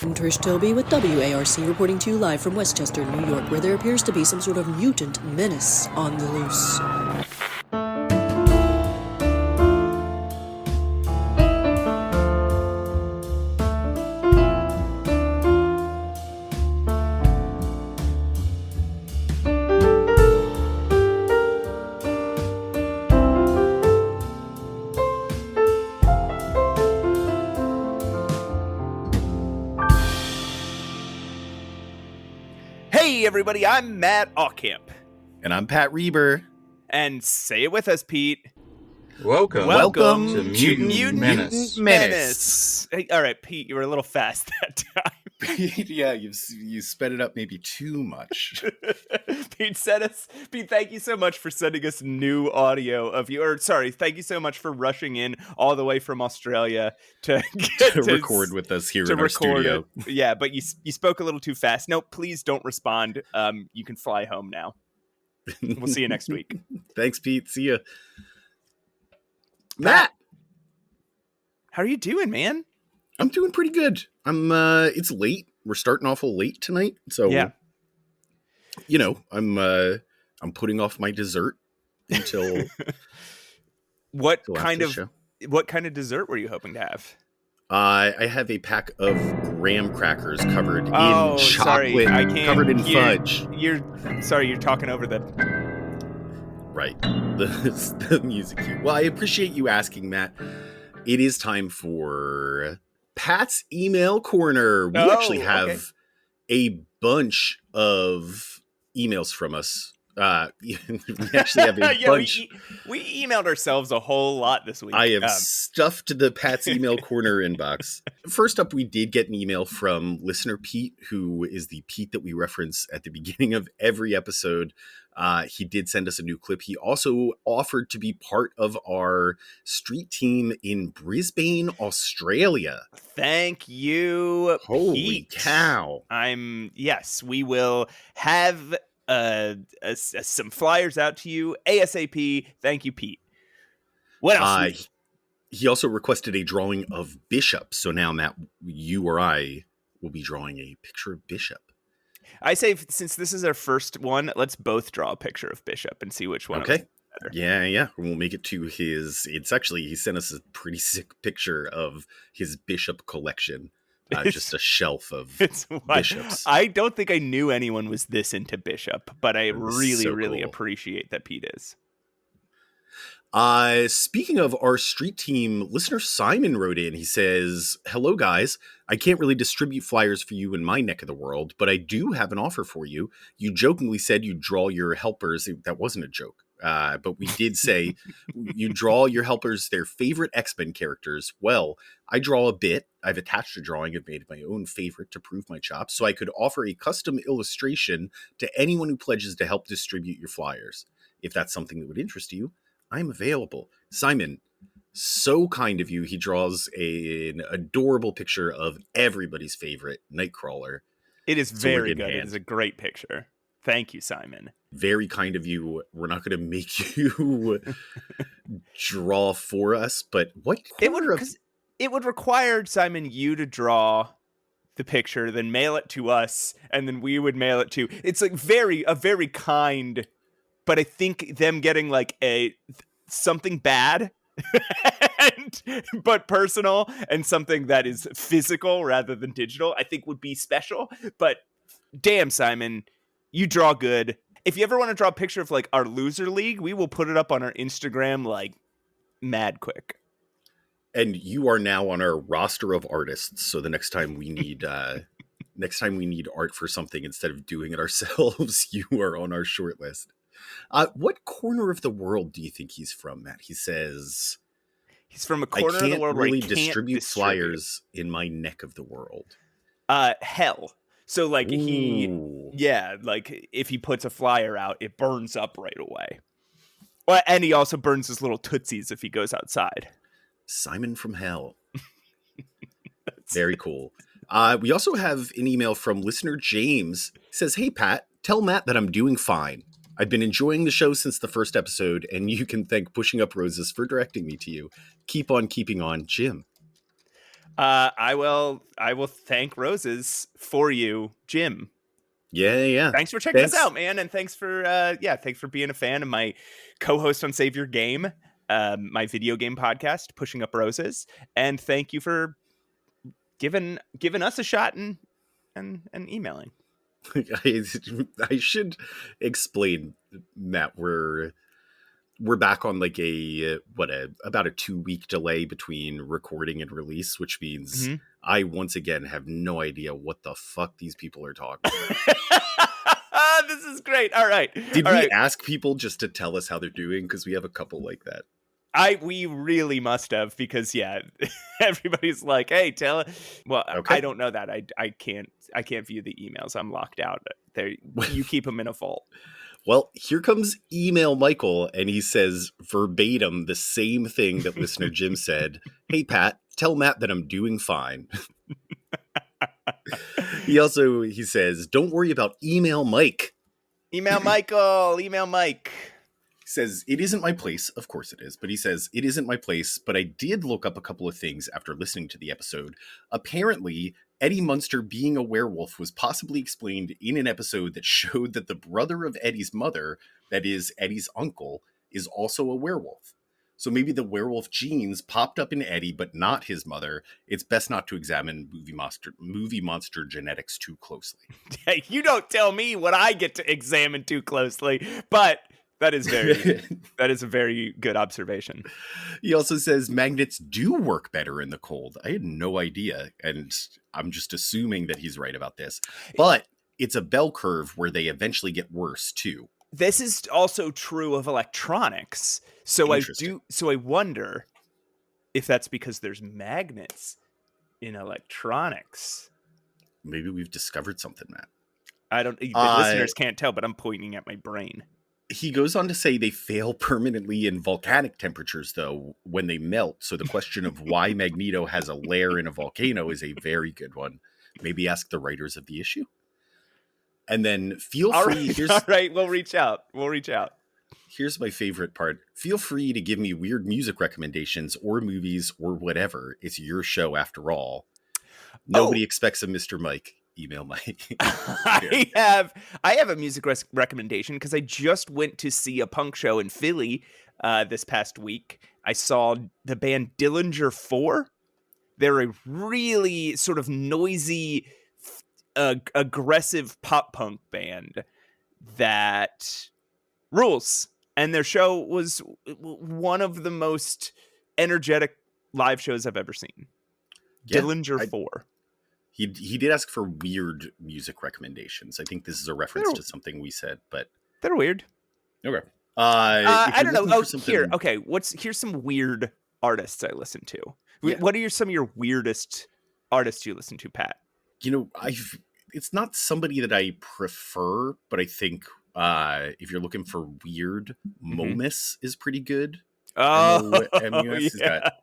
I'm Trish Toby with WARC reporting to you live from Westchester, New York, where there appears to be some sort of mutant menace on the loose. Hey everybody, I'm Matt Ocamp. And I'm Pat Reber. And say it with us, Pete. Welcome to Mutant Menace. Menace. Hey, all right, Pete, you were a little fast that time. Yeah, you sped it up maybe too much. Pete, thank you so much for sending us new audio of you. Or sorry, thank you so much for rushing in all the way from Australia to record with us here in our studio. Yeah, but you spoke a little too fast. No, please don't respond. You can fly home now. We'll see you next week. Thanks, Pete. See ya. Matt, how are you doing, man? I'm doing pretty good. It's late. We're starting awful late tonight, so yeah. You know, I'm putting off my dessert until What kind of dessert were you hoping to have? I have a pack of graham crackers covered in chocolate, sorry, I can't covered in hear, fudge. You're talking over the right the music cue. Well, I appreciate you asking, Matt. It is time for Pat's Email Corner. We actually have a bunch of emails from us. We actually have a bunch. We emailed ourselves a whole lot this week. I have stuffed the Pat's Email Corner inbox. First up, we did get an email from listener Pete, who is the Pete that we reference at the beginning of every episode. He did send us a new clip. He also offered to be part of our street team in Brisbane, Australia. Thank you, Holy Pete. cow. Yes, we will have some flyers out to you ASAP. Thank you, Pete. What else? He also requested a drawing of Bishop. So now, Matt, you or I will be drawing a picture of Bishop. I say, since this is our first one, let's both draw a picture of Bishop and see which one. Okay. Is better. Yeah. We'll make it to his. It's actually, he sent us a pretty sick picture of his Bishop collection. Just a shelf of bishops. I don't think I knew anyone was this into Bishop, but I really cool. appreciate that Pete is. Speaking of our street team, listener Simon wrote in. He says, "Hello guys, I can't really distribute flyers for you in my neck of the world, but I do have an offer for you. You jokingly said you'd draw your helpers." That wasn't a joke. But we did say you draw your helpers their favorite X-Men characters. Well, I draw a bit. I've attached a drawing. I've made my own favorite to prove my chops, so I could offer a custom illustration to anyone who pledges to help distribute your flyers. If that's something that would interest you, I'm available. Simon, so kind of you. He draws an adorable picture of everybody's favorite Nightcrawler. It is very good. It is a great picture. Thank you, Simon. Very kind of you. We're not going to make you draw for us, but what it would require, Simon, you to draw the picture, then mail it to us, and then we would mail it to. It's like a very kind, but I think them getting like something bad, but personal, and something that is physical rather than digital, I think would be special. But damn, Simon, you draw good. If you ever want to draw a picture of like our loser league, we will put it up on our Instagram like mad quick. And you are now on our roster of artists. So the next time we need art for something, instead of doing it ourselves, you are on our short list. What corner of the world do you think he's from, Matt? He says he's from a corner of the world where he can't distribute flyers in my neck of the world. Hell. So like like if he puts a flyer out, it burns up right away. Well, and he also burns his little tootsies if he goes outside. Simon from hell. Very cool. We also have an email from listener James. He says, "Hey Pat, tell Matt that I'm doing fine. I've been enjoying the show since the first episode, and you can thank Pushing Up Roses for directing me to you. Keep on keeping on, Jim." I will thank Roses for you, Jim. Yeah. Thanks for checking us out, man, and thanks for being a fan of my co-host on Save Your Game, my video game podcast, Pushing Up Roses, and thank you for giving us a shot and emailing. I should explain, Matt. We're back on like about a 2-week delay between recording and release, which means I once again have no idea what the fuck these people are talking about. This is great. All right. Did we ask people just to tell us how they're doing? Because we have a couple like that. We really must have, because everybody's like, hey, tell. Well, okay. I don't know that. I can't view the emails. I'm locked out. There, you keep them in a vault. Well, here comes Email Michael, and he says verbatim the same thing that listener Jim said. Hey, Pat, tell Matt that I'm doing fine. He says, don't worry about Email Mike. Email Michael. Email Mike. He says, it isn't my place. Of course it is. But he says, it isn't my place. But I did look up a couple of things after listening to the episode. Apparently, Eddie Munster being a werewolf was possibly explained in an episode that showed that the brother of Eddie's mother, that is Eddie's uncle, is also a werewolf. So maybe the werewolf genes popped up in Eddie, but not his mother. It's best not to examine movie monster genetics too closely. Hey, you don't tell me what I get to examine too closely, but that is a very good observation. He also says magnets do work better in the cold. I had no idea, and I'm just assuming that he's right about this. But it's a bell curve where they eventually get worse too. This is also true of electronics. So I wonder if that's because there's magnets in electronics. Maybe we've discovered something, Matt. The listeners can't tell, but I'm pointing at my brain. He goes on to say they fail permanently in volcanic temperatures, though, when they melt. So the question of why Magneto has a lair in a volcano is a very good one. Maybe ask the writers of the issue. And then feel free. All right, we'll reach out. Here's my favorite part. Feel free to give me weird music recommendations or movies or whatever. It's your show after all. Nobody expects a Mr. Mike. Email Mike. I have a music recommendation because I just went to see a punk show in Philly this past week. I saw the band Dillinger 4. They're a really sort of noisy, aggressive pop punk band that rules. And their show was one of the most energetic live shows I've ever seen. Yeah, Dillinger 4. He did ask for weird music recommendations. I think this is a reference to something we said, but they're weird. Okay. I don't know. Here. Okay. Here's some weird artists I listen to. Yeah. What are some of your weirdest artists you listen to, Pat? It's not somebody that I prefer, but I think if you're looking for weird, Momus is pretty good. Oh, He's got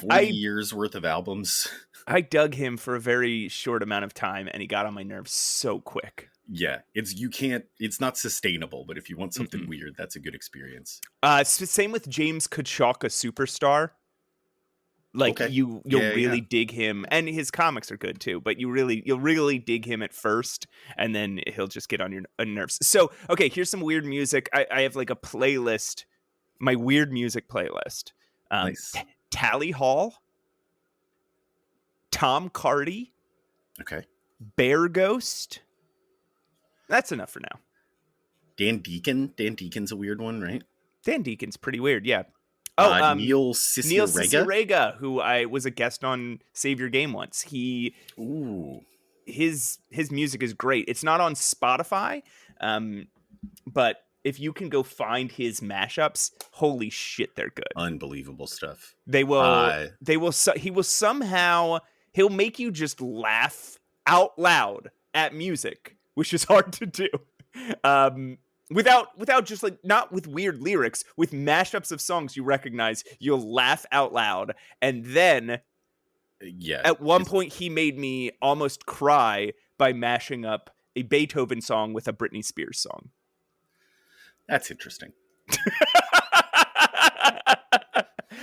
40 years worth of albums. I dug him for a very short amount of time, and he got on my nerves so quick. Yeah, it's not sustainable, but if you want something weird, that's a good experience. Same with James Kachaka Superstar. Like you'll really dig him, and his comics are good too. But you'll really dig him at first, and then he'll just get on your nerves. So okay, here's some weird music. I have like a playlist, my weird music playlist. Nice. Tally Hall, Tom Cardy, Bear Ghost. That's enough for now. Dan Deacon's a weird one, right? Dan Deacon's pretty weird, yeah. Neil Cicierega, who I was a guest on Save Your Game once. His music is great. It's not on Spotify, but if you can go find his mashups, holy shit, they're good. Unbelievable stuff. He'll make you just laugh out loud at music, which is hard to do. Without just like, not with weird lyrics, with mashups of songs you recognize, you'll laugh out loud. And then at one point he made me almost cry by mashing up a Beethoven song with a Britney Spears song.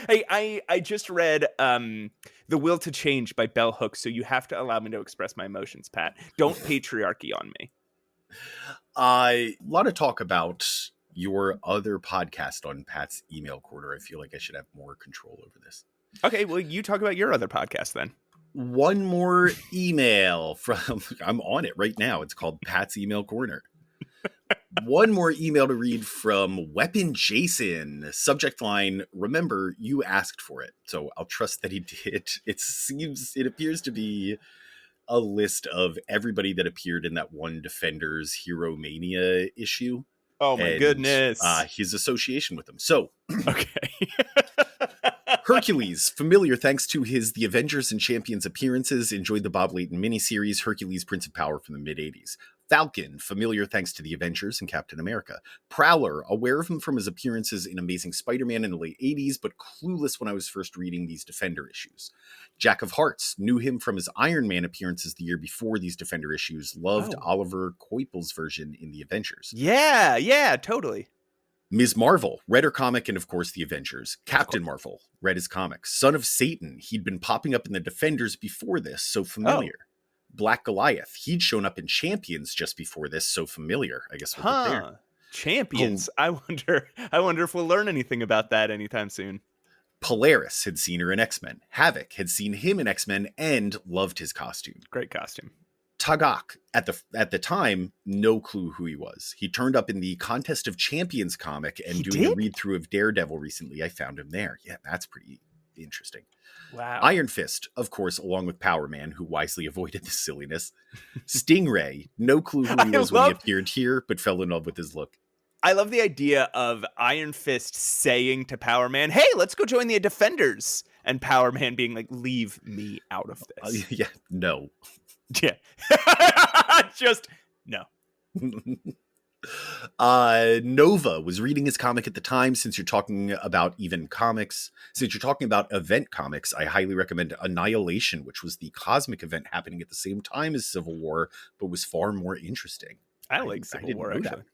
Hey, I just read The Will to Change by Bell Hooks, so you have to allow me to express my emotions, Pat. Don't patriarchy on me. A lot of talk about your other podcast on Pat's Email Corner. I feel like I should have more control over this. Okay, well, you talk about your other podcast then. One more email from, I'm on it right now. It's called Pat's Email Corner. One more email to read from Weapon Jason. Subject line, remember, you asked for it. So I'll trust that he did. It appears to be a list of everybody that appeared in that one Defenders Hero Mania issue. Oh my goodness. His association with them. So, okay. Hercules, familiar thanks to his The Avengers and Champions appearances. Enjoyed the Bob Layton miniseries, Hercules, Prince of Power from the mid-'80s. Falcon, familiar thanks to The Avengers and Captain America. Prowler, aware of him from his appearances in Amazing Spider-Man in the late 80s, but clueless when I was first reading these Defender issues. Jack of Hearts, knew him from his Iron Man appearances the year before these Defender issues. Loved Oliver Coipel's version in The Avengers. Yeah, totally. Ms. Marvel, read her comic and, of course, The Avengers. Captain Marvel, read his comics. Son of Satan, he'd been popping up in the Defenders before this, so familiar. Black Goliath, he'd shown up in Champions just before this, so familiar. I guess we'll get there. Champions. I wonder if we'll learn anything about that anytime soon. Polaris had seen her in X-Men. Havok had seen him in X-Men and loved his costume. Great costume. Tagak, at the time, no clue who he was. He turned up in the Contest of Champions comic, and doing a read-through of Daredevil recently, I found him there. Yeah, that's pretty interesting. Wow. Iron Fist, of course, along with Power Man, who wisely avoided the silliness. Stingray, no clue who he was when he appeared here, but fell in love with his look. I love the idea of Iron Fist saying to Power Man, hey, let's go join the Defenders. And Power Man being like, leave me out of this. Yeah, no. Yeah. Just no. Nova was reading his comic at the time. Since you're talking about event comics, I highly recommend Annihilation, which was the cosmic event happening at the same time as Civil War, but was far more interesting. I like Civil War, actually. That.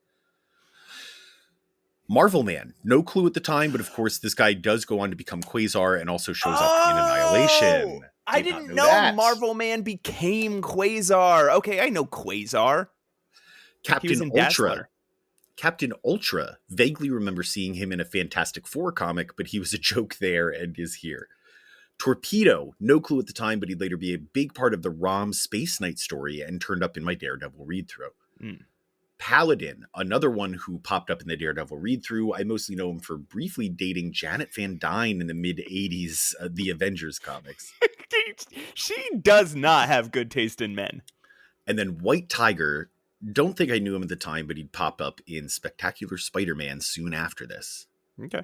Marvel Man, no clue at the time, but of course this guy does go on to become Quasar and also shows up in Annihilation. I didn't know Marvel Man became Quasar. Okay, I know Quasar. Captain Ultra. Captain Ultra. Vaguely remember seeing him in a Fantastic Four comic, but he was a joke there and is here. Torpedo. No clue at the time, but he'd later be a big part of the ROM Space Knight story and turned up in my Daredevil read-through. Paladin, another one who popped up in the Daredevil read-through. I mostly know him for briefly dating Janet Van Dyne in the mid-'80s, the Avengers comics. She does not have good taste in men. And then White Tiger, don't think I knew him at the time, but he'd pop up in Spectacular Spider-Man soon after this. Okay.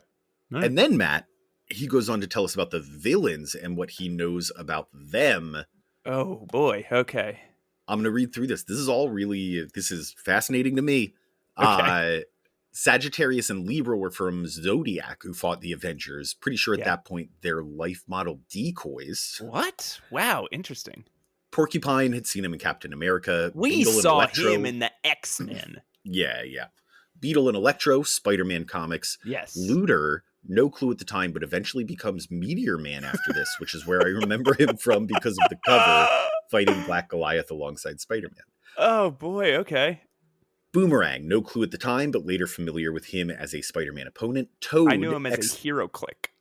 Right. And then Matt, he goes on to tell us about the villains and what he knows about them. Oh, boy. Okay. I'm going to read through this. This is fascinating to me. Okay. Sagittarius and Libra were from Zodiac, who fought the Avengers. Pretty sure at that point they're life model decoys. What? Wow, interesting. Porcupine had seen him in Captain America. We saw him in the X-Men. Yeah. Beetle and Electro, Spider-Man comics. Yes. Looter, no clue at the time, but eventually becomes Meteor Man after this, which is where I remember him from because of the cover, fighting Black Goliath alongside Spider-Man. Oh, boy, okay. Boomerang, no clue at the time, but later familiar with him as a Spider-Man opponent. Toad, I knew him as a hero click.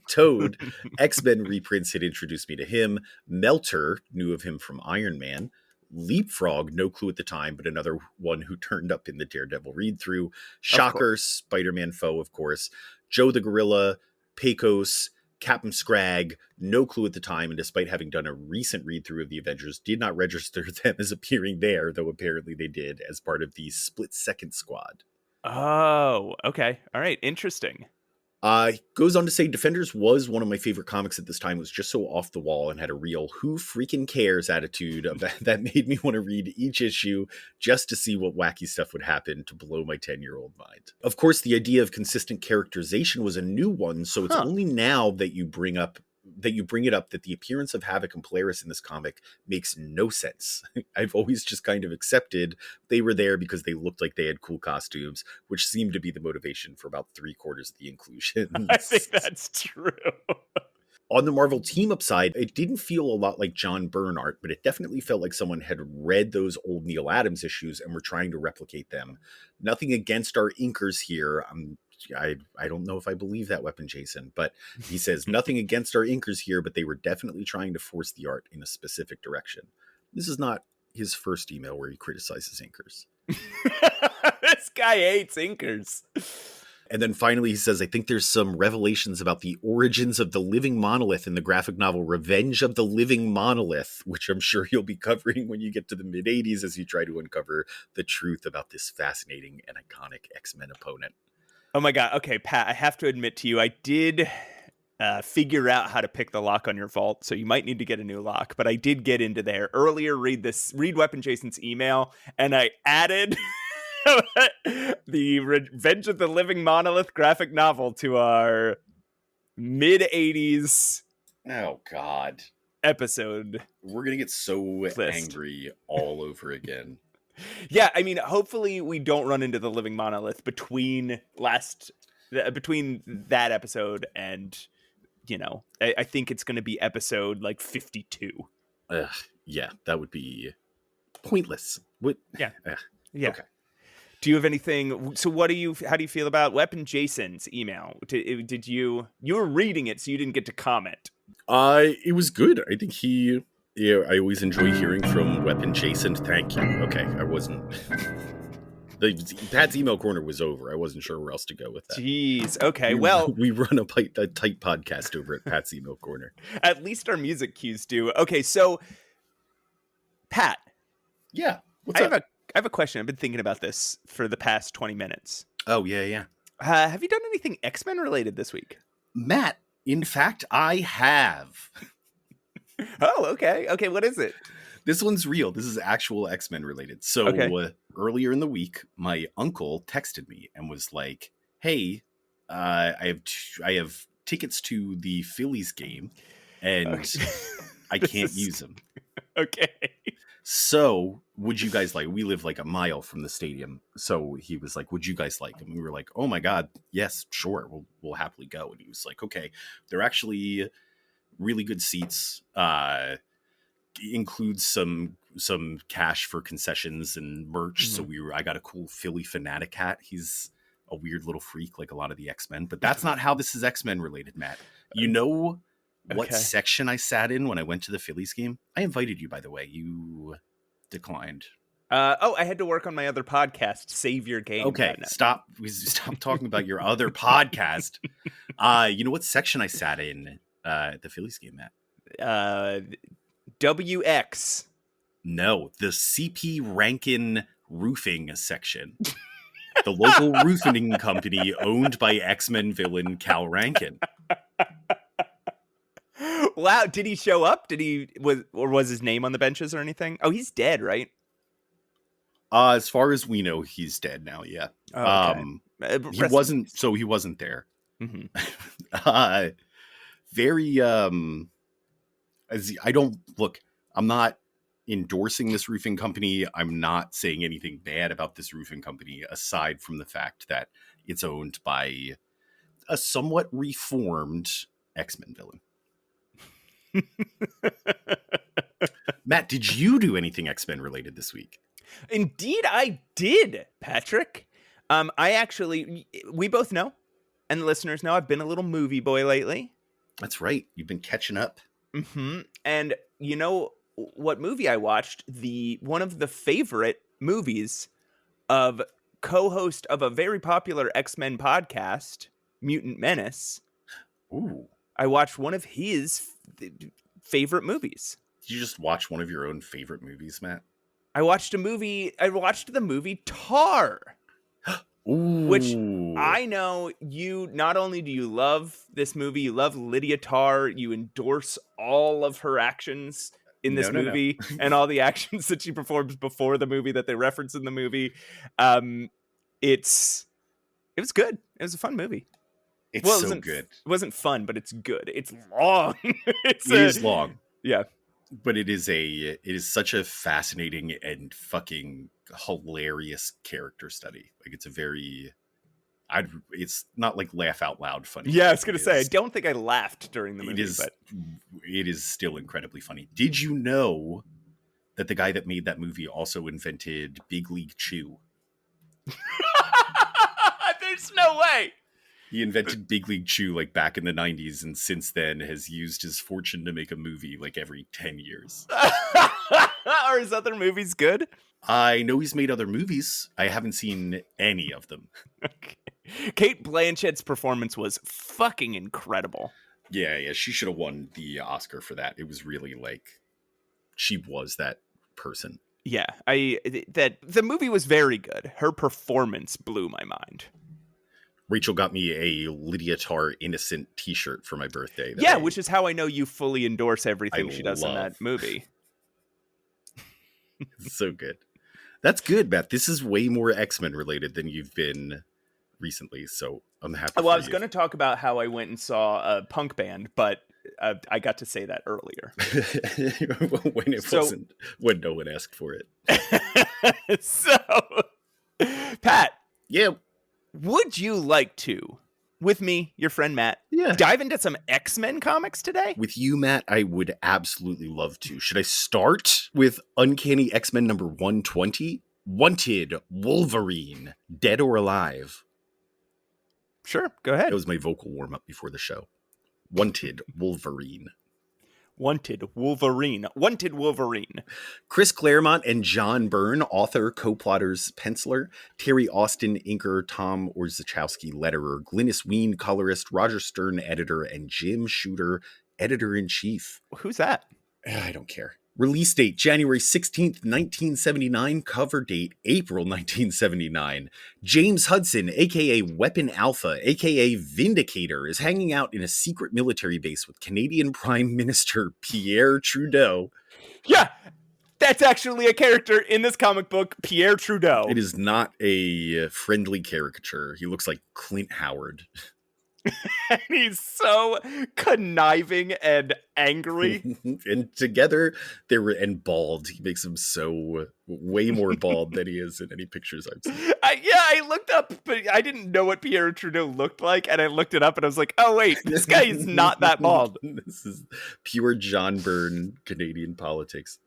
Toad, X-Men reprints had introduced me to him. Melter, knew of him from Iron Man. Leapfrog, no clue at the time, but another one who turned up in the Daredevil read-through. Shocker, Spider-Man foe, of course. Joe the Gorilla, Pecos, Captain Scrag, no clue at the time, and despite having done a recent read-through of the Avengers, did not register them as appearing there, though apparently they did as part of the Split Second Squad. Oh, okay. All right, interesting. Goes on to say Defenders was one of my favorite comics at this time. It was just so off the wall and had a real who freaking cares attitude that made me want to read each issue just to see what wacky stuff would happen to blow my 10-year-old mind. Of course, the idea of consistent characterization was a new one, so it's only now that you bring up that you bring it up that the appearance of Havok and Polaris in this comic makes no sense. I've always just kind of accepted they were there because they looked like they had cool costumes, which seemed to be the motivation for about 3/4 of the inclusions. I think that's true. On the Marvel team-up side, it didn't feel a lot like John Byrne art, but it definitely felt like someone had read those old Neil Adams issues and were trying to replicate them. Nothing against our inkers here. I don't know if I believe that, Weapon Jason, but he says, nothing against our inkers here, but they were definitely trying to force the art in a specific direction. This is not his first email where he criticizes inkers. This guy hates inkers. And then finally he says, I think there's some revelations about the origins of the Living Monolith in the graphic novel Revenge of the Living Monolith, which I'm sure you'll be covering when you get to the mid-'80s as you try to uncover the truth about this fascinating and iconic X-Men opponent. Oh my God. Okay, Pat, I have to admit to you, I did figure out how to pick the lock on your vault, so you might need to get a new lock, but I did get into there earlier, read Weapon Jason's email, and I added the Revenge of the Living Monolith graphic novel to our mid-'80s Oh God episode. We're gonna get so list. Angry all over again. Yeah, I mean, hopefully we don't run into the Living Monolith between that episode and, I think it's going to be episode like 52. Yeah, that would be pointless. What? Yeah. Yeah. Okay. Do you have anything? So how do you feel about Weapon Jason's email? You were reading it, so you didn't get to comment. It was good. I think I always enjoy hearing from Weapon Jason. Thank you. Okay, I wasn't. Pat's email corner was over. I wasn't sure where else to go with that. Jeez. Okay. Well, we run a tight podcast over at Pat's email corner. At least our music cues do. Okay, so Pat. Yeah. What's up? I have a question. I've been thinking about this for the past 20 minutes. Oh yeah. Have you done anything X-Men related this week, Matt? In fact, I have. Oh, okay. Okay, what is it? This one's real. This is actual X-Men related. So earlier in the week, my uncle texted me and was like, "Hey, I have tickets to the Phillies game, and I can't use them." Okay. So would you guys we live like a mile from the stadium. So he was like, would you guys like them? We were like, oh my God, yes, sure. We'll happily go. And he was like, okay, they're actually really good seats. Includes some cash for concessions and merch. Mm-hmm. So I got a cool Philly fanatic hat. He's a weird little freak like a lot of the X-Men, but that's not how this is X-Men related, Matt. You know what section I sat in when I went to the Phillies game? I invited you, by the way. You declined. I had to work on my other podcast, Save Your Game. Okay, stop talking about your other podcast. You know what section I sat in at the Phillies game, Matt? WX. No, the CP Rankin roofing section. The local roofing company owned by X-Men villain Cal Rankin. Wow, did he show up? Was his name on the benches or anything? Oh, he's dead, right? As far as we know, he's dead now, yeah. Oh, okay. He wasn't there. Mm-hmm. Very I'm not endorsing this roofing company. I'm not saying anything bad about this roofing company aside from the fact that it's owned by a somewhat reformed X-Men villain. Matt, did you do anything X-Men related this week? Indeed, I did, Patrick. We both know, and the listeners know, I've been a little movie boy lately. That's right. You've been catching up. Mm-hmm. And you know what movie I watched? One of the favorite movies of co-host of a very popular X-Men podcast, Mutant Menace. Ooh. I watched one of his favorite movies. Did you just watch one of your own favorite movies, Matt? I watched the movie Tar. Ooh. Which I know not only do you love this movie, you love Lydia Tarr, you endorse all of her actions in this movie and all the actions that she performs before the movie that they reference in the movie. It was good. It was a fun movie. It's Well, so good. It wasn't fun, but it's good. It's long. It is long. Yeah. But it is such a fascinating and fucking hilarious character study. Like it's a very it's not like laugh out loud funny. Yeah, I was gonna say I don't think I laughed during the movie, but it is still incredibly funny. Did you know that the guy that made that movie also invented Big League Chew? There's no way. He invented Big League Chew like back in the 90s, and since then has used his fortune to make a movie like every 10 years. Are his other movies good? I know he's made other movies. I haven't seen any of them. Okay. Kate Blanchett's performance was fucking incredible. Yeah, she should have won the Oscar for that. It was really like she was that person. Yeah, the movie was very good. Her performance blew my mind. Rachel got me a Lydia Tarr Innocent t-shirt for my birthday. Yeah, which is how I know you fully endorse everything she does in that movie. So good. That's good, Matt. This is way more X-Men related than you've been recently, so I'm happy. Well, I was going to talk about how I went and saw a punk band, but I got to say that earlier. When no one asked for it. So, Pat. Yeah. Would you like to, with me, your friend Matt, dive into some X-Men comics today? With you, Matt, I would absolutely love to. Should I start with Uncanny X-Men number 120? Wanted Wolverine, Dead or Alive. Sure, go ahead. That was my vocal warm-up before the show. Wanted Wolverine. Wanted Wolverine. Wanted Wolverine. Chris Claremont and John Byrne, author, co-plotters, penciler. Terry Austin, inker. Tom Orzechowski, letterer. Glynis Wein, colorist. Roger Stern, editor. And Jim Shooter, editor-in-chief. Who's that? I don't care. Release date, January 16th, 1979. Cover date, April 1979. James Hudson, a.k.a. Weapon Alpha, a.k.a. Vindicator, is hanging out in a secret military base with Canadian Prime Minister Pierre Trudeau. Yeah, that's actually a character in this comic book, Pierre Trudeau. It is not a friendly caricature. He looks like Clint Howard. And he's so conniving and angry. And together and bald. He makes him so way more bald than he is in any pictures I've seen. I looked up, but I didn't know what Pierre Trudeau looked like, and I looked it up and I was like, oh wait, this guy is not that bald. This is pure John Byrne Canadian politics.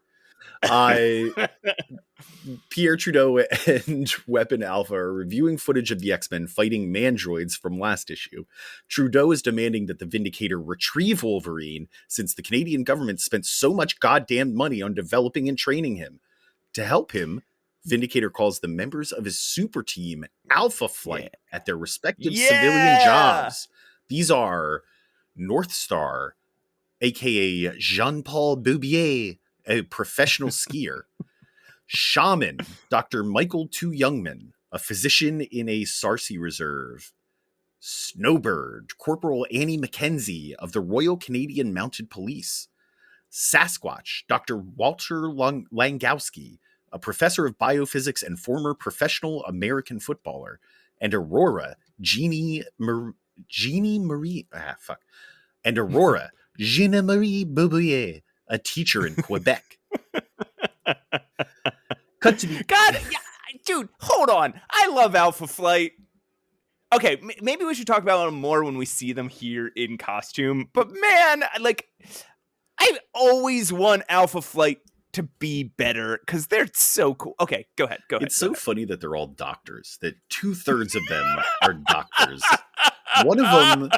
Pierre Trudeau and Weapon Alpha are reviewing footage of the X-Men fighting mandroids from last issue. Trudeau is demanding that the Vindicator retrieve Wolverine since the Canadian government spent so much goddamn money on developing and training him. To help him, Vindicator calls the members of his super team Alpha Flight at their respective civilian jobs. These are North Star, aka Jean-Paul Boubier, a professional skier. Shaman, Dr. Michael Tu Youngman, a physician in a Sarcy reserve. Snowbird, Corporal Annie Mackenzie of the Royal Canadian Mounted Police. Sasquatch, Dr. Walter Langowski, a professor of biophysics and former professional American footballer. And Aurora, Jeannie Marie Boubier, a teacher in Quebec. God, yeah, dude, hold on. I love Alpha Flight. Okay, maybe we should talk about them more when we see them here in costume. But man, like, I always want Alpha Flight to be better because they're so cool. Okay, go ahead. It's so funny that they're all doctors, that 2/3 of them are doctors. One of them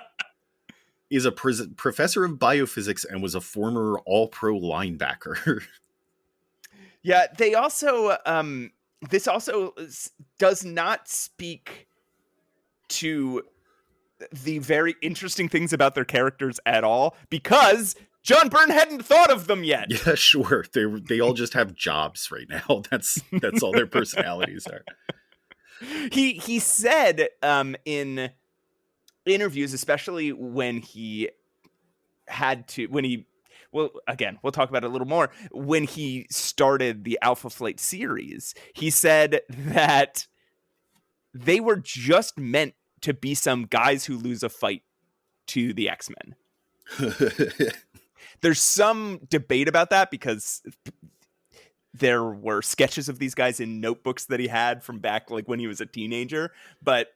is a professor of biophysics and was a former all-pro linebacker. Yeah, they also, this also does not speak to the very interesting things about their characters at all, because John Byrne hadn't thought of them yet. Yeah, sure. They all just have jobs right now. That's all their personalities are. He said in interviews, especially when he had to, well, again, we'll talk about it a little more. When he started the Alpha Flight series, he said that they were just meant to be some guys who lose a fight to the X-Men. There's some debate about that because there were sketches of these guys in notebooks that he had from back like when he was a teenager, but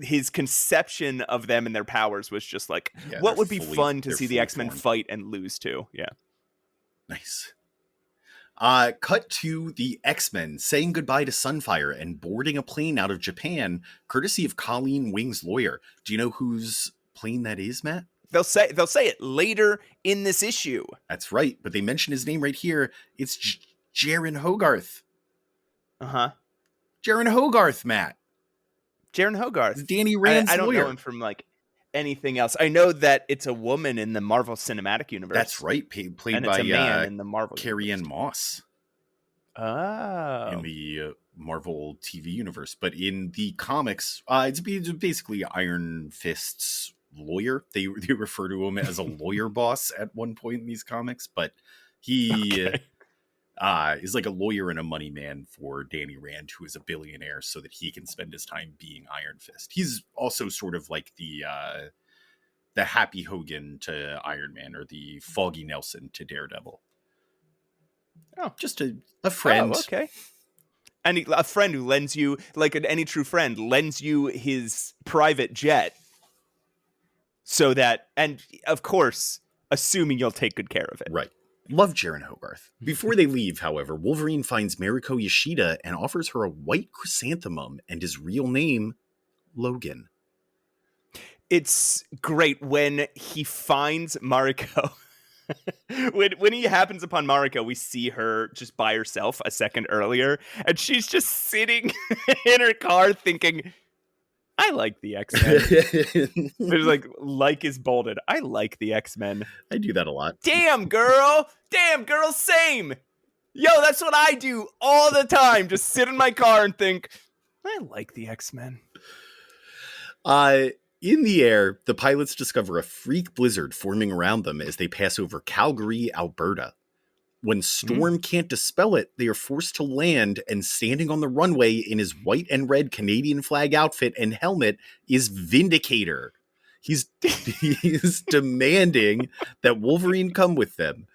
his conception of them and their powers was just like, what would be fun to see the X-Men fight and lose to? Yeah. Nice. Cut to the X-Men saying goodbye to Sunfire and boarding a plane out of Japan, courtesy of Colleen Wing's lawyer. Do you know whose plane that is, Matt? They'll say it later in this issue. That's right, but they mention his name right here. It's Jeryn Hogarth. Uh-huh. Jeryn Hogarth, Matt. Jeryn Hogarth. Danny Rand's I don't lawyer. know him from like anything else. I know that it's a woman in the Marvel Cinematic Universe. That's right, played and by it's a man in the Marvel Carrie-Anne Moss. Oh. In the Marvel TV universe. But in the comics, it's basically Iron Fist's lawyer. They refer to him as a lawyer boss at one point in these comics, but he is like a lawyer and a money man for Danny Rand, who is a billionaire, so that he can spend his time being Iron Fist. He's also sort of like the Happy Hogan to Iron Man, or the Foggy Nelson to Daredevil. Oh, just a friend. Oh, okay. And a friend who lends you, like any true friend, lends you his private jet. So that, and of course, assuming you'll take good care of it. Right. Love Jeryn Hogarth. Before they leave, however, Wolverine finds Mariko Yoshida and offers her a white chrysanthemum and his real name, Logan. It's great when he finds Mariko. when he happens upon Mariko, we see her just by herself a second earlier, and she's just sitting in her car thinking, I like the X-Men. There's like is bolded. I like the X-Men. I do that a lot. Damn, girl, same. Yo, that's what I do all the time. Just sit in my car and think, I like the X-Men. In the air, the pilots discover a freak blizzard forming around them as they pass over Calgary, Alberta. When Storm can't dispel it, they are forced to land, and standing on the runway in his white and red Canadian flag outfit and helmet is Vindicator. He's demanding that Wolverine come with them.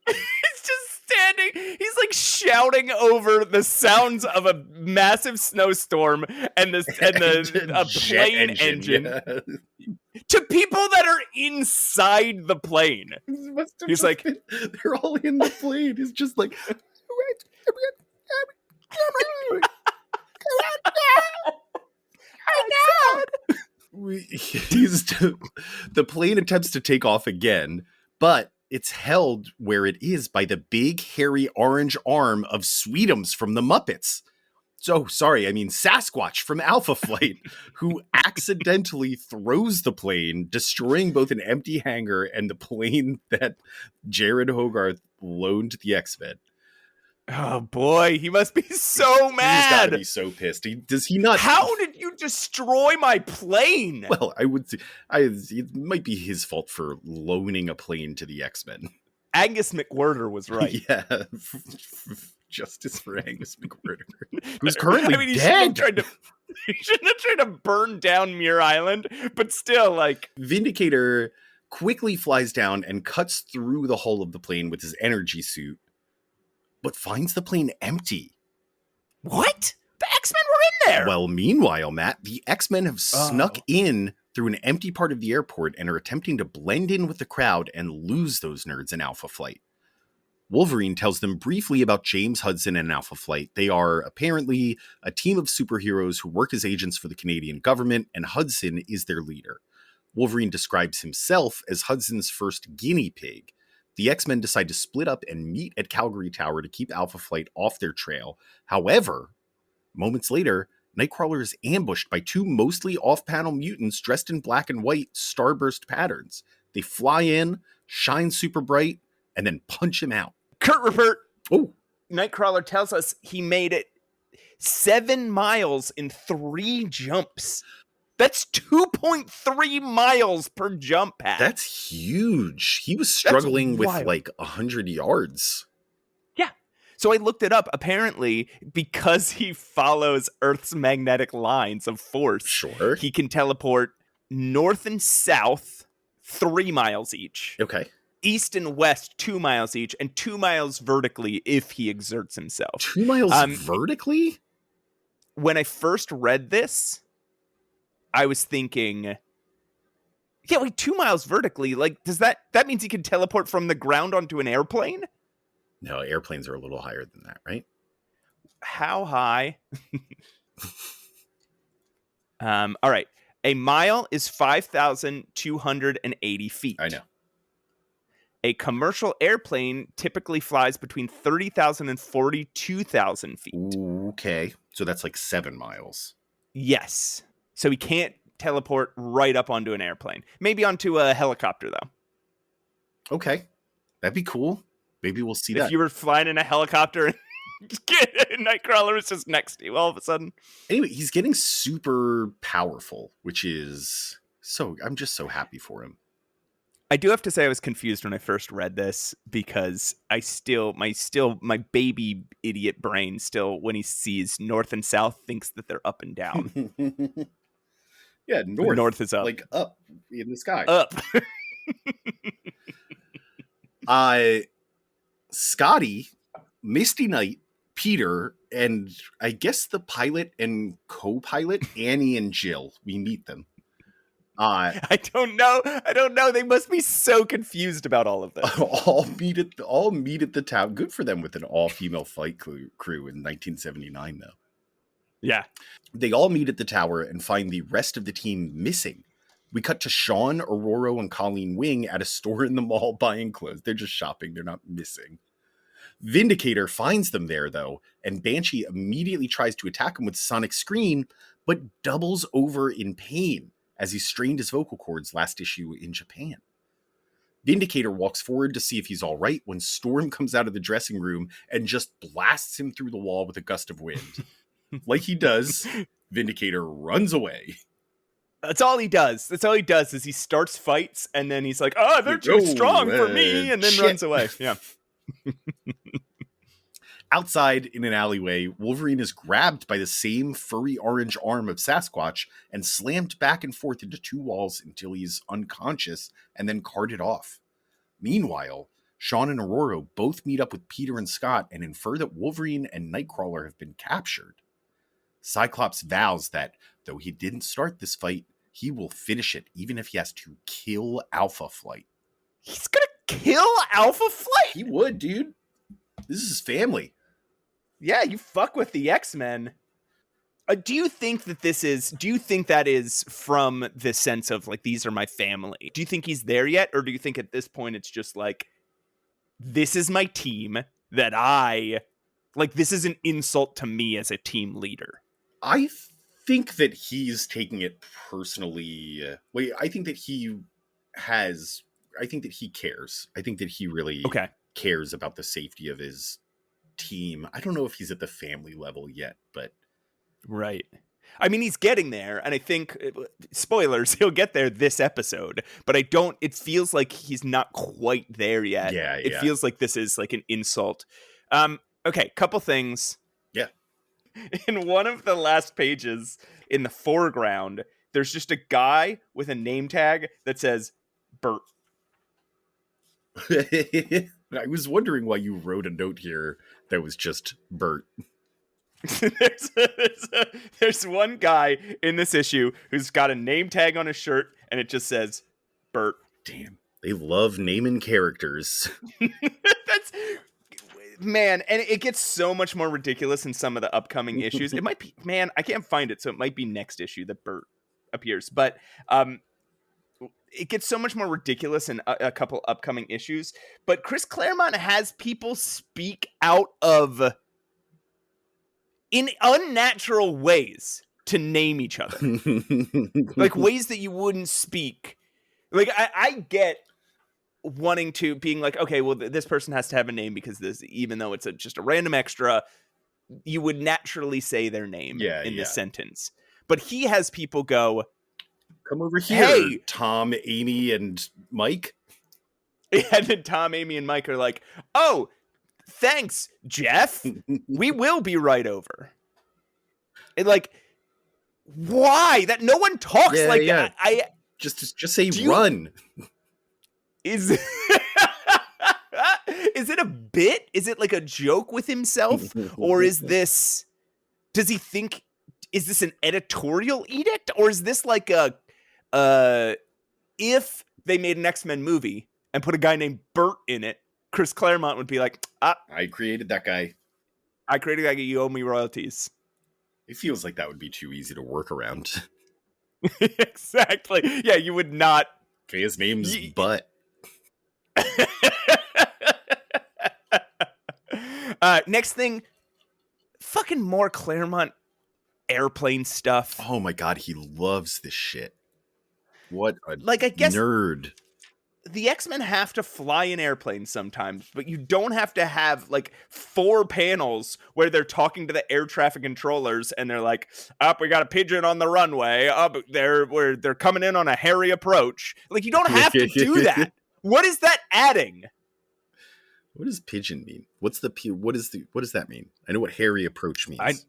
He's just standing. He's like shouting over the sounds of a massive snowstorm and a plane engine yeah. to people that are inside the plane. He's like, they're all in the plane. He's just like, the plane attempts to take off again, but it's held where it is by the big, hairy orange arm of Sweetums from the Muppets. So, sorry, I mean Sasquatch from Alpha Flight, who accidentally throws the plane, destroying both an empty hangar and the plane that Jeryn Hogarth loaned the X-Men. Oh boy, he must be so mad. He's gotta be so pissed. Does he not? How did you destroy my plane? Well, I would say it might be his fault for loaning a plane to the X-Men. Angus McWhirter was right. Yeah. Justice for Angus McWhirter, who's currently dead. He shouldn't have tried to burn down Muir Island, but still, like... Vindicator quickly flies down and cuts through the hull of the plane with his energy suit, but finds the plane empty. What? The X-Men were in there! Well, meanwhile, Matt, the X-Men have snuck in through an empty part of the airport and are attempting to blend in with the crowd and lose those nerds in Alpha Flight. Wolverine tells them briefly about James Hudson and Alpha Flight. They are apparently a team of superheroes who work as agents for the Canadian government, and Hudson is their leader. Wolverine describes himself as Hudson's first guinea pig. The X-Men decide to split up and meet at Calgary Tower to keep Alpha Flight off their trail. However, moments later, Nightcrawler is ambushed by two mostly off-panel mutants dressed in black and white starburst patterns. They fly in, shine super bright, and then punch him out. Kurt Rupert. Oh. Nightcrawler tells us he made it 7 miles in 3 jumps. That's 2.3 miles per jump pad. That's huge. He was struggling with like 100 yards. Yeah. So I looked it up. Apparently, because he follows Earth's magnetic lines of force, Sure. he can teleport north and south 3 miles each. Okay. East and west 2 miles each, and 2 miles vertically if he exerts himself. 2 miles vertically? When I first read this, I was thinking, yeah, wait, 2 miles vertically? Like, does that means he can teleport from the ground onto an airplane? No, airplanes are a little higher than that, right? How high? All right. A mile is 5,280 feet. I know. A commercial airplane typically flies between 30,000 and 42,000 feet. Okay. So that's like 7 miles. Yes. So he can't teleport right up onto an airplane. Maybe onto a helicopter, though. Okay. That'd be cool. Maybe we'll see that. If you were flying in a helicopter and Nightcrawler was just next to you all of a sudden. Anyway, he's getting super powerful, which is I'm just so happy for him. I do have to say I was confused when I first read this because my baby idiot brain still, when he sees north and south, thinks that they're up and down. Yeah, north is up. Like up in the sky. Up. Scotty, Misty Knight, Peter, and I guess the pilot and co-pilot, Annie and Jill. We meet them. I don't know. They must be so confused about all of this. all meet at the town. Good for them with an all-female flight crew in 1979, though. Yeah. They all meet at the tower and find the rest of the team missing. We cut to Sean, Aurora, and Colleen Wing at a store in the mall buying clothes. They're just shopping. They're not missing. Vindicator finds them there, though, and Banshee immediately tries to attack him with Sonic Scream, but doubles over in pain as he strained his vocal cords last issue in Japan. Vindicator walks forward to see if he's all right when Storm comes out of the dressing room and just blasts him through the wall with a gust of wind. Like he does, Vindicator runs away. That's all he does. Is he starts fights and then he's like, oh, they're too strong for me, and then runs away. Yeah. Outside in an alleyway, Wolverine is grabbed by the same furry orange arm of Sasquatch and slammed back and forth into 2 walls until he's unconscious and then carted off. Meanwhile, Sean and Aurora both meet up with Peter and Scott and infer that Wolverine and Nightcrawler have been captured. Cyclops vows that, though he didn't start this fight, he will finish it, even if he has to kill Alpha Flight. He's gonna kill Alpha Flight? He would, dude. This is his family. Yeah, you fuck with the X-Men. Do you think that is from the sense of, like, these are my family? Do you think he's there yet? Or do you think at this point it's just like, this is my team that this is an insult to me as a team leader? I think that he's taking it personally. I think that he cares. I think that he really cares about the safety of his team. I don't know if he's at the family level yet, but... Right. I mean, he's getting there, and I think, spoilers, he'll get there this episode, but it feels like he's not quite there yet. Yeah. It feels like this is like an insult. Okay, couple things. Yeah. In one of the last pages, in the foreground, there's just a guy with a name tag that says Burt. I was wondering why you wrote a note here that was just Burt. there's one guy in this issue who's got a name tag on his shirt, and it just says Burt. Damn, they love naming characters. Man, and it gets so much more ridiculous in some of the upcoming issues. It might be, man, I can't find it, so it might be next issue that Burt appears. But it gets so much more ridiculous in a couple upcoming issues. But Chris Claremont has people speak out in unnatural ways to name each other. Like ways that you wouldn't speak. Like I get wanting to being like, okay, well, this person has to have a name because this, even though it's just a random extra, you would naturally say their name in this sentence. But he has people go, come over here, hey, Tom, Amy, and Mike. And then Tom, Amy, and Mike are like, oh, Thanks, Jeff. We will be right over. And like, why? That no one talks like that. Just say run. Is it a bit? Is it like a joke with himself? Or is this, does he think, is this an editorial edict? Or is this like if they made an X-Men movie and put a guy named Burt in it, Chris Claremont would be like, I created that guy. You owe me royalties. It feels like that would be too easy to work around. Exactly. Yeah, you would not. Okay, his name's Butt. Next thing, fucking more Claremont airplane stuff. Oh my god, he loves this shit. What a I guess nerd. The X-Men have to fly in airplanes sometimes, but you don't have to have like 4 panels where they're talking to the air traffic controllers and they're like, we got a pigeon on the runway. They're coming in on a hairy approach. Like, you don't have to do that. What is that adding? What does pigeon mean? What does that mean? I know what hairy approach means.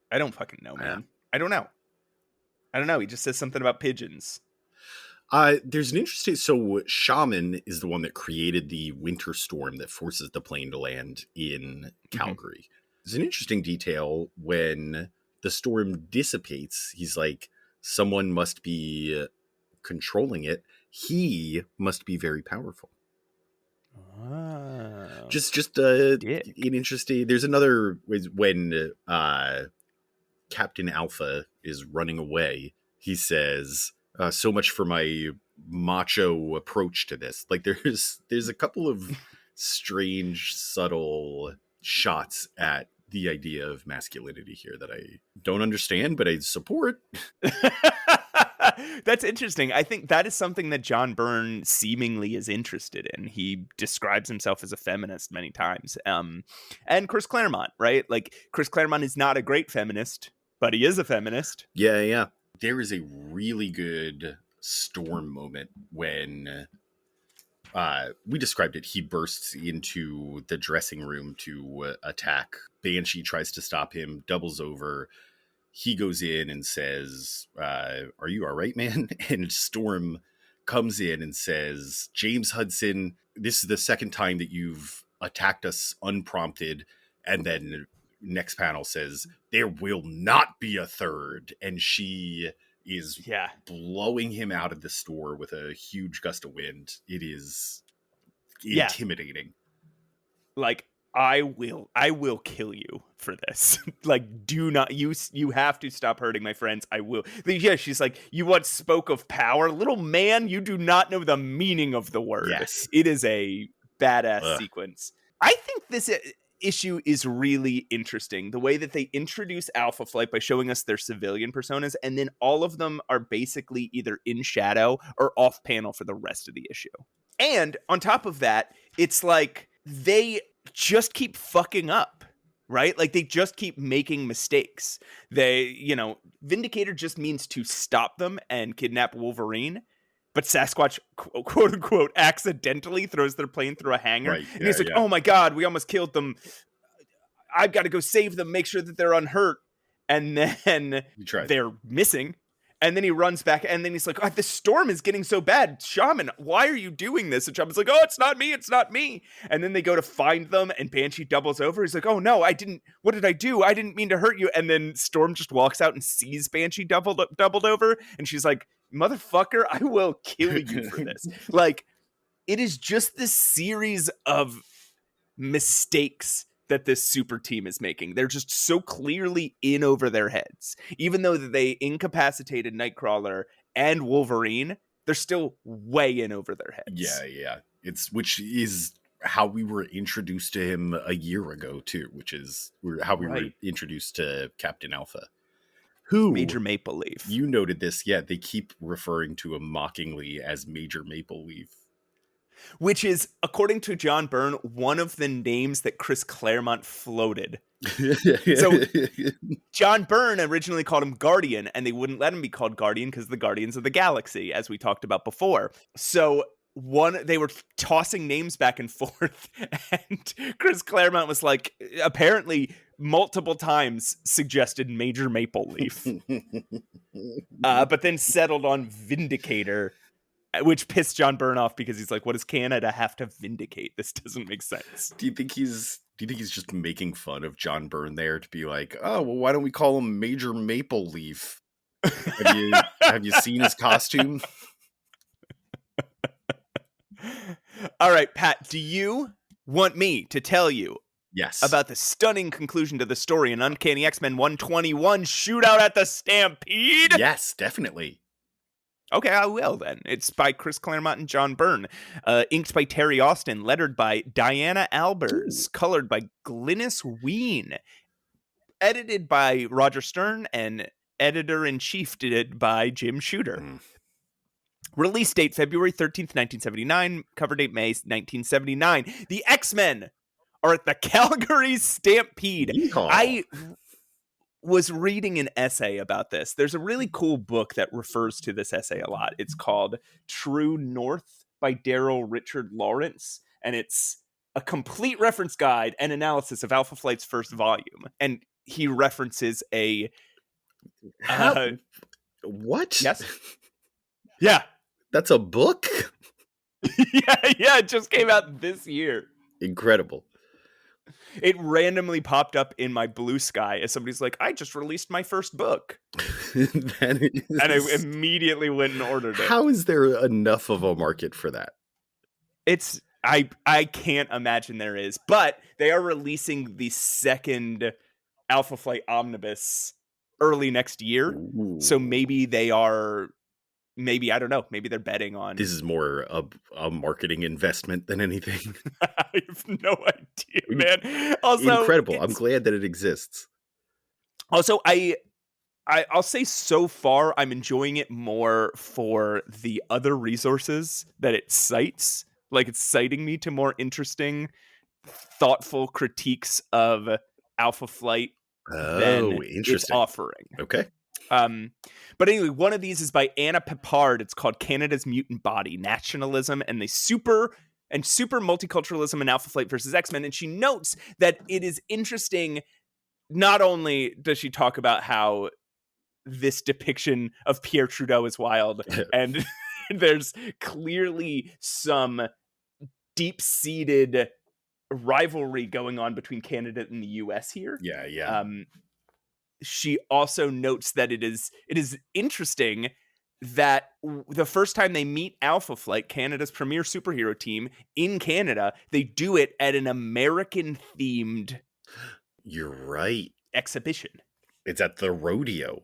I don't fucking know, man. I don't know. He just says something about pigeons. There's an interesting... So Shaman is the one that created the winter storm that forces the plane to land in Calgary. There's an interesting detail when the storm dissipates. He's like, someone must be controlling it. He must be very powerful. Oh. Just an interesting... There's another... When Captain Alpha is running away, he says... so much for my macho approach to this. Like, there's a couple of strange, subtle shots at the idea of masculinity here that I don't understand, but I support. That's interesting. I think that is something that John Byrne seemingly is interested in. He describes himself as a feminist many times. And Chris Claremont, right? Like, Chris Claremont is not a great feminist, but he is a feminist. Yeah. There is a really good storm moment when we described it. He bursts into the dressing room to attack. Banshee tries to stop him, doubles over. He goes in and says, are you all right, man? And Storm comes in and says, James Hudson, this is the second time that you've attacked us unprompted. And then next panel says, there will not be a third. And she is blowing him out of the store with a huge gust of wind. It is intimidating. Like, I will kill you for this. Like, do not, you have to stop hurting my friends. I will. Yeah, she's like, you once spoke of power. Little man, you do not know the meaning of the word. Yes. It is a badass sequence. I think this issue is really interesting. The way that they introduce Alpha Flight by showing us their civilian personas, and then all of them are basically either in shadow or off panel for the rest of the issue. And on top of that, it's like they just keep fucking up, right? Like, they just keep making mistakes. Vindicator just means to stop them and kidnap Wolverine. But Sasquatch, quote unquote, accidentally throws their plane through a hangar. Right. And he's like, oh my God, we almost killed them. I've got to go save them, make sure that they're unhurt. And then they're missing. And then he runs back, and then he's like, the storm is getting so bad. Shaman, why are you doing this? And Shaman's like, it's not me. And then they go to find them, and Banshee doubles over. He's like, oh no, what did I do? I didn't mean to hurt you. And then Storm just walks out and sees Banshee doubled over, and she's like, motherfucker, I will kill you for this. Like, it is just this series of mistakes that this super team is making. They're just so clearly in over their heads. Even though they incapacitated Nightcrawler and Wolverine, they're still way in over their heads. Yeah. Which is how we were introduced to him a year ago too, which is how we were introduced to Captain Alpha. Who Major Mapleleaf. You noted this, they keep referring to him mockingly as Major Mapleleaf. Which is, according to John Byrne, one of the names that Chris Claremont floated. So John Byrne originally called him Guardian, and they wouldn't let him be called Guardian because the Guardians of the Galaxy, as we talked about before. So they were tossing names back and forth, and Chris Claremont was like, apparently multiple times suggested Major Mapleleaf, but then settled on Vindicator, which pissed John Byrne off because he's like, what does Canada have to vindicate? This doesn't make sense. Do you think he's just making fun of John Byrne there to be like, oh, well, why don't we call him Major Mapleleaf? Have you seen his costume? All right, Pat, do you want me to tell you Yes. about the stunning conclusion to the story in Uncanny X-Men 121 Shootout at the Stampede? Yes, definitely. Okay, I will then. It's by Chris Claremont and John Byrne. Inked by Terry Austin. Lettered by Diana Albers. Colored by Glynis Ween. Edited by Roger Stern. And editor-in-chief did by Jim Shooter. Release date February 13th, 1979. Cover date May 1979. The X-Men are at the Calgary Stampede. Yeehaw. I was reading an essay about this. There's a really cool book that refers to this essay a lot. It's called True North by Daryl Richard Lawrence, and it's a complete reference guide and analysis of Alpha Flight's first volume. And he references a... what? Yes? Yeah. That's a book? yeah, it just came out this year. Incredible. It randomly popped up in my Blue Sky as somebody's like, I just released my first book. And I immediately went and ordered it. How is there enough of a market for that? It's I can't imagine there is, but they are releasing the second Alpha Flight Omnibus early next year. Ooh. So maybe they are, I don't know, maybe they're betting on. This is more a marketing investment than anything. I have no idea, man. Also, incredible. I'm glad that it exists. Also, I'll say so far I'm enjoying it more for the other resources that it cites. Like, it's citing me to more interesting, thoughtful critiques of Alpha Flight than it's offering. Okay. But anyway, one of these is by Anna Pepard. It's called Canada's Mutant Body, Nationalism and the Super Multiculturalism in Alpha Flight versus X-Men. And she notes that it is interesting. Not only does she talk about how this depiction of Pierre Trudeau is wild, and there's clearly some deep-seated rivalry going on between Canada and the US here. Yeah. She also notes that it is interesting that the first time they meet Alpha Flight, Canada's premier superhero team in Canada, they do it at an American-themed You're right. exhibition. It's at the rodeo.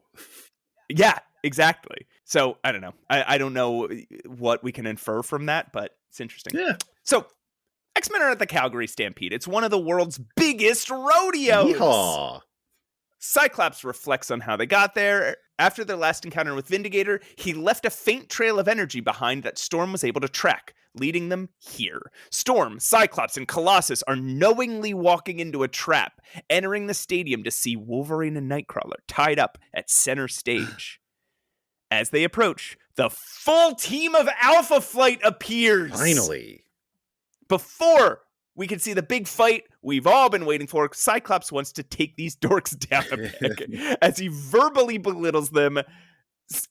Yeah, exactly. So, I don't know. I don't know what we can infer from that, but it's interesting. Yeah. So, X-Men are at the Calgary Stampede. It's one of the world's biggest rodeos. Yeehaw. Cyclops reflects on how they got there. After their last encounter with Vindicator, he left a faint trail of energy behind that Storm was able to track, leading them here. Storm, Cyclops, and Colossus are knowingly walking into a trap, entering the stadium to see Wolverine and Nightcrawler tied up at center stage. As they approach, the full team of Alpha Flight appears. Finally. Before we can see the big fight we've all been waiting for, Cyclops wants to take these dorks down a peg. As he verbally belittles them,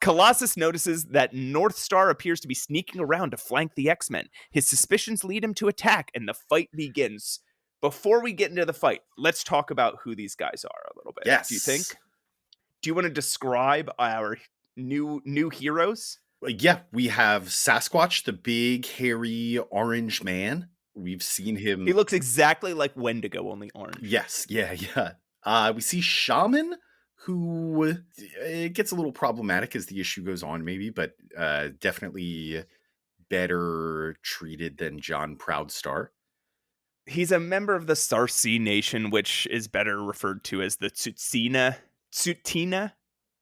Colossus notices that North Star appears to be sneaking around to flank the X-Men. His suspicions lead him to attack, and the fight begins. Before we get into the fight, let's talk about who these guys are a little bit. Yes. Do you think? Do you want to describe our new heroes? Yeah, we have Sasquatch, the big, hairy, orange man. We've seen him. He looks exactly like Wendigo, only orange. Yes, yeah. We see Shaman, who it gets a little problematic as the issue goes on, maybe, but definitely better treated than John Proudstar. He's a member of the Sarsi Nation, which is better referred to as the Tsutina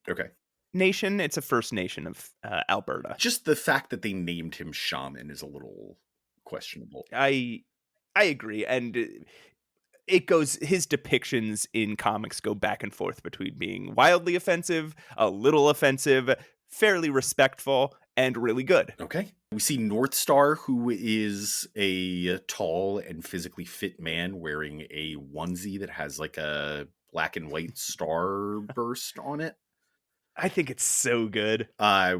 Okay. Nation. It's a First Nation of Alberta. Just the fact that they named him Shaman is a little questionable. I agree, and his depictions in comics go back and forth between being wildly offensive, a little offensive, fairly respectful, and really good. Okay. We see North Star, who is a tall and physically fit man wearing a onesie that has like a black and white star burst on it. I think it's so good.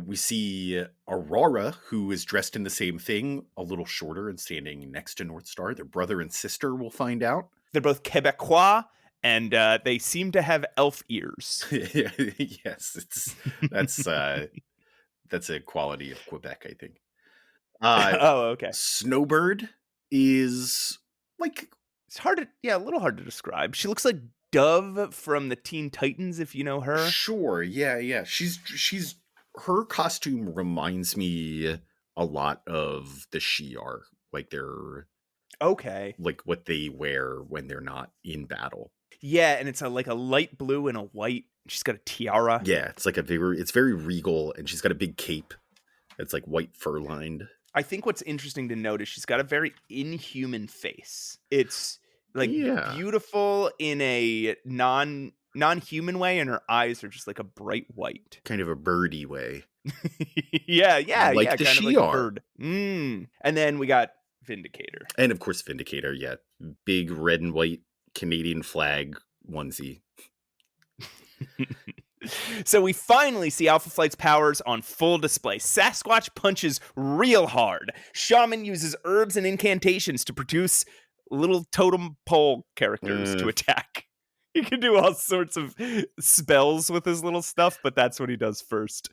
We see Aurora, who is dressed in the same thing, a little shorter and standing next to North Star. They're brother and sister, we'll find out. They're both Quebecois, and they seem to have elf ears. Yes, that's a quality of Quebec, I think. Oh, okay. Snowbird is like... It's a little hard to describe. She looks like Dove from the Teen Titans, if you know her. Sure, yeah. Her costume reminds me a lot of the Shi'ar. Like they're... Okay. Like what they wear when they're not in battle. Yeah, and it's like a light blue and a white. She's got a tiara. Yeah, it's like it's very regal, and she's got a big cape. It's like white fur lined. I think what's interesting to note is she's got a very inhuman face. It's like beautiful in a non-human way, and her eyes are just like a bright white. Kind of a birdie way. yeah, like kind the of like a bird. And then we got Vindicator. And of course Vindicator, yeah. Big red and white Canadian flag onesie. So we finally see Alpha Flight's powers on full display. Sasquatch punches real hard. Shaman uses herbs and incantations to produce little totem pole characters to attack. He can do all sorts of spells with his little stuff, but that's what he does first.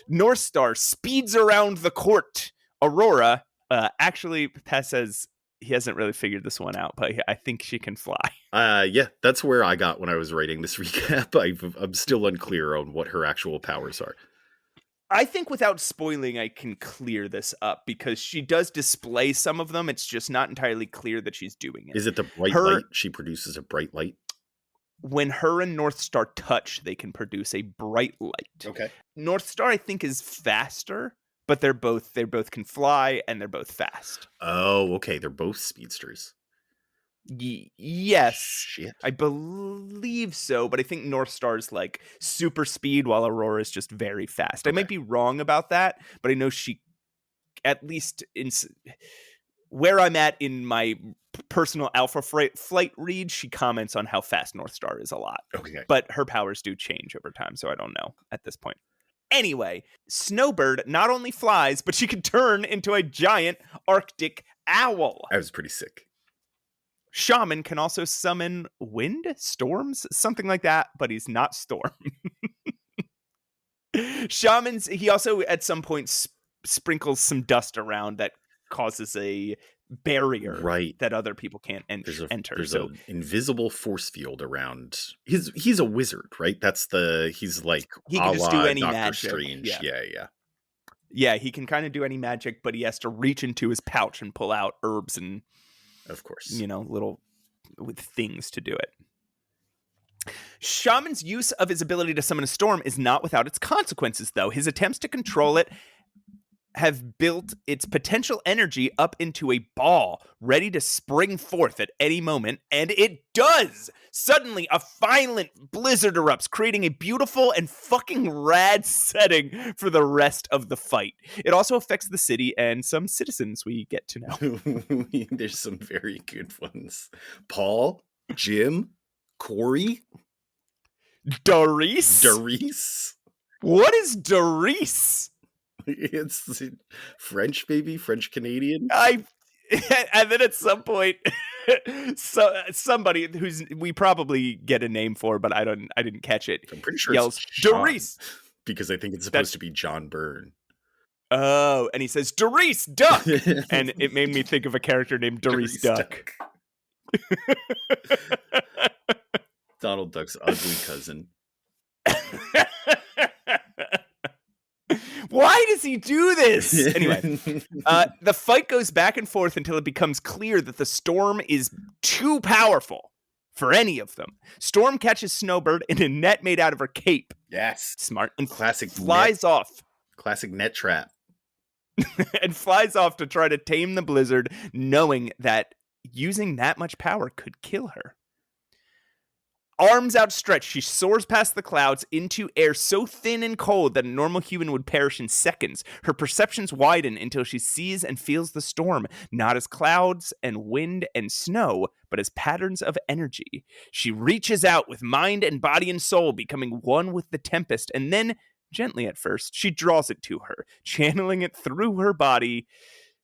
North Star speeds around the court. Aurora, actually, Paz says he hasn't really figured this one out, but I think she can fly. Yeah, that's where I got when I was writing this recap. I'm still unclear on what her actual powers are. I think without spoiling, I can clear this up because she does display some of them. It's just not entirely clear that she's doing it. Is it the bright light? She produces a bright light? When her and North Star touch, they can produce a bright light. Okay. North Star, I think, is faster, but they both can fly and they're both fast. Oh, okay. They're both speedsters. Yes. Shit. I believe so, but I think North Star's like super speed while Aurora is just very fast. Okay. I might be wrong about that, but I know she, at least in where I'm at in my personal Alpha Flight read, she comments on how fast North Star is a lot. Okay. But her powers do change over time, so I don't know at this point. Anyway, Snowbird not only flies, but she can turn into a giant Arctic owl. That was pretty sick. Shaman can also summon wind, storms, something like that, but he's not Storm. Shamans, he also at some point sprinkles some dust around that causes a barrier that other people can't enter. There's an invisible force field around. He's a wizard, right? He's like he can just do any Doctor magic. Strange. Yeah, he can kind of do any magic, but he has to reach into his pouch and pull out herbs and, of course, little with things to do it. Shaman's use of his ability to summon a storm is not without its consequences, though. His attempts to control it have built its potential energy up into a ball, ready to spring forth at any moment, and it does! Suddenly, a violent blizzard erupts, creating a beautiful and fucking rad setting for the rest of the fight. It also affects the city and some citizens we get to know. There's some very good ones. Paul, Jim, Corey, Darice? What is Darice? It's French, baby, French Canadian. And then at some point, somebody who's we probably get a name for, but I didn't catch it. I'm pretty sure yells Darice because I think it's supposed to be John Byrne. Oh, and he says Darice Duck, and it made me think of a character named Darice Duck. Donald Duck's ugly cousin. Why does he do this? Anyway, the fight goes back and forth until it becomes clear that the storm is too powerful for any of them. Storm catches Snowbird in a net made out of her cape. Yes. Smart. And classic flies off. Classic net trap. And flies off to try to tame the blizzard, knowing that using that much power could kill her. Arms outstretched, she soars past the clouds into air so thin and cold that a normal human would perish in seconds. Her perceptions widen until she sees and feels the storm, not as clouds and wind and snow, but as patterns of energy. She reaches out with mind and body and soul, becoming one with the tempest, and then, gently at first, she draws it to her, channeling it through her body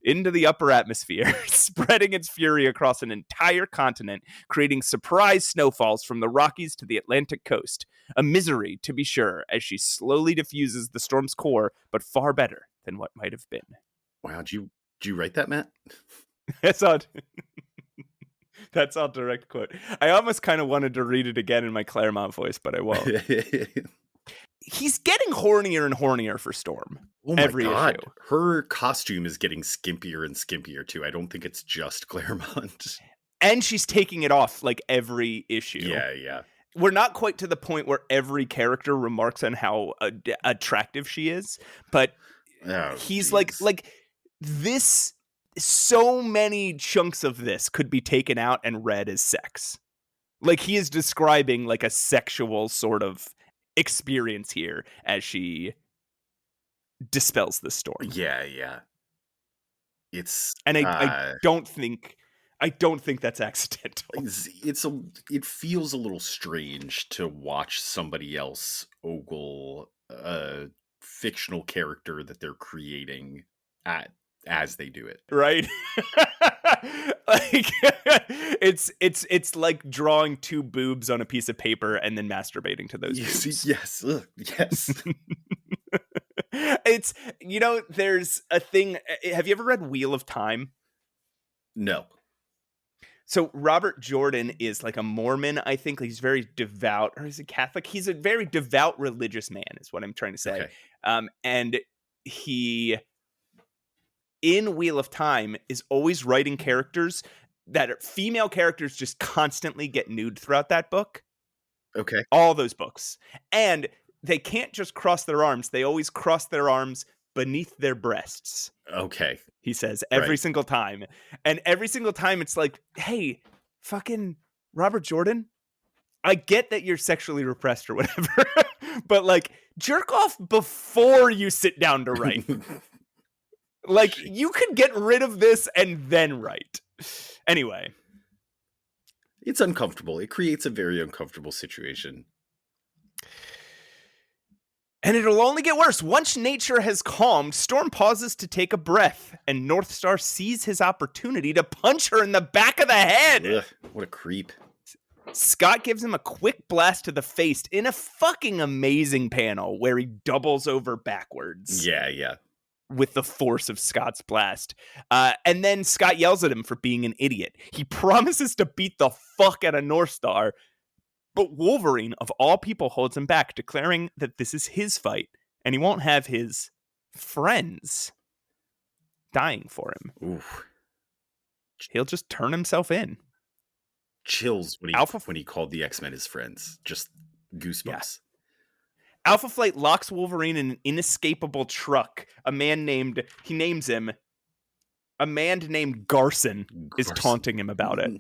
into the upper atmosphere, spreading its fury across an entire continent, creating surprise snowfalls from the Rockies to the Atlantic coast. A misery, to be sure, as she slowly diffuses the storm's core, but far better than what might have been. Wow, did you write that, Matt? That's all. That's all direct quote. I almost kind of wanted to read it again in my Claremont voice, but I won't. He's getting hornier and hornier for Storm. Oh my every God. issue. Her costume is getting skimpier and skimpier too. I don't think it's just Claremont. And she's taking it off like every issue. Yeah. We're not quite to the point where every character remarks on how attractive she is, but he's like this. So many chunks of this could be taken out and read as sex. Like he is describing like a sexual sort of experience here as she dispels the storm. Yeah. It's and I don't think that's accidental. It feels a little strange to watch somebody else ogle a fictional character that they're creating as they do it, right? Like it's like drawing two boobs on a piece of paper and then masturbating to those boobs. Yes. It's, there's a thing. Have you ever read Wheel of Time? No. So Robert Jordan is like a Mormon, I think. He's very devout, or is he Catholic? He's a very devout religious man, is what I'm trying to say. Okay. And he, in Wheel of Time, is always writing characters that are female characters just constantly get nude throughout that book. Okay. All those books. And they can't just cross their arms. They always cross their arms beneath their breasts. Okay. He says every single time. And every single time it's like, hey, fucking Robert Jordan, I get that you're sexually repressed or whatever, but like jerk off before you sit down to write. Like you could get rid of this and then write. Anyway. It's uncomfortable. It creates a very uncomfortable situation. And it'll only get worse. Once nature has calmed, Storm pauses to take a breath, and Northstar sees his opportunity to punch her in the back of the head. Ugh, what a creep. Scott gives him a quick blast to the face in a fucking amazing panel where he doubles over backwards. Yeah. With the force of Scott's blast. And then Scott yells at him for being an idiot. He promises to beat the fuck out of Northstar, but Wolverine, of all people, holds him back, declaring that this is his fight, and he won't have his friends dying for him. Oof. He'll just turn himself in. Chills when he called the X-Men his friends. Just goosebumps. Yeah. Alpha Flight locks Wolverine in an inescapable truck. A man named Garson is taunting him about it.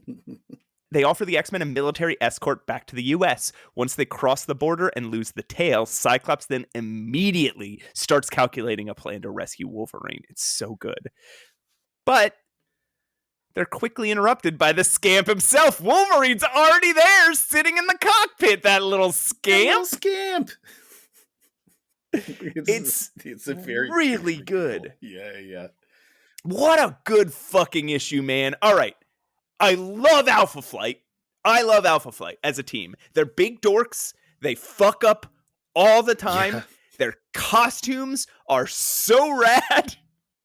They offer the X-Men a military escort back to the U.S. Once they cross the border and lose the tail, Cyclops then immediately starts calculating a plan to rescue Wolverine. It's so good. But they're quickly interrupted by the scamp himself. Wolverine's already there, sitting in the cockpit, that little scamp. It's a very really good. Yeah. What a good fucking issue, man. All right. I love Alpha Flight. As a team. They're big dorks. They fuck up all the time. Yeah. Their costumes are so rad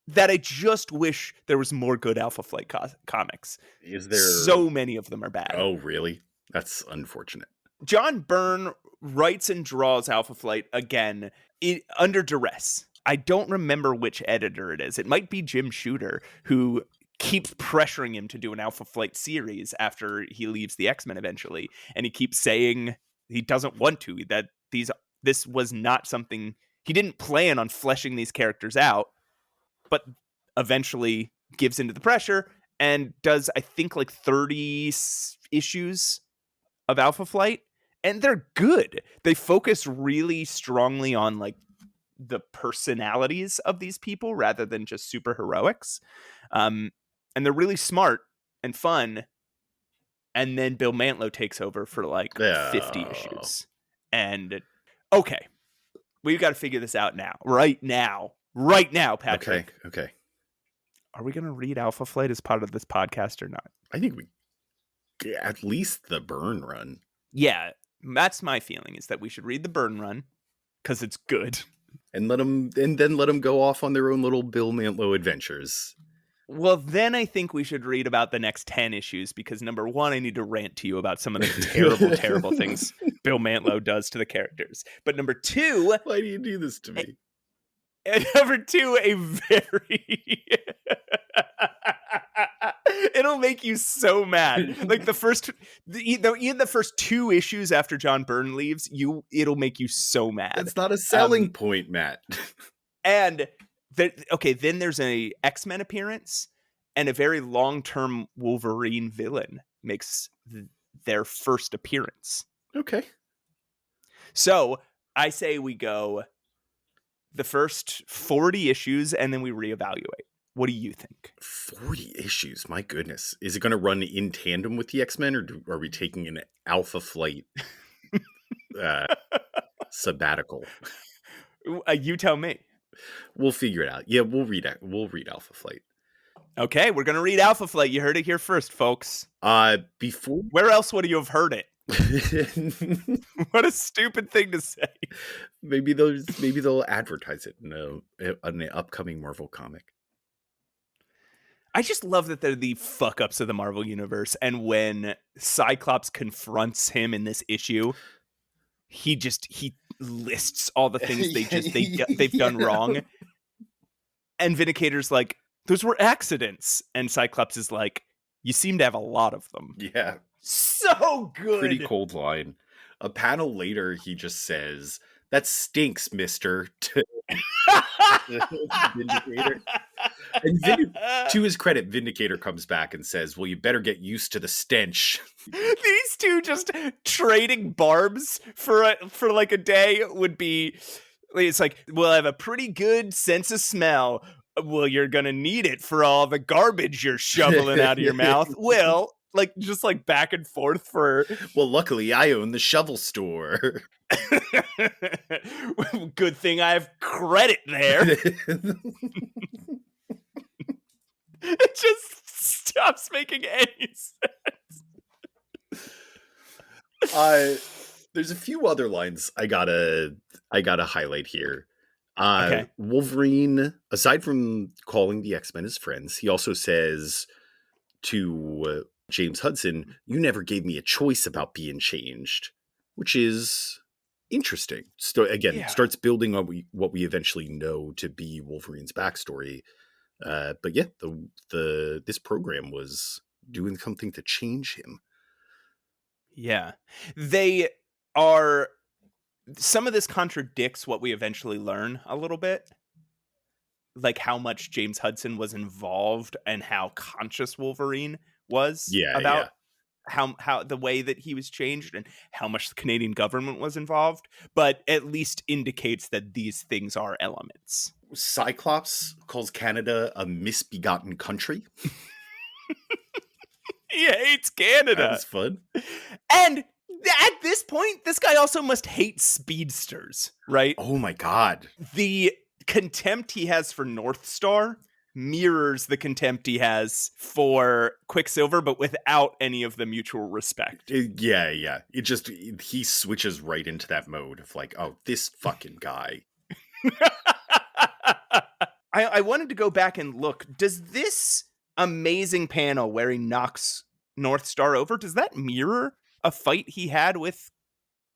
that I just wish there was more good Alpha Flight comics. Is there? So many of them are bad. Oh, really? That's unfortunate. John Byrne writes and draws Alpha Flight again under duress. I don't remember which editor it is. It might be Jim Shooter, who keeps pressuring him to do an Alpha Flight series after he leaves the X-Men eventually. And he keeps saying he doesn't want to, that this was not something, he didn't plan on fleshing these characters out, but eventually gives into the pressure and does, I think, like 30 issues of Alpha Flight. and they're good. They focus really strongly on like the personalities of these people rather than just super heroics. And they're really smart and fun. And then Bill Mantlo takes over for like 50 issues. And okay, we've got to figure this out now. Right now, Patrick. Okay. Are we going to read Alpha Flight as part of this podcast or not? I think we at least the Burn run. Yeah, that's my feeling, is that we should read the Burn run because it's good. And then let them go off on their own little Bill Mantlo adventures. Well, then I think we should read about the next 10 issues because number one, I need to rant to you about some of the terrible, terrible things Bill Mantlo does to the characters. But number two... Why do you do this to me? And number two, a very... It'll make you so mad. Like the first 2 issues after John Byrne leaves, it'll make you so mad. That's not a selling point, Matt. And then there's a X-Men appearance, and a very long-term Wolverine villain makes their first appearance. Okay. So I say we go the first 40 issues, and then we reevaluate. What do you think? 40 issues, my goodness. Is it going to run in tandem with the X-Men, or are we taking an Alpha Flight sabbatical? You tell me. We'll figure it out. Yeah, we'll read Alpha Flight. Okay, we're going to read Alpha Flight. You heard it here first, folks. Before... Where else would you have heard it? What a stupid thing to say. Maybe they'll advertise it in an upcoming Marvel comic. I just love that they're the fuck-ups of the Marvel Universe, and when Cyclops confronts him in this issue, he lists all the things they've done wrong. And Vindicator's like, those were accidents. And Cyclops is like, you seem to have a lot of them. Yeah. So good. Pretty cold line. A panel later, he just says, that stinks, mister. Vindicator. And to his credit, Vindicator comes back and says, well, you better get used to the stench. These two just trading barbs for like a day would be... It's like, well, I have a pretty good sense of smell. Well, you're going to need it for all the garbage you're shoveling out of your mouth. Well, just back and forth for... Well, luckily, I own the shovel store. Good thing I have credit there. It just stops making any sense. There's a few other lines I gotta highlight here. Okay. Wolverine, aside from calling the X-Men his friends, he also says to James Hudson, you never gave me a choice about being changed, which is interesting. So again, starts building on what we eventually know to be Wolverine's backstory. But yeah, this program was doing something to change him. Yeah. Some of this contradicts what we eventually learn a little bit. Like how much James Hudson was involved and how conscious Wolverine was about how the way that he was changed and how much the Canadian government was involved, but at least indicates that these things are elements. Cyclops calls Canada a misbegotten country. He hates Canada. That's fun. And at this point, this guy also must hate speedsters, right? Oh my God. The contempt he has for North Star mirrors the contempt he has for Quicksilver, but without any of the mutual respect. Yeah. He switches right into that mode of like, oh, this fucking guy. I wanted to go back and look. Does this amazing panel where he knocks North Star over, does that mirror a fight he had with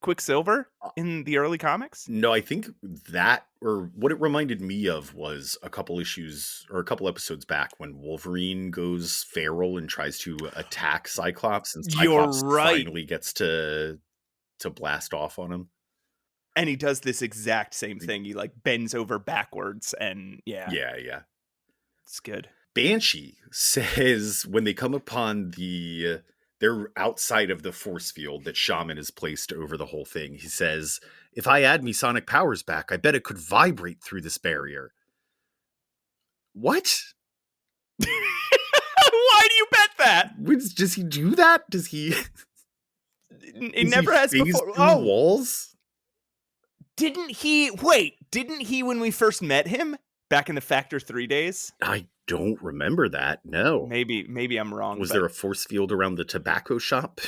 Quicksilver in the early comics? No, I think that, or what it reminded me of, was a couple episodes back when Wolverine goes feral and tries to attack Cyclops, and Cyclops finally gets to blast off on him. And he does this exact same thing. He bends over backwards, and yeah. It's good. Banshee says when they come upon the They're outside of the force field that Shaman has placed over the whole thing. He says, if I add me sonic powers back, I bet it could vibrate through this barrier. What? Why do you bet that? Does he do that? Does he? He never has phase before. through walls? Didn't he? Wait, didn't he when we first met him back in the Factor 3 days? I don't remember that. No. Maybe I'm wrong. Was there a force field around the tobacco shop?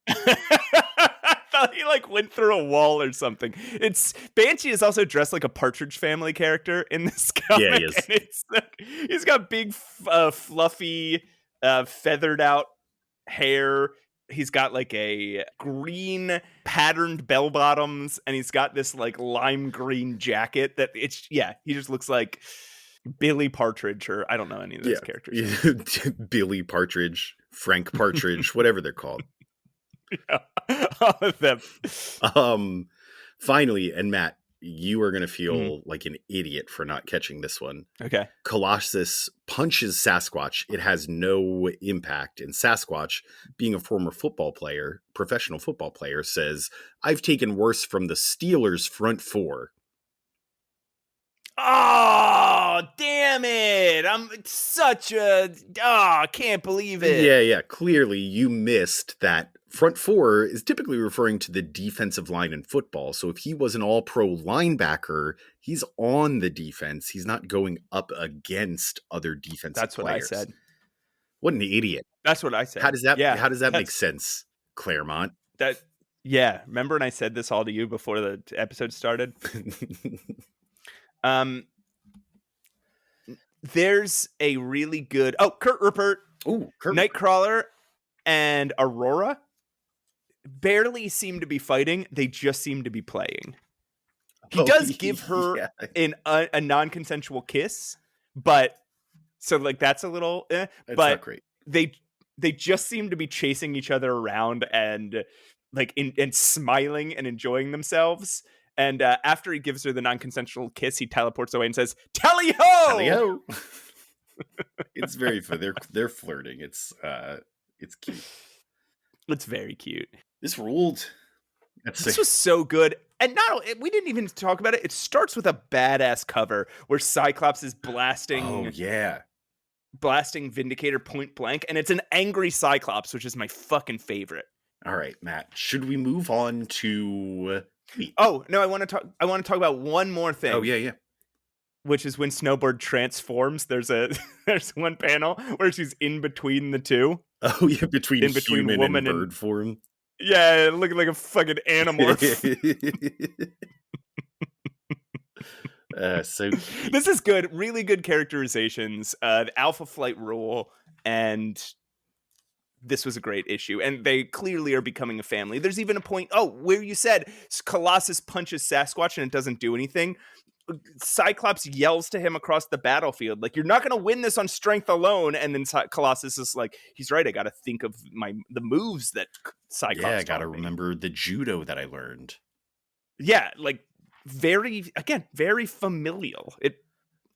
I thought he like went through a wall or something. It's Banshee is also dressed like a Partridge Family character in this comic. Yeah, he is. And he's got big, fluffy, feathered out hair. He's got like a green patterned bell bottoms, and he's got this like lime green jacket that he just looks like Billy Partridge, or I don't know any of those characters. Yeah. Billy Partridge, Frank Partridge, whatever they're called. Yeah, all of them. Finally, and Matt, you are going to feel like an idiot for not catching this one. Okay. Colossus punches Sasquatch. It has no impact. And Sasquatch, being a former professional football player, says, I've taken worse from the Steelers' front four. Oh, damn it. I can't believe it. Yeah. Clearly, you missed that. Front four is typically referring to the defensive line in football. So if he was an all-pro linebacker, he's on the defense. He's not going up against other defensive That's what players. I said. What an idiot. That's what I said. How does that make sense, Claremont? Remember when I said this all to you before the episode started? There's a really good Kurt Rupert, Nightcrawler, and Aurora barely seem to be fighting. They just seem to be playing. He does give her a non-consensual kiss, but so like that's a little That's but not great. They just seem to be chasing each other around and like and smiling and enjoying themselves. And after he gives her the non-consensual kiss, he teleports away and says, "Tally ho!" Tally ho! It's very fun. They're flirting. It's cute. It's very cute. This ruled. This was so good. And we didn't even talk about it. It starts with a badass cover where Cyclops is blasting. Oh yeah. Blasting Vindicator point blank, and it's an angry Cyclops, which is my fucking favorite. All right, Matt. Should we move on to? Oh no, I want to talk about one more thing. Oh yeah. Which is when Snowbird transforms. There's one panel where she's in between the two. Oh yeah, between human woman and bird form. Yeah, looking like a fucking animorph. So this is good, really good characterizations. The Alpha Flight rule, and this was a great issue. And they clearly are becoming a family. There's even a point, where you said Colossus punches Sasquatch and it doesn't do anything. Cyclops yells to him across the battlefield, like, "You're not going to win this on strength alone." And then Colossus is like, "He's right. I got to think of the moves that Cyclops. Yeah, I got to remember the judo that I learned." Yeah, like very familial.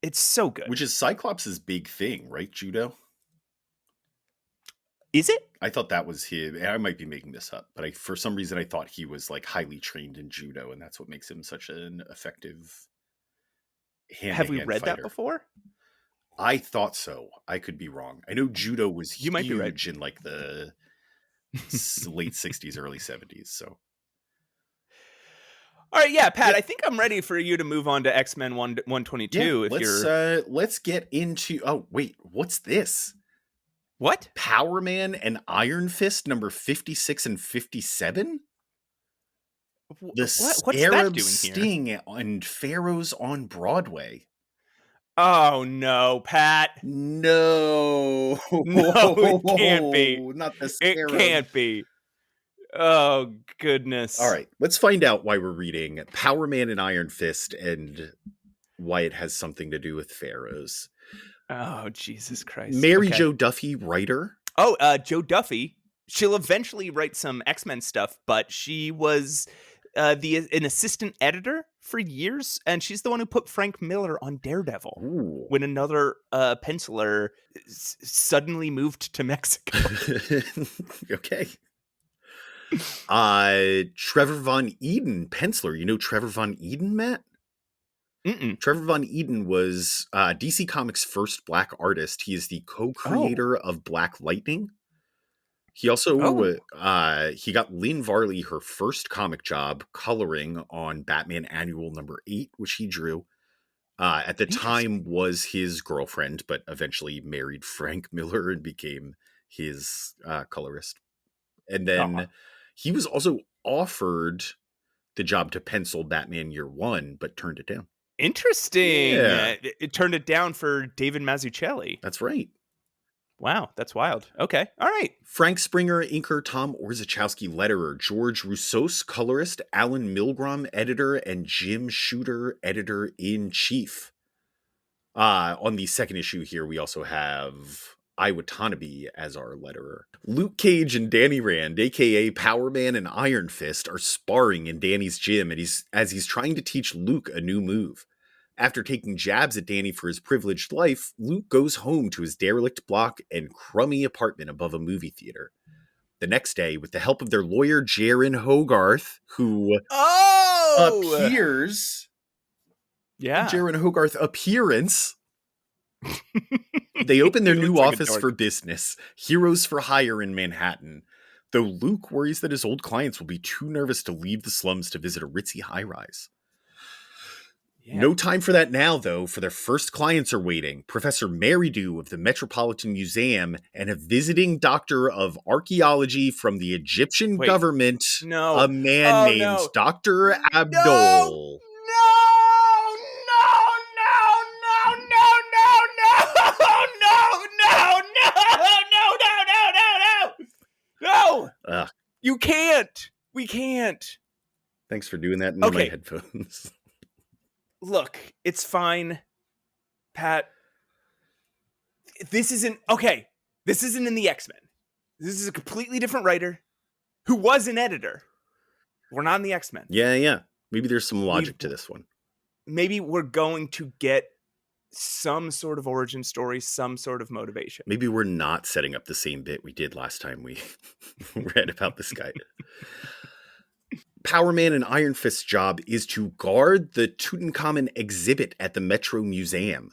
It's so good. Which is Cyclops' big thing, right? Judo. Is it? I thought that was his. I might be making this up, but for some reason I thought he was like highly trained in judo, and that's what makes him such an effective. Have we read that before? I thought so. I could be wrong. I know judo was huge might be right. in like the late 60s, early 70s. So, all right, yeah, Pat. I think I'm ready for you to move on to X-Men 122. Yeah, let's get into. Oh wait, what's this? What? Power Man and Iron Fist number 56 and 57. The Arab Sting and Pharaohs on Broadway. Oh no, Pat! No, it can't be. Not the Scarab. It can't be. Oh goodness! All right, let's find out why we're reading Power Man and Iron Fist and why it has something to do with Pharaohs. Oh Jesus Christ! Mary Jo Duffy, writer. Oh, Jo Duffy. She'll eventually write some X-Men stuff, but she was an assistant editor for years, and she's the one who put Frank Miller on Daredevil. Ooh. When another penciler suddenly moved to Mexico. Okay. Trevor Von Eden, penciler. You know Trevor Von Eden, Matt? Mm-mm. Trevor Von Eden was DC Comics' first black artist. He is the co-creator of Black Lightning. He also he got Lynn Varley her first comic job coloring on Batman Annual number 8, which he drew. At the time was his girlfriend, but eventually married Frank Miller and became his colorist. And then he was also offered the job to pencil Batman Year One, but turned it down. Interesting. Yeah. It turned it down for David Mazzucchelli. That's right. Wow, that's wild. Okay, all right. Frank Springer, inker, Tom Orzechowski, letterer, George Roussos, colorist, Alan Milgrom, editor, and Jim Shooter, editor-in-chief. On the second issue here, we also have Ai Watanabe as our letterer. Luke Cage and Danny Rand, aka Power Man and Iron Fist, are sparring in Danny's gym as he's trying to teach Luke a new move. After taking jabs at Danny for his privileged life, Luke goes home to his derelict block and crummy apartment above a movie theater. The next day, with the help of their lawyer, Jeryn Hogarth, who appears... Yeah. Jeryn Hogarth appearance. They open their new office for business, Heroes for Hire in Manhattan, though Luke worries that his old clients will be too nervous to leave the slums to visit a ritzy high-rise. Yeah. No time for that now, though, for their first clients are waiting. Professor Meridew of the Metropolitan Museum and a visiting doctor of archaeology from the Egyptian government, a man named Dr. Abdul. No! You can't! We can't! Thanks for doing that into my headphones. Look, it's fine, Pat. This isn't... Okay, this isn't in the X-Men. This is a completely different writer who was an editor. We're not in the X-Men. Yeah. Maybe there's some logic to this one. Maybe we're going to get some sort of origin story, some sort of motivation. Maybe we're not setting up the same bit we did last time we read about this guy. Power Man and Iron Fist's job is to guard the Tutankhamun exhibit at the Metro Museum.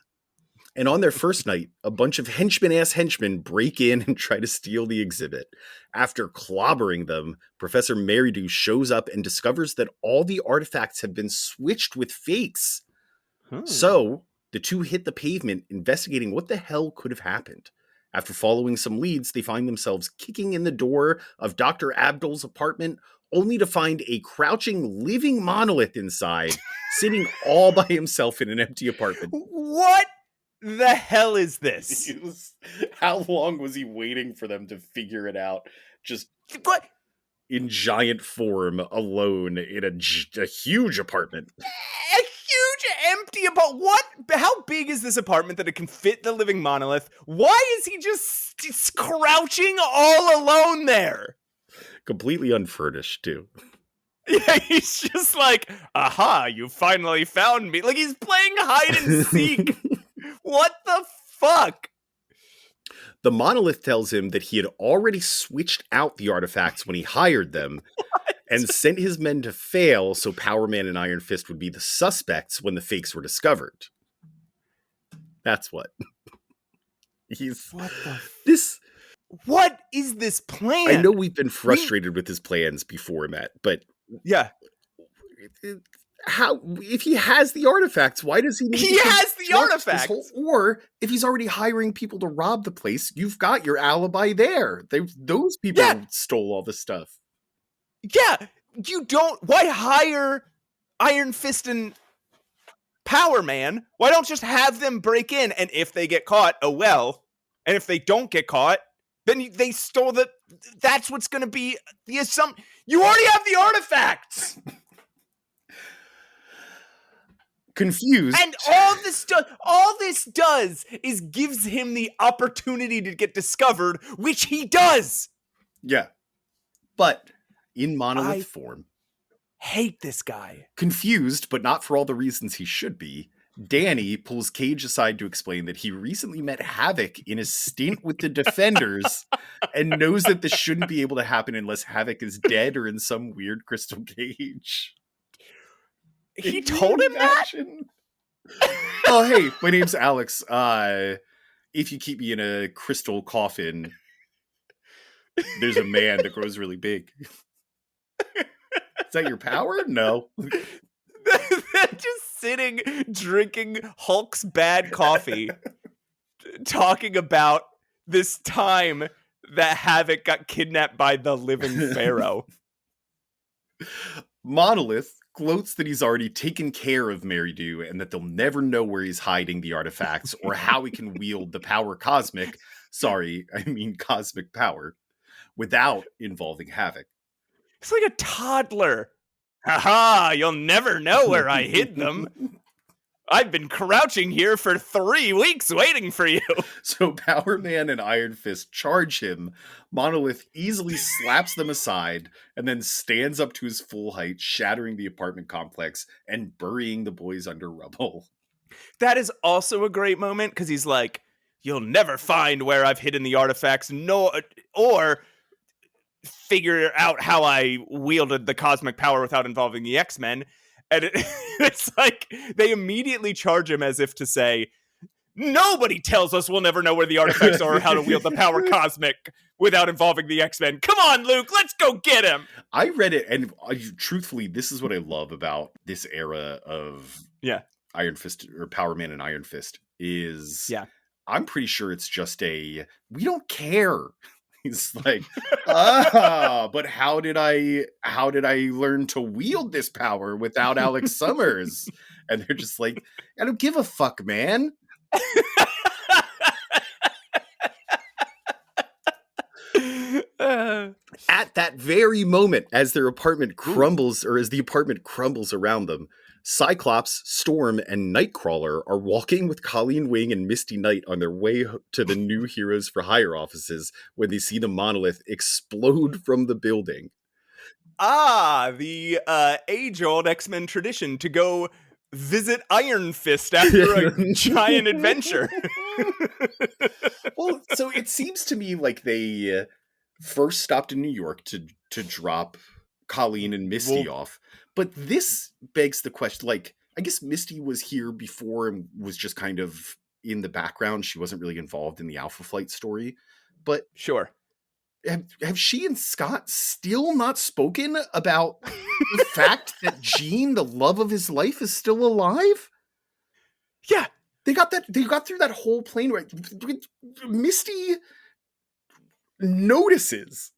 And on their first night, a bunch of henchmen break in and try to steal the exhibit. After clobbering them, Professor Meridew shows up and discovers that all the artifacts have been switched with fakes. So the two hit the pavement investigating what the hell could have happened. After following some leads, they find themselves kicking in the door of Dr. Abdul's apartment, only to find a crouching living monolith inside, sitting all by himself in an empty apartment. What the hell is this? How long was he waiting for them to figure it out? Just what? In giant form, alone in a huge apartment. A huge empty apartment. What? How big is this apartment that it can fit the living monolith? Why is he just crouching all alone there? Completely unfurnished, too. Yeah, he's just like, aha, you finally found me. Like he's playing hide and seek. What the fuck? The monolith tells him that he had already switched out the artifacts when he hired them and sent his men to fail so Power Man and Iron Fist would be the suspects when the fakes were discovered. That's what. What is this plan? I know we've been frustrated with his plans before, Matt, but yeah. How, if he has the artifacts, why does he need He has the artifacts! Or if he's already hiring people to rob the place, you've got your alibi there. Those people stole all the stuff. Yeah, you don't... Why hire Iron Fist and Power Man? Why don't just have them break in, and if they get caught, oh well. And if they don't get caught, then they stole the... That's what's going to be the assumption. You already have the artifacts! Confused. And all this does is gives him the opportunity to get discovered, which he does. Yeah. But in monolith form. hate this guy. Confused, but not for all the reasons he should be, Danny pulls Cage aside to explain that he recently met Havok in a stint with the Defenders and knows that this shouldn't be able to happen unless Havok is dead or in some weird crystal cage. He told him that? Oh, hey, my name's Alex. If you keep me in a crystal coffin, there's a man that grows really big. Is that your power? No. Just sitting, drinking Hulk's bad coffee, talking about this time that Havok got kidnapped by the living pharaoh. Monolith gloats that he's already taken care of Meridew and that they'll never know where he's hiding the artifacts or how he can wield the power cosmic, cosmic power, without involving Havok. It's like a toddler. Haha, you'll never know where I hid them. I've been crouching here for 3 weeks waiting for you. So Power Man and Iron Fist charge him. Monolith easily slaps them aside and then stands up to his full height, shattering the apartment complex and burying the boys under rubble. That is also a great moment because he's like, you'll never find where I've hidden the artifacts, or figure out how I wielded the cosmic power without involving the X-Men. And it's like they immediately charge him as if to say, nobody tells us we'll never know where the artifacts are or how to wield the power cosmic without involving the X-Men. Come on, Luke, let's go get him. I read it, and truthfully, this is what I love about this era of Iron Fist, or Power Man and Iron Fist, is I'm pretty sure it's just we don't care. He's like, but how did I learn to wield this power without Alex Summers? And they're just like, I don't give a fuck, man. At that very moment, as their apartment crumbles, or as the apartment crumbles around them, Cyclops, Storm, and Nightcrawler are walking with Colleen Wing and Misty Knight on their way to the new Heroes for Hire offices when they see the monolith explode from the building. The age-old X-Men tradition to go visit Iron Fist after a giant adventure. Well, so it seems to me like they first stopped in New York to drop Colleen and Misty off. But this begs the question, like, I guess Misty was here before and was just kind of in the background. She wasn't really involved in the Alpha Flight story. But sure. Have she and Scott still not spoken about the fact that Jean, the love of his life, is still alive? Yeah. They got through that whole plane ride. Misty notices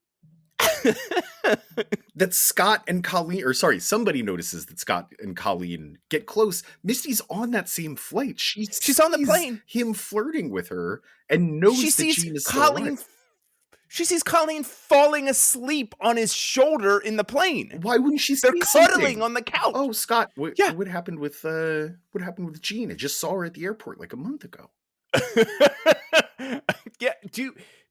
that Scott and Colleen, somebody notices that Scott and Colleen get close. Misty's on that same flight. She's on the plane. Him flirting with her and knows that Jean is still alive. She sees Colleen falling asleep on his shoulder in the plane. Why wouldn't she? They're cuddling on the couch. Oh, Scott, what happened with Jean? I just saw her at the airport like a month ago.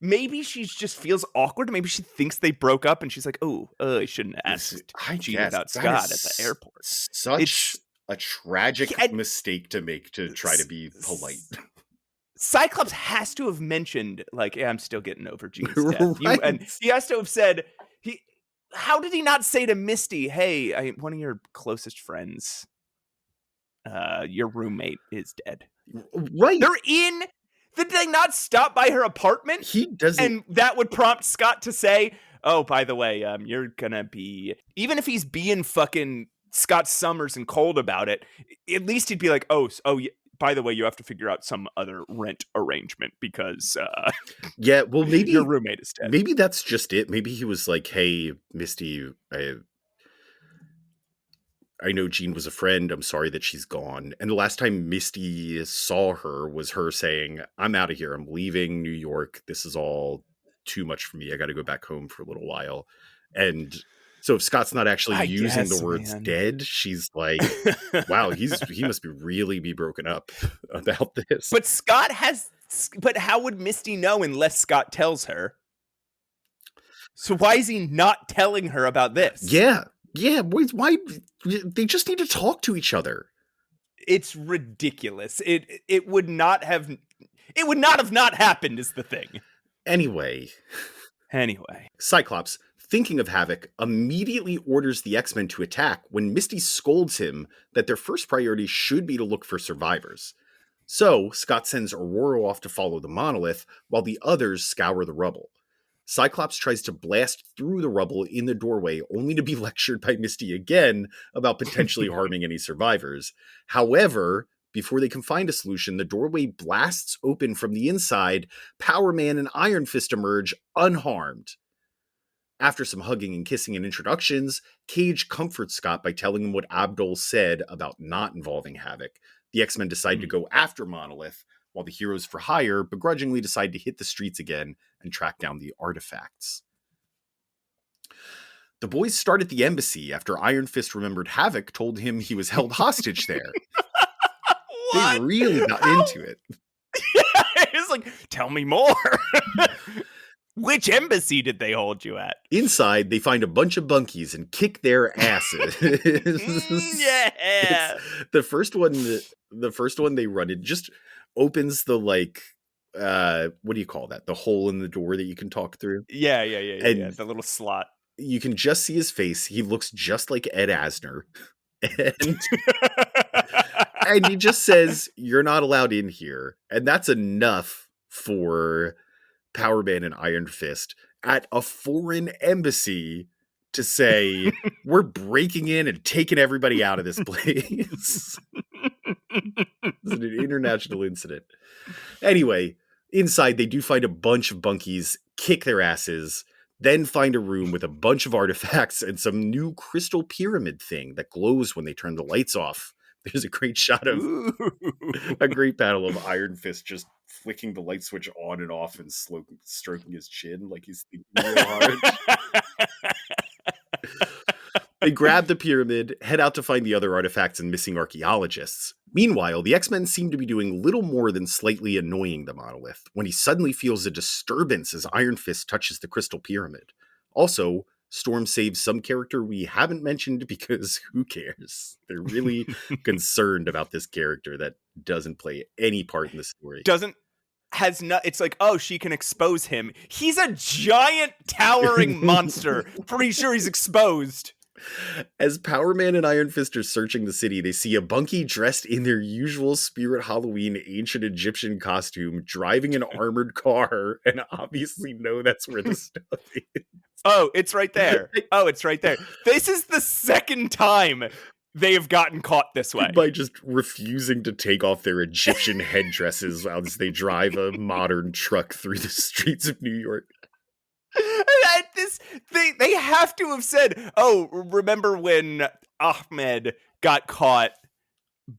Maybe she just feels awkward. Maybe she thinks they broke up, and she's like, "Oh, I shouldn't ask Jean about Scott at the airport." Such a tragic mistake to make to try to be polite. Cyclops has to have mentioned, like, I'm still getting over Jean's death. Right. And he has to have said, how did he not say to Misty, hey, one of your closest friends, your roommate is dead. Right. Did they not stop by her apartment? He doesn't. And that would prompt Scott to say, oh, by the way, you're gonna be, even if he's being fucking Scott Summers and cold about it, at least he'd be like, oh, yeah. By the way, you have to figure out some other rent arrangement because maybe your roommate is dead. Maybe that's just it. Maybe he was like, hey, Misty, I know Jean was a friend. I'm sorry that she's gone. And the last time Misty saw her was her saying, I'm out of here. I'm leaving New York. This is all too much for me. I got to go back home for a little while. And so if Scott's not actually using the words dead, she's like, wow, he must be really broken up about this. But how would Misty know unless Scott tells her? So why is he not telling her about this? Yeah. Yeah, why? They just need to talk to each other. It's ridiculous. It would not have not happened is the thing. Anyway, Cyclops, thinking of Havok, immediately orders the X-Men to attack when Misty scolds him that their first priority should be to look for survivors. So, Scott sends Aurora off to follow the monolith, while the others scour the rubble. Cyclops tries to blast through the rubble in the doorway, only to be lectured by Misty again about potentially harming any survivors. However, before they can find a solution, the doorway blasts open from the inside. Power Man and Iron Fist emerge unharmed. After some hugging and kissing and introductions, Cage comforts Scott by telling him what Abdul said about not involving Havok. The X-Men decide to go after Monolith, while the heroes for hire begrudgingly decide to hit the streets again and track down the artifacts. The boys start at the embassy after Iron Fist remembered Havok told him he was held hostage there. They really got into it. It's like, tell me more. Which embassy did they hold you at? Inside, they find a bunch of bunkies and kick their asses. Yeah. The first one they run, it just opens the what do you call that? The hole in the door that you can talk through. Yeah. The little slot. You can just see his face. He looks just like Ed Asner. And he just says, "You're not allowed in here." And that's enough for Power Man and Iron Fist at a foreign embassy to say, "We're breaking in and taking everybody out of this place." It's an international incident. Anyway, inside they do find a bunch of bunkies, kick their asses, then find a room with a bunch of artifacts and some new crystal pyramid thing that glows when they turn the lights off. There's a great shot of a great battle of Iron Fist just flicking the light switch on and off and stroking his chin like he's thinking real hard. They grab the pyramid, head out to find the other artifacts and missing archaeologists. Meanwhile, the X-Men seem to be doing little more than slightly annoying the Monolith when he suddenly feels a disturbance as Iron Fist touches the crystal pyramid. Also, Storm saves some character we haven't mentioned because who cares? They're really concerned about this character that doesn't play any part in the story. It's like, oh, she can expose him. He's a giant towering monster. Pretty sure he's exposed. As Power Man and Iron Fist are searching the city, they see a bunkie dressed in their usual Spirit Halloween ancient Egyptian costume, driving an armored car, and obviously know that's where the stuff is. Oh, it's right there. This is the second time they have gotten caught this way. By just refusing to take off their Egyptian headdresses as they drive a modern truck through the streets of New York. They have to have said, oh, remember when Ahmed got caught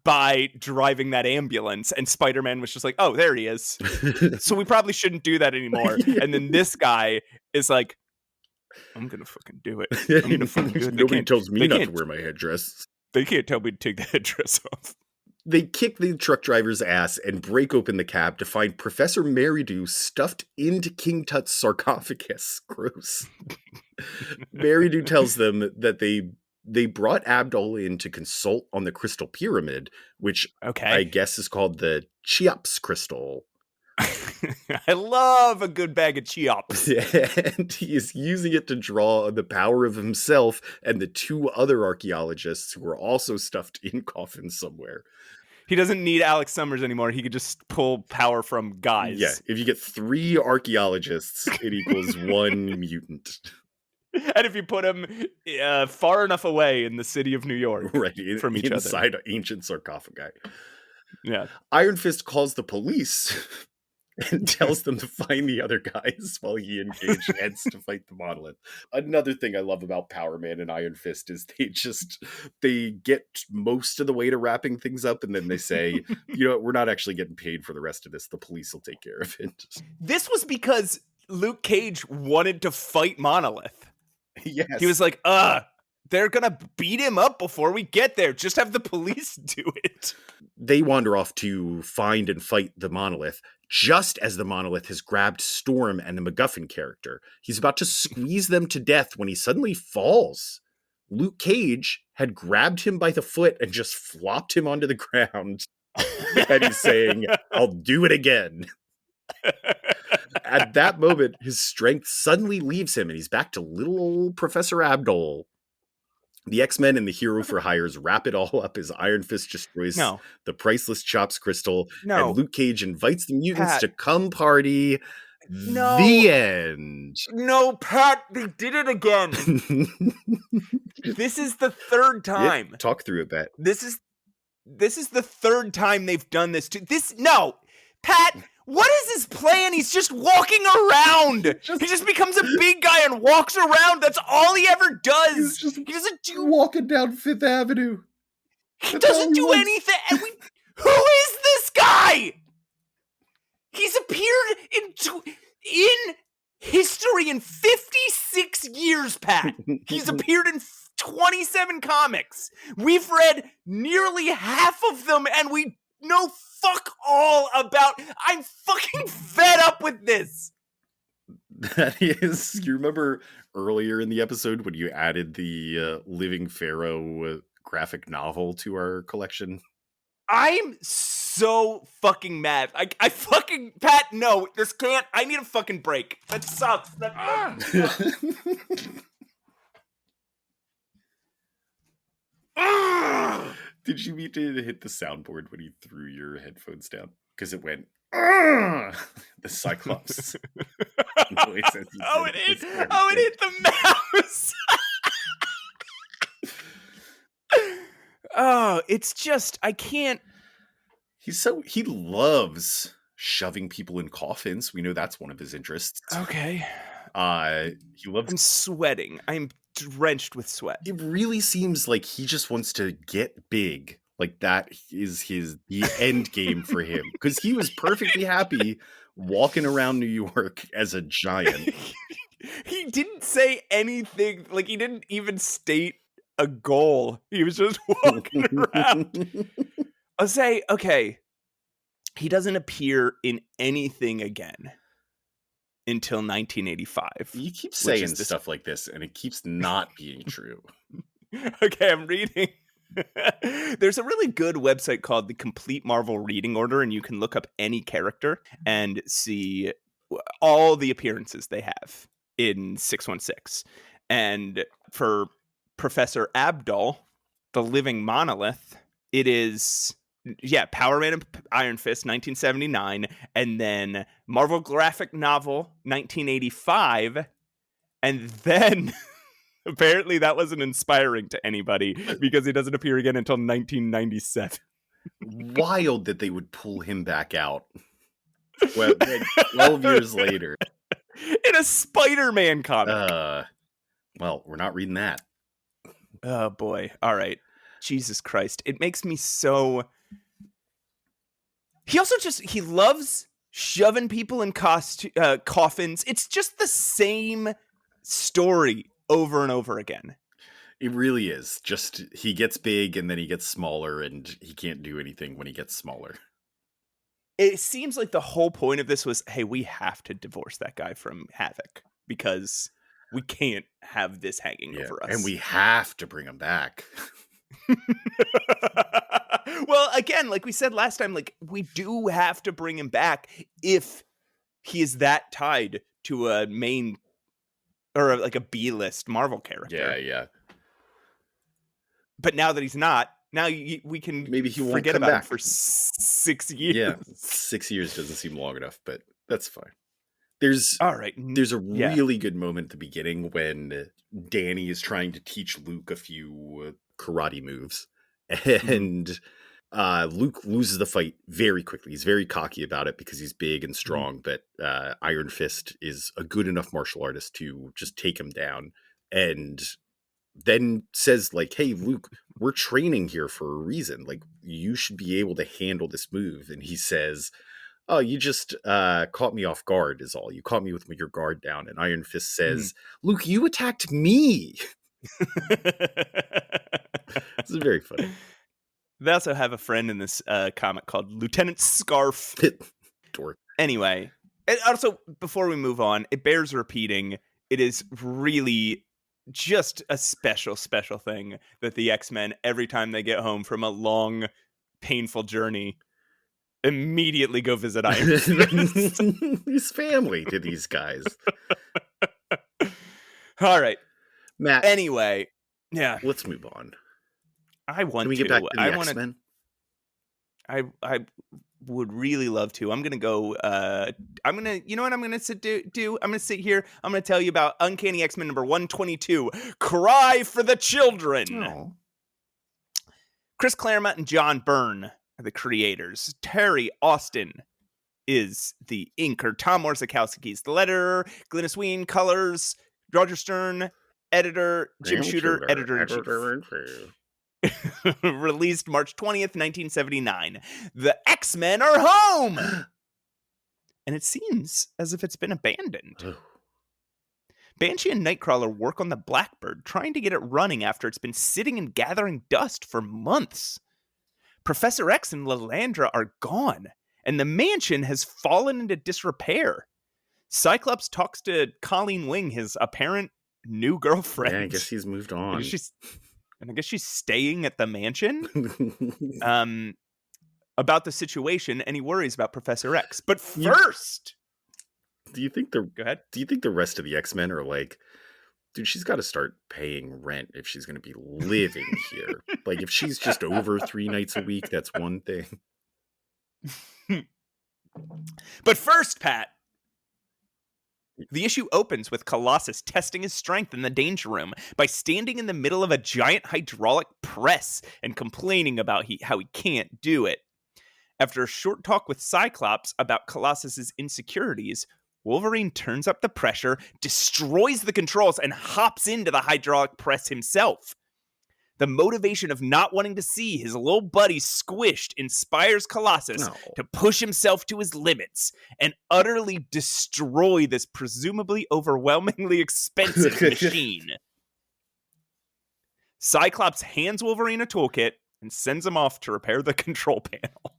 by driving that ambulance and Spider-Man was just like, oh, there he is. So we probably shouldn't do that anymore. And then this guy is like, I'm going to fucking do it. I'm going to fucking do it. Nobody tells me not to wear my headdress. They can't tell me to take the headdress off. They kick the truck driver's ass and break open the cab to find Professor Meridew stuffed into King Tut's sarcophagus. Gross. Meridew tells them that they brought Abdul in to consult on the crystal pyramid, which I guess is called the Cheops crystal. I love a good bag of Cheops. And he is using it to draw on the power of himself and the two other archaeologists who are also stuffed in coffins somewhere. He doesn't need Alex Summers anymore. He could just pull power from guys. Yeah, if you get 3 archaeologists, it equals 1 mutant. And if you put them far enough away in the city of New York from each inside ancient sarcophagi. Yeah. Iron Fist calls the police and tells them to find the other guys while he and Cage heads to fight the Monolith. Another thing I love about Power Man and Iron Fist is they get most of the way to wrapping things up and then they say, you know, we're not actually getting paid for the rest of this. The police will take care of it. This was because Luke Cage wanted to fight Monolith. Yes. He was like, they're gonna beat him up before we get there. Just have the police do it. They wander off to find and fight the Monolith, just as the Monolith has grabbed Storm and the MacGuffin character. He's about to squeeze them to death when he suddenly falls. Luke Cage had grabbed him by the foot and just flopped him onto the ground. And he's saying, I'll do it again. At that moment, his strength suddenly leaves him and he's back to little old Professor Abdul. The X-Men and the Hero for Hires wrap it all up as Iron Fist destroys the priceless Cheops crystal. And Luke Cage invites the mutants to come party. The end. No, Pat, they did it again. This is the third time. Yeah, talk through it, Pat. This is the third time they've done this to no. Pat, what is his plan? He's just walking around. He just becomes a big guy and walks around. That's all he ever does. He doesn't do walking down Fifth Avenue. He doesn't do anything. And who is this guy? He's appeared in history in 56 years, Pat. He's appeared in 27 comics. We've read nearly half of them, and we know fuck all about. I'm fucking fed up with this. That is, you remember earlier in the episode when you added the Living Pharaoh graphic novel to our collection? I'm so fucking mad. I fucking, Pat, no, this can't, I need a fucking break. That sucks. Did you mean to hit the soundboard when you threw your headphones down? Because it went, the Cyclops. It hit the mouse. Oh, it's just, I can't. He loves shoving people in coffins. We know that's one of his interests. Okay. He loves. I'm sweating. I'm drenched with sweat. It really seems like he just wants to get big. Like that is the end game for him. Because he was perfectly happy walking around New York as a giant. He didn't say anything. Like, he didn't even state a goal. He was just walking around. I'll say, okay, he doesn't appear in anything again until 1985. You keep saying stuff like this, and it keeps not being true. Okay, I'm reading. There's a really good website called the Complete Marvel Reading Order, and you can look up any character and see all the appearances they have in 616. And for Professor Abdul, the Living Monolith, it is, Power Man and Iron Fist, 1979, and then Marvel graphic novel, 1985, and then apparently that wasn't inspiring to anybody because he doesn't appear again until 1997. Wild that they would pull him back out. Well, 12 years later. In a Spider-Man comic. Well, we're not reading that. Oh, boy. All right. Jesus Christ. It makes me so... He also he loves shoving people in coffins. It's just the same story over and over again. It really is. Just he gets big and then he gets smaller and he can't do anything when he gets smaller. It seems like the whole point of this was, hey, we have to divorce that guy from Havok because we can't have this hanging over us. And we have to bring him back. Well, again, like we said last time, like we do have to bring him back if he is that tied to a main or like a B-list Marvel character. Yeah. But now that he's not, now we can maybe he won't forget come about back him for 6 years. Yeah, 6 years doesn't seem long enough, but that's fine. There's a really good moment at the beginning when Danny is trying to teach Luke a few karate moves, and Luke loses the fight very quickly. He's very cocky about it because he's big and strong, but Iron Fist is a good enough martial artist to just take him down, and then says like, hey, Luke, we're training here for a reason. Like, you should be able to handle this move. And he says, oh, you just caught me off guard is all. You caught me with your guard down. And Iron Fist says, Luke, you attacked me. This is very funny. They also have a friend in this comic called Lieutenant Scarf. Dork. Anyway, and also, before we move on, it bears repeating, it is really just a special thing that the X-Men, every time they get home from a long, painful journey, immediately go visit Iron Fist. His family to these guys. All right. Matt. Anyway, yeah. Let's move on. Can we get back to the X-Men? I would really love to. I'm gonna go. You know what I'm gonna do? I'm gonna sit here. I'm gonna tell you about Uncanny X-Men number 122. Cry for the Children. Oh. Chris Claremont and John Byrne are the creators. Terry Austin is the inker. Tom Morzakowski's the letterer. Glynis Wein colors. Roger Stern editor. Jim Shooter editor in chief. Released March 20th, 1979. The X-Men are home! And it seems as if it's been abandoned. Banshee and Nightcrawler work on the Blackbird, trying to get it running after it's been sitting and gathering dust for months. Professor X and Lilandra are gone, and the mansion has fallen into disrepair. Cyclops talks to Colleen Wing, his apparent new girlfriend. Yeah, I guess he's moved on. I guess she's staying at the mansion about the situation, and he worries about Professor X. But first, go ahead. Do you think the rest of the X-Men are like, dude, she's got to start paying rent if she's going to be living here? Like, if she's just over 3 nights a week, that's one thing. But first, Pat, the issue opens with Colossus testing his strength in the Danger Room by standing in the middle of a giant hydraulic press and complaining about how he can't do it. After a short talk with Cyclops about Colossus's insecurities, Wolverine turns up the pressure, destroys the controls, and hops into the hydraulic press himself. The motivation of not wanting to see his little buddy squished inspires Colossus to push himself to his limits and utterly destroy this presumably overwhelmingly expensive machine. Cyclops hands Wolverine a toolkit and sends him off to repair the control panel.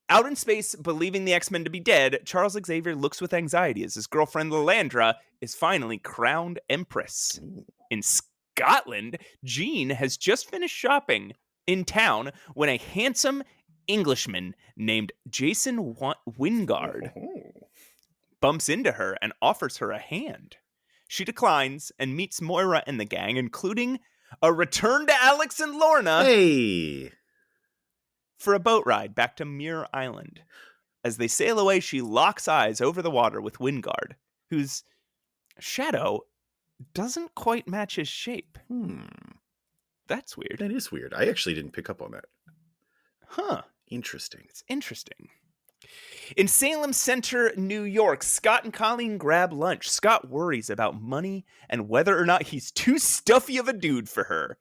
Out in space, believing the X-Men to be dead, Charles Xavier looks with anxiety as his girlfriend Lilandra is finally crowned Empress. In Scotland, Jean has just finished shopping in town when a handsome Englishman named Jason Wyngarde bumps into her and offers her a hand. She declines and meets Moira and the gang, including a return to Alex and Lorna for a boat ride back to Muir Island. As they sail away, she locks eyes over the water with Wyngarde, whose shadow doesn't quite match his shape. That's weird. That is weird. I actually didn't pick up on that. Huh. Interesting. It's interesting. In Salem Center, New York, Scott and Colleen grab lunch. Scott worries about money and whether or not he's too stuffy of a dude for her.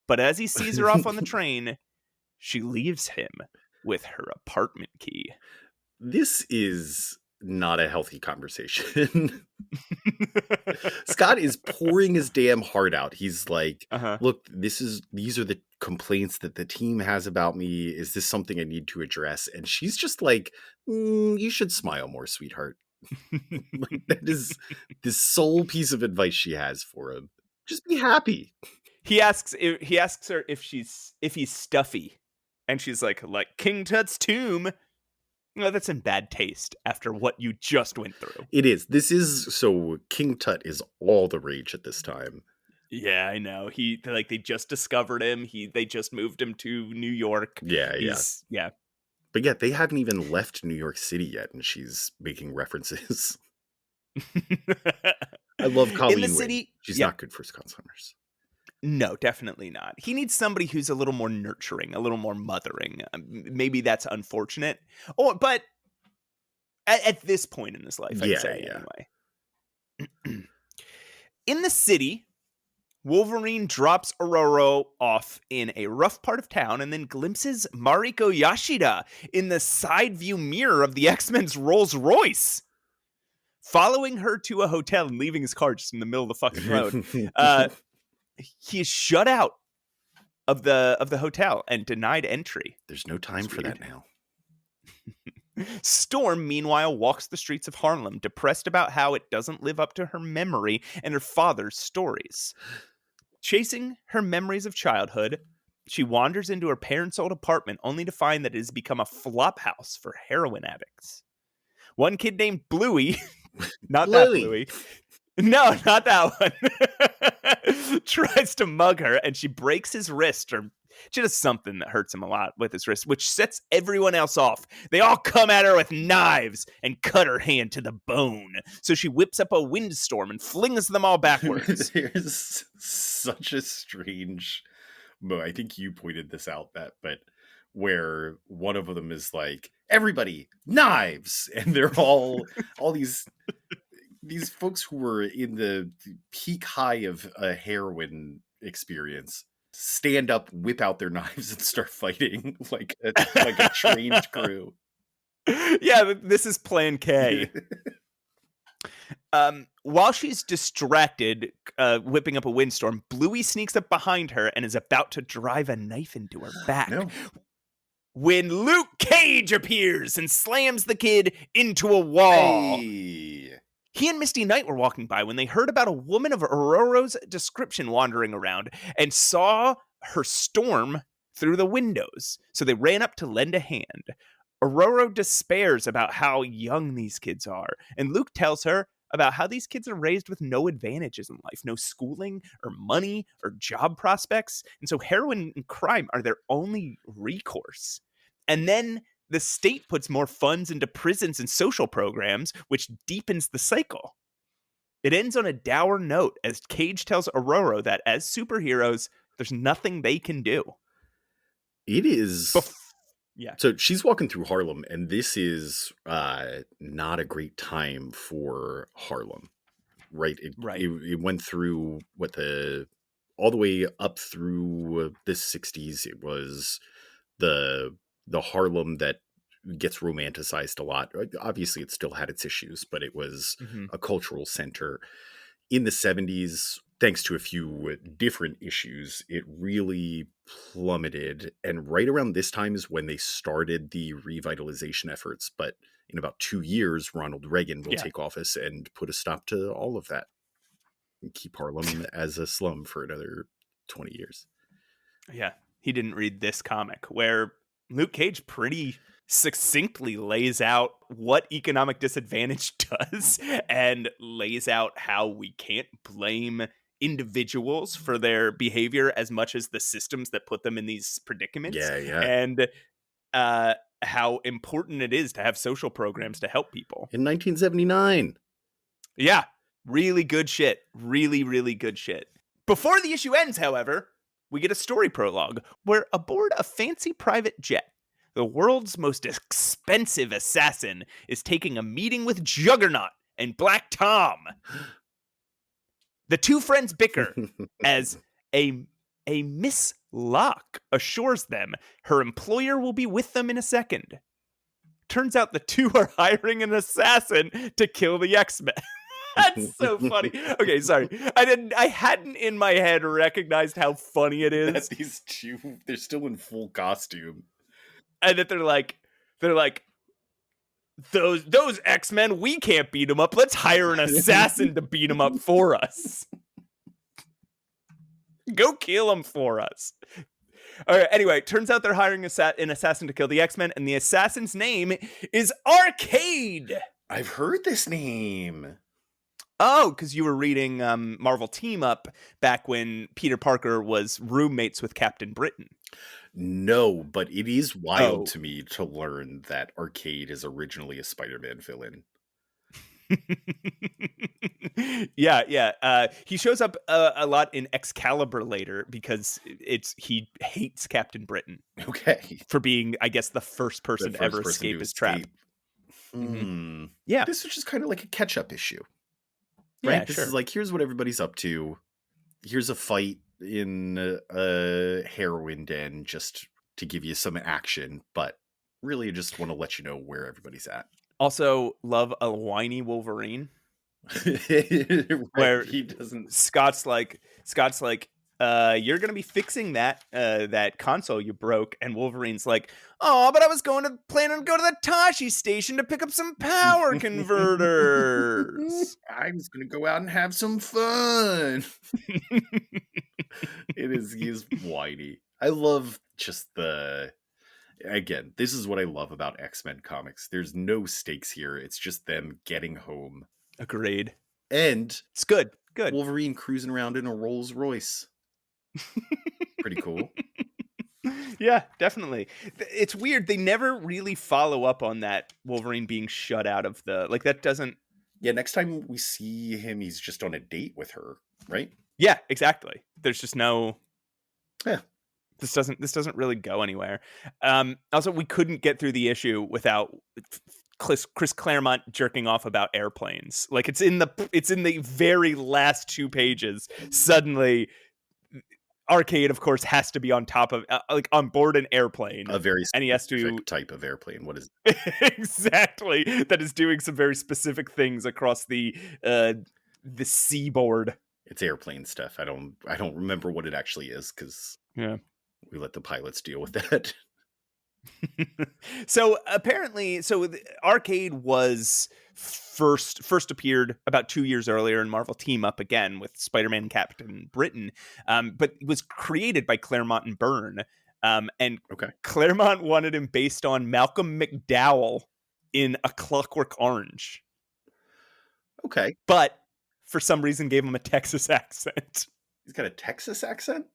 But as he sees her off on the train, she leaves him with her apartment key. This is not a healthy conversation. Scott is pouring his damn heart out. He's like, look, these are the complaints that the team has about me. Is this something I need to address? And she's just like, you should smile more, sweetheart. Like, that is the sole piece of advice she has for him. Just be happy. He asks her if he's stuffy. And she's like King Tut's tomb. No, that's in bad taste after what you just went through. It is. So King Tut is all the rage at this time. Yeah, I know. They just discovered him. They just moved him to New York. Yeah. But yet they haven't even left New York City yet, and she's making references. I love Colleen in the Wing. city. She's not good for Scott Summers. No, definitely not. He needs somebody who's a little more nurturing, a little more mothering. Maybe that's unfortunate. But at this point in his life, I'd say anyway. In the city, Wolverine drops Aurora off in a rough part of town and then glimpses Mariko Yashida in the side view mirror of the X-Men's Rolls Royce. Following her to a hotel and leaving his car just in the middle of the fucking road. He is shut out of the hotel and denied entry. There's no time for that now. Storm, meanwhile, walks the streets of Harlem, depressed about how it doesn't live up to her memory and her father's stories. Chasing her memories of childhood, she wanders into her parents' old apartment only to find that it has become a flophouse for heroin addicts. One kid named Bluey, not that Bluey. No, not that one. Tries to mug her and she breaks his wrist, or she does something that hurts him a lot with his wrist, which sets everyone else off. They all come at her with knives and cut her hand to the bone. So she whips up a windstorm and flings them all backwards. There's such a strange moment. I think you pointed this out, but where one of them is like, everybody, knives! And they're all these folks who were in the peak high of a heroin experience stand up, whip out their knives, and start fighting like a trained crew. Yeah, this is Plan K. While she's distracted, whipping up a windstorm, Bluey sneaks up behind her and is about to drive a knife into her back. No. When Luke Cage appears and slams the kid into a wall. Hey. He and Misty Knight were walking by when they heard about a woman of Aurora's description wandering around and saw her storm through the windows. So they ran up to lend a hand. Aurora despairs about how young these kids are, and Luke tells her about how these kids are raised with no advantages in life, no schooling or money or job prospects, and so heroin and crime are their only recourse. And then the state puts more funds into prisons and social programs, which deepens the cycle. It ends on a dour note as Cage tells Aurora that as superheroes, there's nothing they can do. It is... Yeah. So she's walking through Harlem, and this is not a great time for Harlem, right? It went through all the way up through the 60s. It was the Harlem that gets romanticized a lot. Obviously, it still had its issues, but it was a cultural center. In the 70s, thanks to a few different issues, it really plummeted. And right around this time is when they started the revitalization efforts. But in about 2 years, Ronald Reagan will take office and put a stop to all of that and keep Harlem as a slum for another 20 years. Yeah, he didn't read this comic where Luke Cage pretty succinctly lays out what economic disadvantage does and lays out how we can't blame individuals for their behavior as much as the systems that put them in these predicaments. Yeah. And how important it is to have social programs to help people. In 1979. Yeah, really good shit. Really, really good shit. Before the issue ends, however, we get a story prologue where aboard a fancy private jet, the world's most expensive assassin is taking a meeting with Juggernaut and Black Tom. The two friends bicker as a Miss Locke assures them her employer will be with them in a second. Turns out the two are hiring an assassin to kill the X-Men. That's so funny. Okay, sorry. I hadn't in my head recognized how funny it is. That these two, they're still in full costume. And that they're like, those X-Men, we can't beat them up. Let's hire an assassin to beat them up for us. Go kill them for us. All right, anyway, turns out they're hiring an assassin to kill the X-Men, and the assassin's name is Arcade. I've heard this name. Oh, because you were reading Marvel Team Up back when Peter Parker was roommates with Captain Britain. No, but it is wild to me to learn that Arcade is originally a Spider-Man villain. Yeah. He shows up a lot in Excalibur later because he hates Captain Britain. Okay. For being, I guess, the first person to ever escape his trap. Yeah. This is just kind of like a catch-up issue. Right? Yeah, This is like, here's what everybody's up to. Here's a fight in a heroin den just to give you some action, but really I just want to let you know where everybody's at. Also, love a whiny Wolverine. Right, where he doesn't. Scott's like, you're gonna be fixing that console you broke. And Wolverine's like, oh, but I was planning to go to the Tashi station to pick up some power converters. I was going to go out and have some fun. He's whiny. I love just again, this is what I love about X-Men comics. There's no stakes here. It's just them getting home. Agreed. And it's good. Wolverine cruising around in a Rolls Royce. Pretty cool. Yeah, definitely. It's weird. They never really follow up on that Wolverine being shut out of that doesn't. Yeah, next time we see him, he's just on a date with her, right? Yeah, exactly. There's just no. Yeah. This doesn't really go anywhere. Also, we couldn't get through the issue without Chris Claremont jerking off about airplanes. Like it's in the very last 2 pages. Suddenly, Arcade, of course, has to be on top of on board an airplane. A very and he has to type of airplane. What is exactly that is doing some very specific things across the seaboard. It's airplane stuff. I don't remember what it actually is because we let the pilots deal with that. So apparently, Arcade was first appeared about 2 years earlier in Marvel Team Up again with Spider-Man and Captain Britain, but it was created by Claremont and Byrne. And Claremont wanted him based on Malcolm McDowell in A Clockwork Orange. Okay. But for some reason gave him a Texas accent. He's got a Texas accent?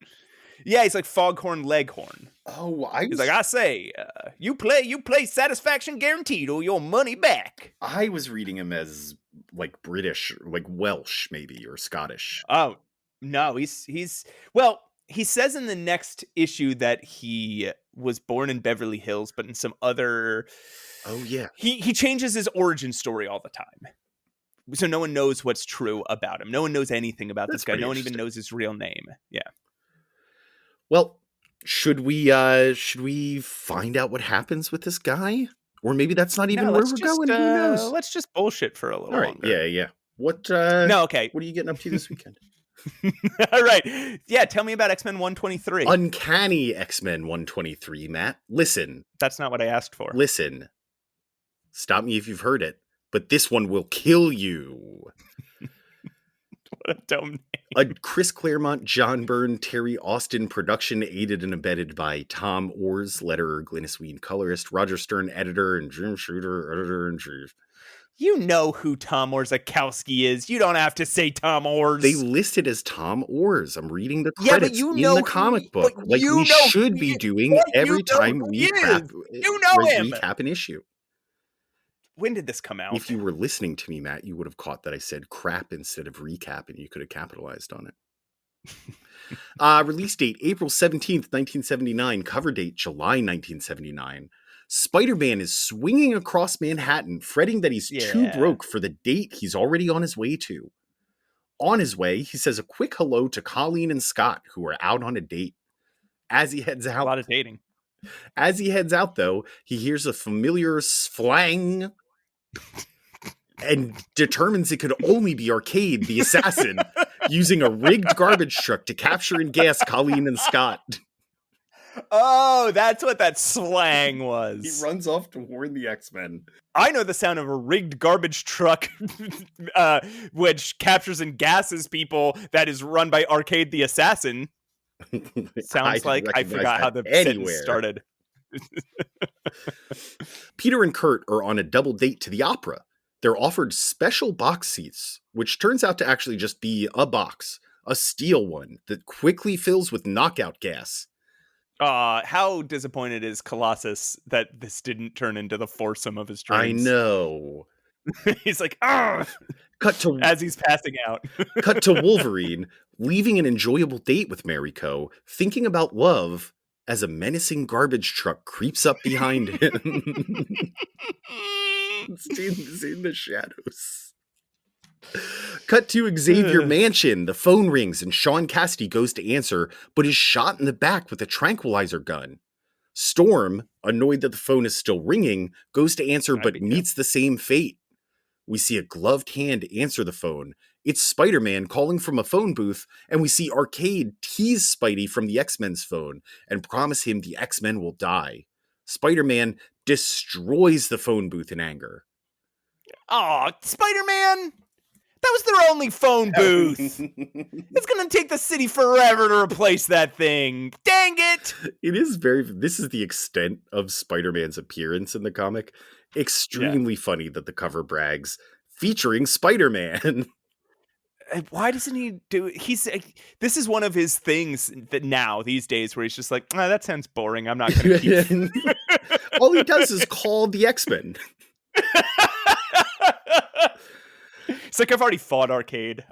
Yeah, he's like Foghorn Leghorn. Oh, he's like, I say, you play satisfaction guaranteed or your money back. I was reading him as like British, like Welsh maybe, or Scottish. Oh, no, he's well, he says in the next issue that he was born in Beverly Hills, but in some other... Oh, yeah. He changes his origin story all the time. So no one knows what's true about him. No one knows anything about this guy. No one even knows his real name. Yeah. Well, should we find out what happens with this guy? Or maybe that's not even where we're going. Who knows? Let's just bullshit for a little longer. Yeah. What No, okay. What are you getting up to this weekend? All right. Yeah, tell me about X-Men 123. Uncanny X-Men 123, Matt. Listen. That's not what I asked for. Listen. Stop me if you've heard it, but this one will kill you. What a dumb name. A Chris Claremont, John Byrne, Terry Austin production, aided and abetted by Tom Ors, letterer, Glynis Wein, colorist, Roger Stern, editor, and Jim Shooter, editor in chief. You know who Tom Orzakowski is. You don't have to say Tom Ors. They list it as Tom Ors. I'm reading the credits in the comic book, like we should be doing every time we recap an issue. When did this come out? If you were listening to me, Matt, you would have caught that I said crap instead of recap, and you could have capitalized on it. Release date, April 17th, 1979. Cover date, July 1979. Spider-Man is swinging across Manhattan, fretting that he's too broke for the date he's already on his way to. On his way, he says a quick hello to Colleen and Scott, who are out on a date. As he heads out... A lot of dating. As he heads out, though, he hears a familiar slang and determines it could only be Arcade, the assassin, using a rigged garbage truck to capture and gas Colleen and Scott. Oh, that's what that slang was. He runs off to warn the X-Men. I know the sound of a rigged garbage truck which captures and gasses people that is run by Arcade the assassin. Sounds like I forgot how the sentence started. Peter and Kurt are on a double date to the opera. They're offered special box seats, which turns out to actually just be a box, a steel one that quickly fills with knockout gas. How disappointed is Colossus that this didn't turn into the foursome of his dreams? I know. He's like, ah! As he's passing out. Cut to Wolverine, leaving an enjoyable date with Mariko, thinking about love as a menacing garbage truck creeps up behind him. It's in the shadows. Cut to Xavier Mansion. The phone rings and Sean Cassidy goes to answer, but is shot in the back with a tranquilizer gun. Storm, annoyed that the phone is still ringing, goes to answer but meets the same fate. We see a gloved hand answer the phone, It's Spider-Man calling from a phone booth, and we see Arcade tease Spidey from the X-Men's phone and promise him the X-Men will die. Spider-Man destroys the phone booth in anger. Oh, Spider-Man! That was their only phone booth. It's going to take the city forever to replace that thing. Dang it! This is the extent of Spider-Man's appearance in the comic. Extremely funny that the cover brags, featuring Spider-Man. Why doesn't he do it? This is one of his things that now, these days, where he's just like, that sounds boring. I'm not going to keep... All he does is call the X-Men. It's like, I've already fought Arcade.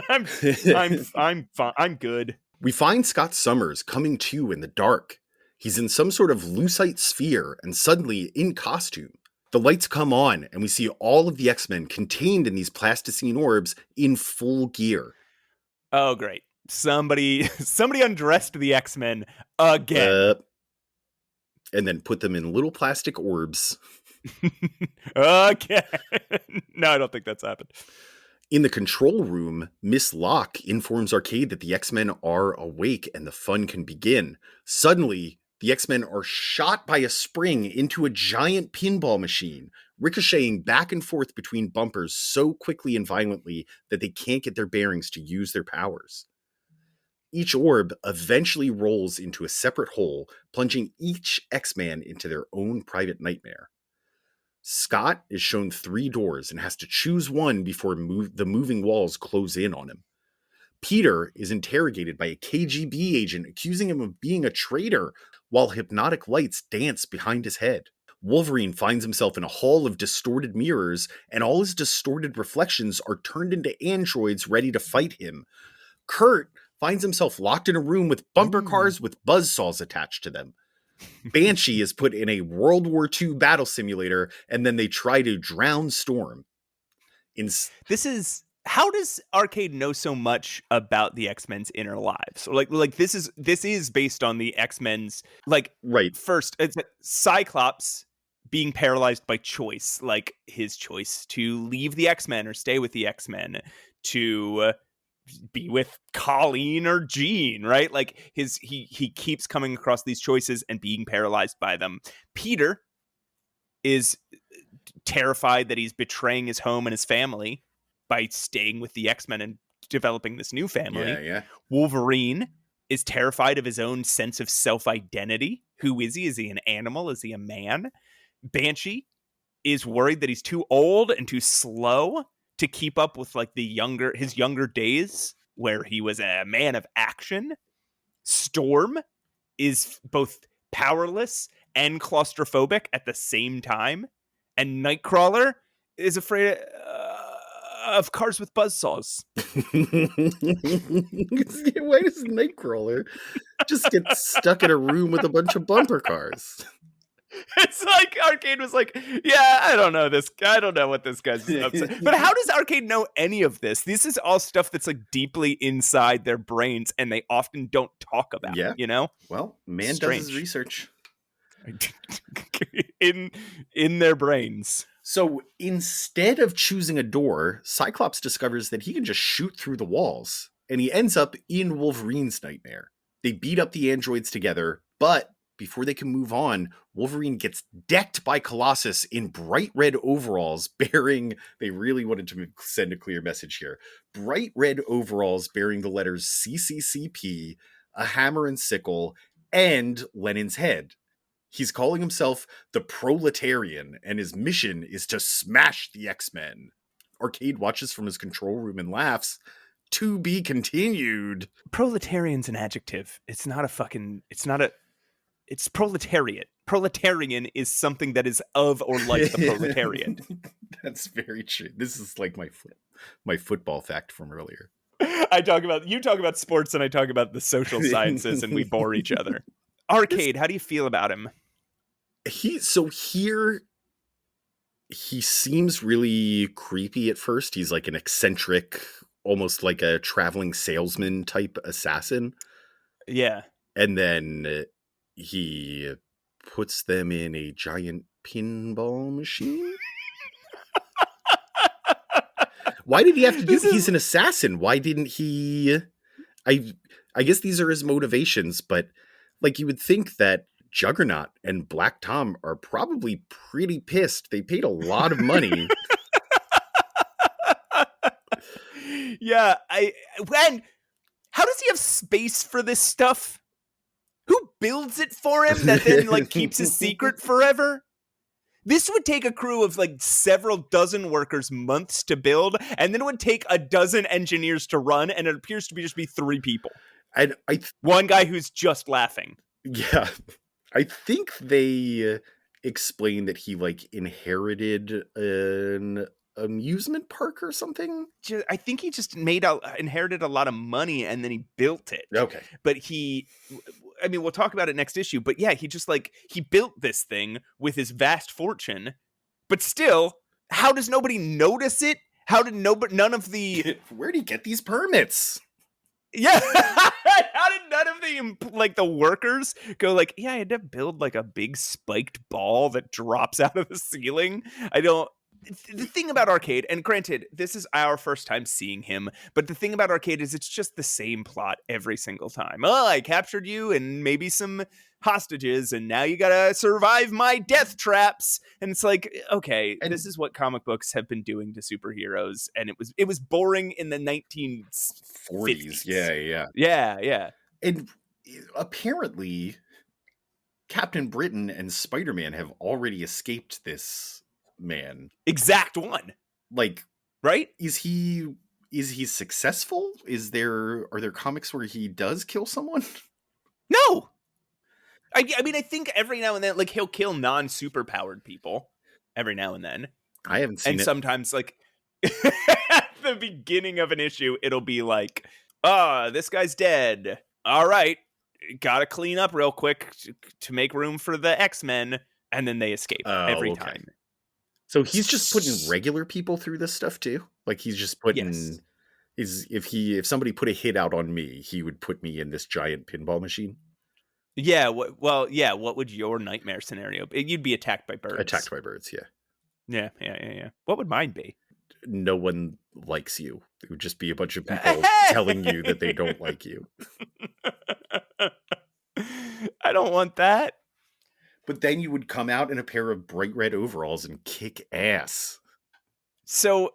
I'm fine. I'm good. We find Scott Summers coming to in the dark. He's in some sort of lucite sphere and suddenly in costume. The lights come on and we see all of the X-Men contained in these plasticine orbs in full gear. Oh, great. Somebody undressed the X-Men again. And then put them in little plastic orbs. Again. No, I don't think that's happened. In the control room, Miss Locke informs Arcade that the X-Men are awake and the fun can begin. Suddenly, the X-Men are shot by a spring into a giant pinball machine, ricocheting back and forth between bumpers so quickly and violently that they can't get their bearings to use their powers. Each orb eventually rolls into a separate hole, plunging each X-Man into their own private nightmare. Scott is shown 3 doors and has to choose one before the moving walls close in on him. Peter is interrogated by a KGB agent accusing him of being a traitor while hypnotic lights dance behind his head. Wolverine finds himself in a hall of distorted mirrors, and all his distorted reflections are turned into androids ready to fight him. Kurt finds himself locked in a room with bumper cars with buzzsaws attached to them. Banshee is put in a World War II battle simulator, and then they try to drown Storm. How does Arcade know so much about the X-Men's inner lives? Like this is based on the X-Men's, like, right. First, it's Cyclops being paralyzed by choice, like his choice to leave the X-Men or stay with the X-Men, to be with Colleen or Jean, right? Like he keeps coming across these choices and being paralyzed by them. Peter is terrified that he's betraying his home and his family by staying with the X-Men and developing this new family. Yeah. Wolverine is terrified of his own sense of self-identity. Who is he? Is he an animal? Is he a man? Banshee is worried that he's too old and too slow to keep up with like his younger days where he was a man of action. Storm is both powerless and claustrophobic at the same time. And Nightcrawler is afraid of cars with buzzsaws. Why does Nightcrawler just get stuck in a room with a bunch of bumper cars? It's like Arcade was like, yeah, I don't know this. I don't know what this guy's upset. But how does Arcade know any of this? This is all stuff that's like deeply inside their brains, and they often don't talk about. Yeah, you know. Well, man Strange. does his research in their brains. So instead of choosing a door, Cyclops discovers that he can just shoot through the walls, and he ends up in Wolverine's nightmare. They beat up the androids together, but before they can move on, Wolverine gets decked by Colossus in bright red overalls bearing, they really wanted to send a clear message here, bright red overalls bearing the letters CCCP, a hammer and sickle, and Lenin's head. He's calling himself the Proletarian, and his mission is to smash the X-Men. Arcade watches from his control room and laughs. To be continued. Proletarian's an adjective. It's proletariat. Proletarian is something that is of or like the proletariat. That's very true. This is like my football fact from earlier. You talk about sports and I talk about the social sciences and we bore each other. Arcade, how do you feel about him? He seems really creepy at first. He's like an eccentric, almost like a traveling salesman type assassin. Yeah. And then he puts them in a giant pinball machine. Why did he have to do This that? is- He's an assassin. Why didn't he? I guess these are his motivations, but like you would think that Juggernaut and Black Tom are probably pretty pissed. They paid a lot of money. Yeah, and how does he have space for this stuff? Who builds it for him that then like keeps his secret forever? This would take a crew of like several dozen workers months to build, and then it would take a dozen engineers to run, and it appears to be just 3 people. And One guy who's just laughing. yeah, I think they explain that he like inherited an amusement park or something. I think he just inherited a lot of money and then he built it. Okay. But we'll talk about it next issue, but yeah, he just like, he built this thing with his vast fortune, but still, how does nobody notice it? How did none of the... Where'd he get these permits? Yeah. How did none of the workers go like, yeah, I had to build like a big spiked ball that drops out of the ceiling? The thing about Arcade, and granted, this is our first time seeing him, but the thing about Arcade is it's just the same plot every single time. Oh, I captured you and maybe some hostages, and now you gotta survive my death traps. And it's like, okay, And this is what comic books have been doing to superheroes, and it was boring in the 40s. Yeah. Yeah. And apparently, Captain Britain and Spider-Man have already escaped this man. Exact one. Like, right? Is he successful? Are there comics where he does kill someone? No. I mean, I think every now and then, like, he'll kill non-superpowered people every now and then. I haven't seen it. And sometimes, like, at the beginning of an issue, it'll be like, this guy's dead. All right. Gotta clean up real quick to make room for the X-Men. And then they escape every time. So he's just putting regular people through this stuff too? Like he's just putting... Yes. If somebody put a hit out on me, he would put me in this giant pinball machine? Yeah, what would your nightmare scenario be? You'd be attacked by birds. Attacked by birds, yeah. Yeah. What would mine be? No one likes you. It would just be a bunch of people telling you that they don't like you. I don't want that. But then you would come out in a pair of bright red overalls and kick ass. So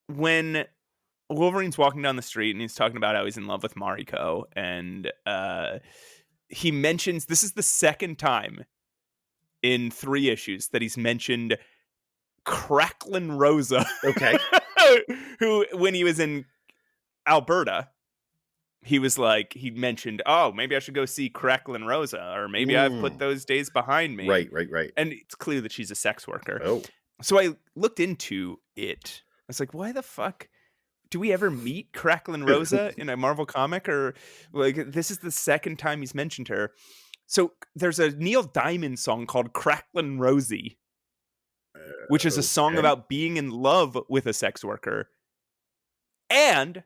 when Wolverine's walking down the street and he's talking about how he's in love with Mariko, and he mentions, this is the second time in 3 issues that he's mentioned Cracklin Rosa. Okay. Who, when he was in Alberta, he was like, he mentioned, oh, maybe I should go see Cracklin Rosa, or maybe I've put those days behind me. Right. And it's clear that she's a sex worker. Oh. So I looked into it. I was like, why the fuck do we ever meet Cracklin Rosa in a Marvel comic? Or like, this is the second time he's mentioned her. So there's a Neil Diamond song called Cracklin Rosie, which is a song about being in love with a sex worker. And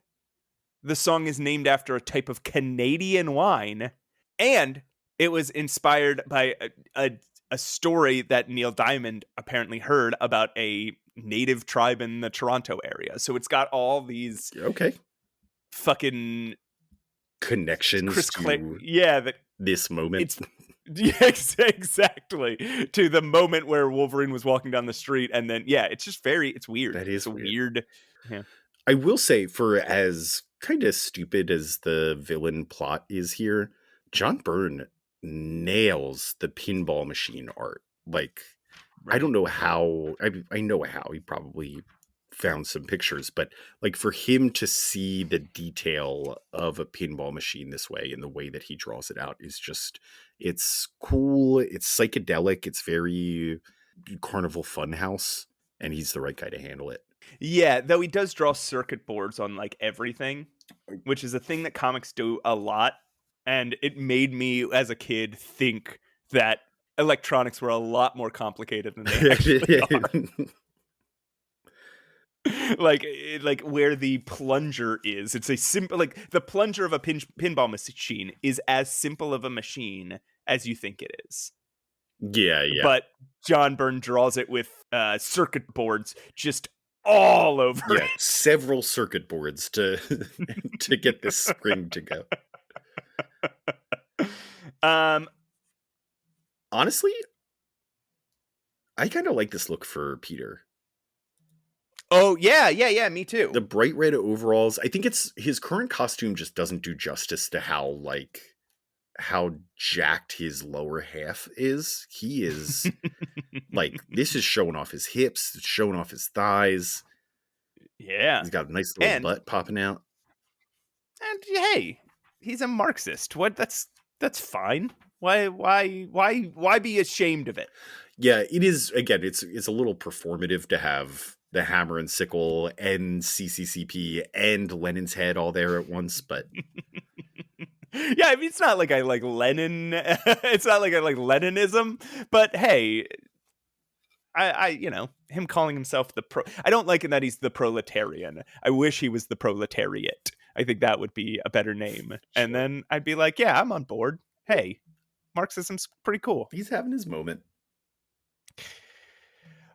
the song is named after a type of Canadian wine. And it was inspired by a story that Neil Diamond apparently heard about a native tribe in the Toronto area. So it's got all these fucking connections to this moment. Exactly, to the moment where Wolverine was walking down the street, and then it's just it's weird. That is weird. Yeah. I will say, for as kind of stupid as the villain plot is here, John Byrne nails the pinball machine art. Like, right. I don't know how. I know how. He probably found some pictures, but like for him to see the detail of a pinball machine this way and the way that he draws it out is just, it's cool. It's psychedelic. It's very Carnival Funhouse, and he's the right guy to handle it. Yeah, though he does draw circuit boards on like everything, which is a thing that comics do a lot. And it made me, as a kid, think that electronics were a lot more complicated than they actually are. like where the plunger is. It's a simple, like the plunger of a pinball machine is as simple of a machine as you think it is. Yeah. But John Byrne draws it with circuit boards just all over Yeah, it. several circuit boards to to get this spring to go. Honestly, I kind of like this look for Peter. Oh, yeah, me too. The bright red overalls. I think it's his current costume just doesn't do justice to how jacked his lower half is. He is like, this is showing off his hips, it's showing off his thighs. Yeah. He's got a nice little butt popping out. And hey, he's a Marxist. What? That's fine. Why be ashamed of it? Yeah, it is. Again, it's a little performative to have the hammer and sickle and CCCP and Lenin's head all there at once, but yeah, I mean, it's not like I like Lenin. It's not like I like Leninism, but hey, I him calling himself I don't like it that he's the proletarian. I wish he was the proletariat. I think that would be a better name. Sure. And then I'd be like, yeah, I'm on board. Hey, Marxism's pretty cool. He's having his moment.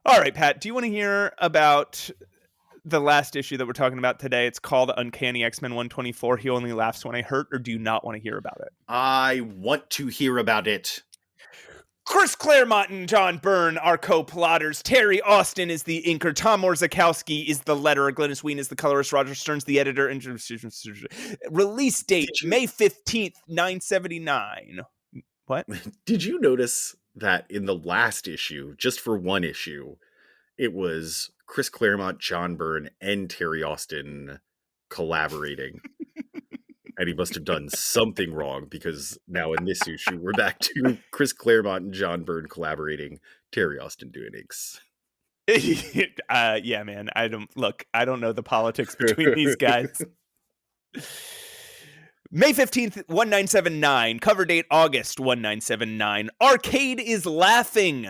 All right, Pat, do you want to hear about the last issue that we're talking about today? It's called Uncanny X-Men 124. He Only Laughs When I Hurt, or do you not want to hear about it? I want to hear about it. Chris Claremont and John Byrne are co-plotters. Terry Austin is the inker. Tom Orzechowski is the letterer. Glynis Wein is the colorist. Roger Stern's the editor. Release date, May 15th, 979. What? Did you notice that in the last issue, just for one issue, it was Chris Claremont, John Byrne, and Terry Austin collaborating? And he must have done something wrong, because now in this issue, we're back to Chris Claremont and John Byrne collaborating, Terry Austin doing inks. Yeah, man. I don't know the politics between these guys. May 15th, 1979. Cover date August 1979. Arcade is laughing.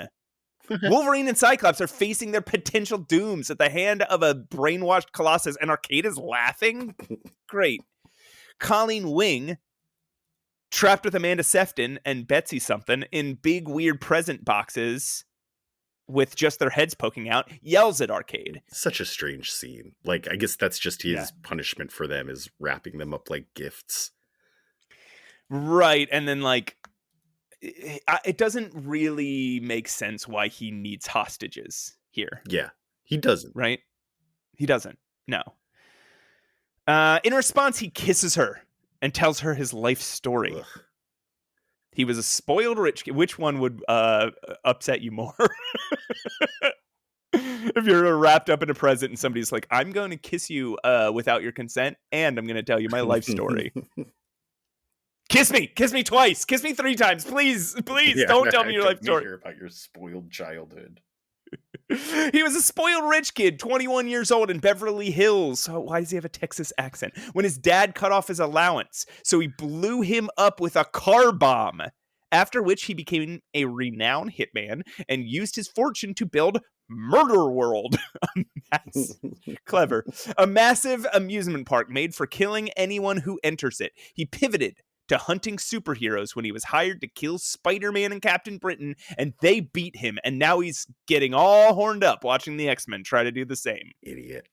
Wolverine and Cyclops are facing their potential dooms at the hand of a brainwashed Colossus, and Arcade is laughing? Great. Colleen Wing, trapped with Amanda Sefton and Betsy something in big weird present boxes with just their heads poking out, yells at Arcade. Such a strange scene. Like, I guess that's just his punishment for them, is wrapping them up like gifts. Right. And then, like, it doesn't really make sense why he needs hostages here. Yeah, he doesn't. Right? He doesn't. No. In response, he kisses her and tells her his life story. Ugh. He was a spoiled rich kid. Which one would upset you more? If you're wrapped up in a present and somebody's like, I'm going to kiss you without your consent, and I'm going to tell you my life story. Kiss me twice, kiss me 3 times, please, don't tell me your life story. Hear about your spoiled childhood. He was a spoiled rich kid, 21 years old in Beverly Hills. So why does he have a Texas accent? When his dad cut off his allowance, so he blew him up with a car bomb. After which he became a renowned hitman and used his fortune to build Murder World. That's clever. A massive amusement park made for killing anyone who enters it. He pivoted to hunting superheroes when he was hired to kill Spider-Man and Captain Britain, and they beat him, and now he's getting all horned up watching the X-Men try to do the same. Idiot.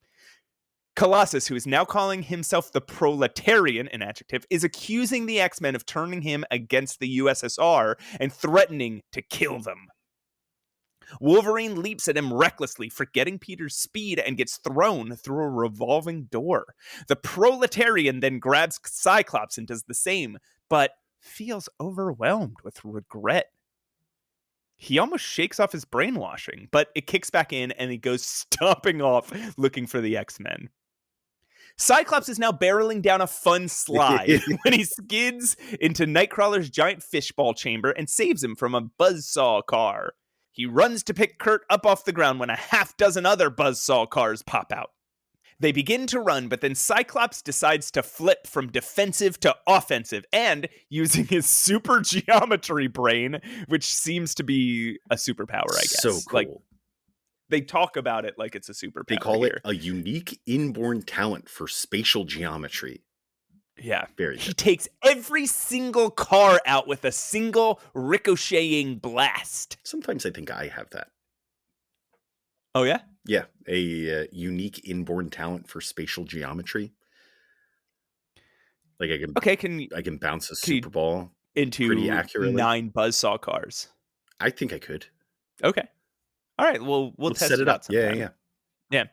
Colossus, who is now calling himself the Proletarian, an adjective, is accusing the X-Men of turning him against the USSR and threatening to kill them. Wolverine leaps at him recklessly, forgetting Peter's speed, and gets thrown through a revolving door. The Proletarian then grabs Cyclops and does the same, but feels overwhelmed with regret. He almost shakes off his brainwashing, but it kicks back in and he goes stomping off looking for the X-Men. Cyclops is now barreling down a fun slide when he skids into Nightcrawler's giant fishball chamber and saves him from a buzzsaw car. He runs to pick Kurt up off the ground when a half dozen other buzzsaw cars pop out. They begin to run, but then Cyclops decides to flip from defensive to offensive, and using his super geometry brain, which seems to be a superpower, I guess. So cool. Like, they talk about it like it's a superpower. They call it a unique inborn talent for spatial geometry. Yeah. Very good. He takes every single car out with a single ricocheting blast. Sometimes I think I have that. Oh, yeah? Yeah, a unique inborn talent for spatial geometry. Like Okay, I can bounce a can you super ball pretty into accurately. 9 buzzsaw cars? I think I could. Okay. All right, well, we'll Let's test set it it out up. Yeah, sometime. yeah. Yeah.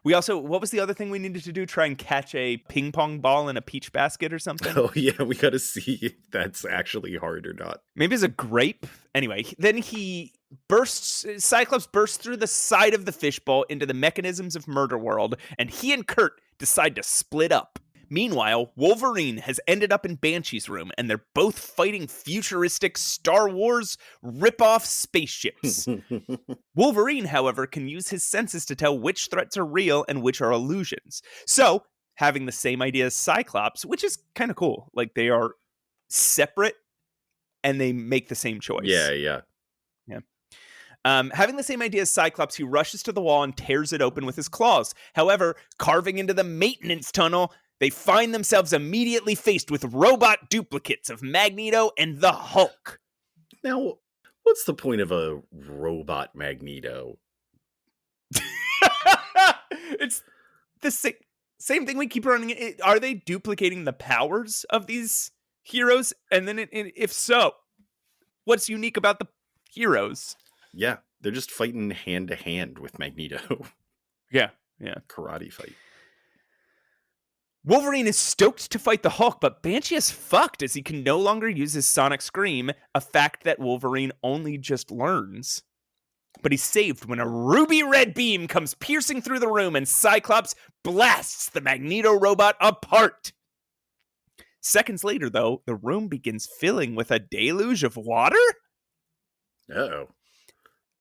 We also, what was the other thing we needed to do? Try and catch a ping pong ball in a peach basket or something? Oh yeah, we got to see if that's actually hard or not. Maybe it's a grape. Anyway, then Cyclops bursts through the side of the fishbowl into the mechanisms of Murder World, and he and Kurt decide to split up. Meanwhile, Wolverine has ended up in Banshee's room, and they're both fighting futuristic Star Wars rip-off spaceships. Wolverine, however, can use his senses to tell which threats are real and which are illusions. So, having the same idea as Cyclops, which is kind of cool. Like, they are separate, and they make the same choice. Yeah. Having the same idea as Cyclops, he rushes to the wall and tears it open with his claws. However, carving into the maintenance tunnel, they find themselves immediately faced with robot duplicates of Magneto and the Hulk. Now, what's the point of a robot Magneto? It's the same thing we keep running. Are they duplicating the powers of these heroes? And then if so, what's unique about the heroes? Yeah, they're just fighting hand to hand with Magneto. Yeah. Karate fight. Wolverine is stoked to fight the Hulk, but Banshee is fucked as he can no longer use his sonic scream, a fact that Wolverine only just learns. But he's saved when a ruby red beam comes piercing through the room and Cyclops blasts the Magneto robot apart. Seconds later, though, the room begins filling with a deluge of water? Uh-oh.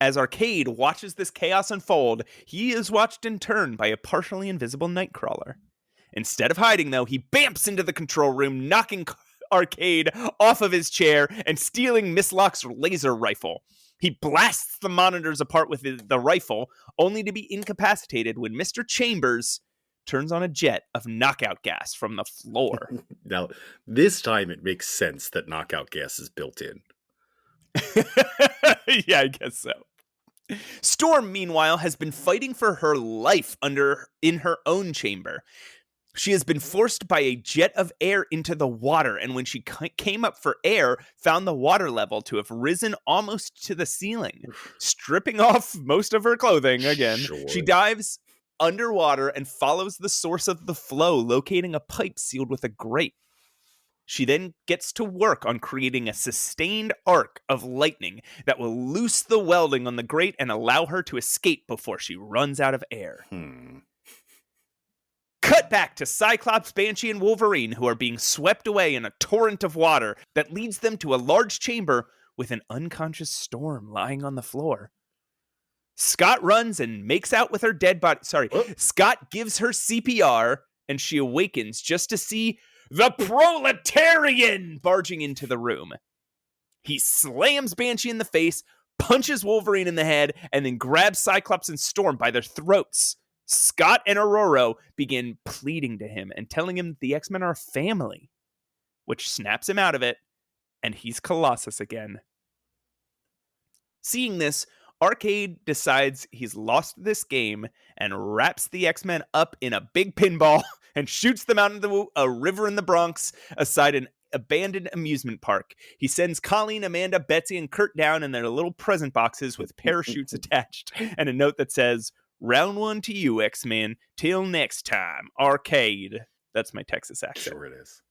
As Arcade watches this chaos unfold, he is watched in turn by a partially invisible Nightcrawler. Instead of hiding, though, he bamps into the control room, knocking Arcade off of his chair and stealing Miss Locke's laser rifle. He blasts the monitors apart with the rifle, only to be incapacitated when Mr. Chambers turns on a jet of knockout gas from the floor. Now, this time it makes sense that knockout gas is built in. Yeah, I guess so. Storm, meanwhile, has been fighting for her life in her own chamber. She has been forced by a jet of air into the water, and when she came up for air, found the water level to have risen almost to the ceiling. Stripping off most of her clothing again, Sure. She dives underwater and follows the source of the flow, locating a pipe sealed with a grate. She then gets to work on creating a sustained arc of lightning that will loose the welding on the grate and allow her to escape before she runs out of air. Cut back to Cyclops, Banshee, and Wolverine, who are being swept away in a torrent of water that leads them to a large chamber with an unconscious Storm lying on the floor. Scott runs and makes out with her dead body. Scott gives her CPR, and she awakens just to see the Proletarian barging into the room. He slams Banshee in the face, punches Wolverine in the head, and then grabs Cyclops and Storm by their throats. Scott and Aurora begin pleading to him and telling him that the X-Men are a family, which snaps him out of it, and he's Colossus again. Seeing this, Arcade decides he's lost this game and wraps the X-Men up in a big pinball and shoots them out into a river in the Bronx aside an abandoned amusement park. He sends Colleen, Amanda, Betsy, and Kurt down in their little present boxes with parachutes attached and a note that says, "Round 1 to you, X-Men. Till next time, Arcade." That's my Texas accent. Sure it is.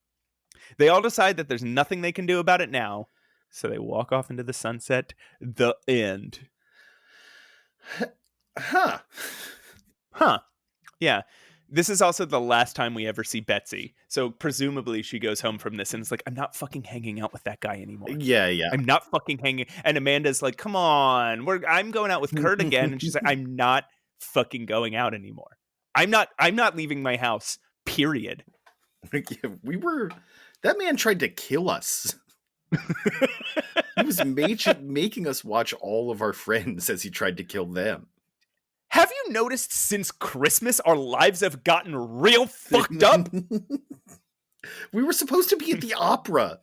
They all decide that there's nothing they can do about it now, so they walk off into the sunset. The end. Huh. Yeah. This is also the last time we ever see Betsy. So presumably she goes home from this and it's like, I'm not fucking hanging out with that guy anymore. Yeah. I'm not fucking hanging. And Amanda's like, come on, I'm going out with Kurt again. And she's like, I'm not fucking going out anymore. I'm not leaving my house, period. That man tried to kill us. He was making us watch all of our friends as he tried to kill them. Have you noticed since Christmas our lives have gotten real fucked up? We were supposed to be at the opera.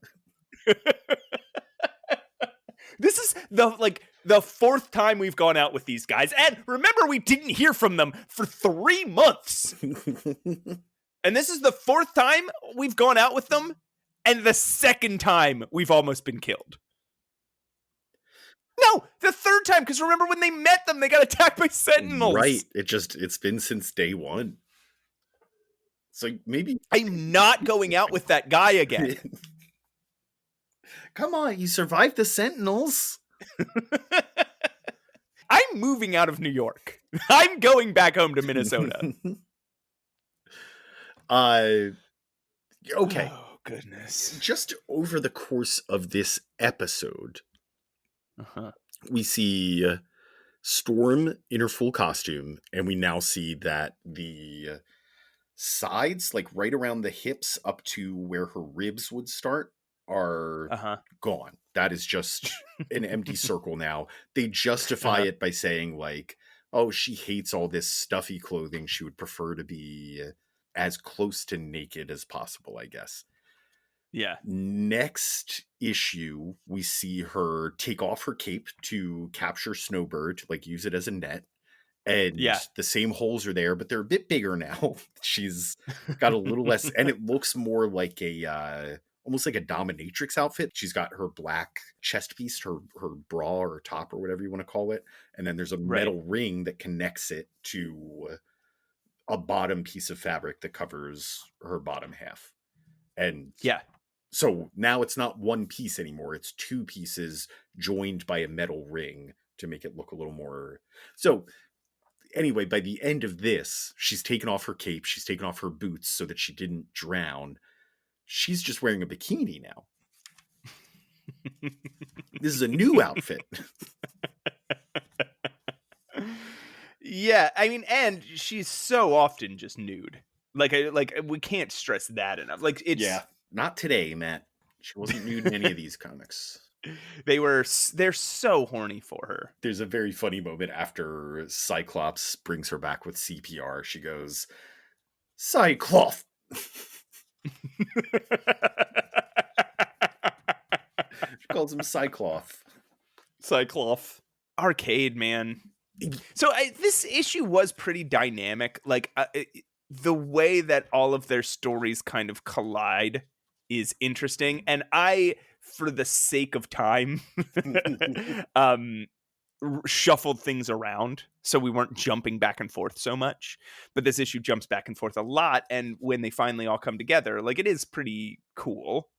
This is the The fourth time we've gone out with these guys. And remember, we didn't hear from them for 3 months. And this is the fourth time we've gone out with them. And the second time we've almost been killed. No, the third time. Because remember when they met them, they got attacked by sentinels. Right. It's been since day one. So maybe I'm not going out with that guy again. Come on, you survived the sentinels. I'm moving out of New York. I'm going back home to Minnesota. Okay. Oh, goodness. Just over the course of this episode, we see Storm in her full costume, and we now see that the sides, like right around the hips up to where her ribs would start, are gone. That is just an empty circle now. They justify it by saying, like, oh, she hates all this stuffy clothing. She would prefer to be as close to naked as possible, I guess. Yeah. Next issue, we see her take off her cape to capture Snowbird, like use it as a net. And the same holes are there, but they're a bit bigger now. She's got a little less, and it looks more like a almost like a dominatrix outfit. She's got her black chest piece, her bra or top or whatever you want to call it. And then there's a metal ring that connects it to a bottom piece of fabric that covers her bottom half. And so now it's not one piece anymore. It's 2 pieces joined by a metal ring to make it look a little more. So anyway, by the end of this, she's taken off her cape. She's taken off her boots so that she didn't drown. She's just wearing a bikini now. This is a new outfit. Yeah, I mean, and she's so often just nude. Like we can't stress that enough. Like, it's not today, Matt. She wasn't nude in any of these comics. They're so horny for her. There's a very funny moment after Cyclops brings her back with CPR. She goes, Cyclops. She calls him Cyclaugh. Arcade, man. So this issue was pretty dynamic. Like the way that all of their stories kind of collide is interesting. And I, for the sake of time, shuffled things around so we weren't jumping back and forth so much. But this issue jumps back and forth a lot, and when they finally all come together, like, it is pretty cool.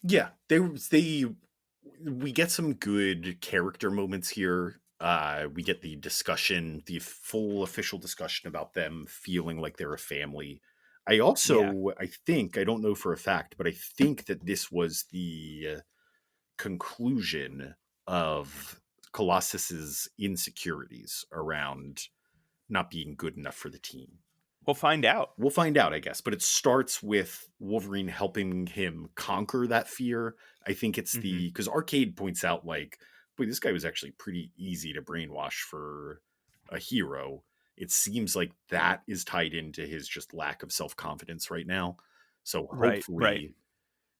Yeah, we get some good character moments here. We get the discussion, the full official discussion about them feeling like they're a family. I also, I think, I don't know for a fact, but I think that this was the conclusion of Colossus's insecurities around not being good enough for the team. We'll find out. We'll find out, I guess. But it starts with Wolverine helping him conquer that fear. I think it's because Arcade points out, like, boy, this guy was actually pretty easy to brainwash for a hero. It seems like that is tied into his just lack of self-confidence right now. So hopefully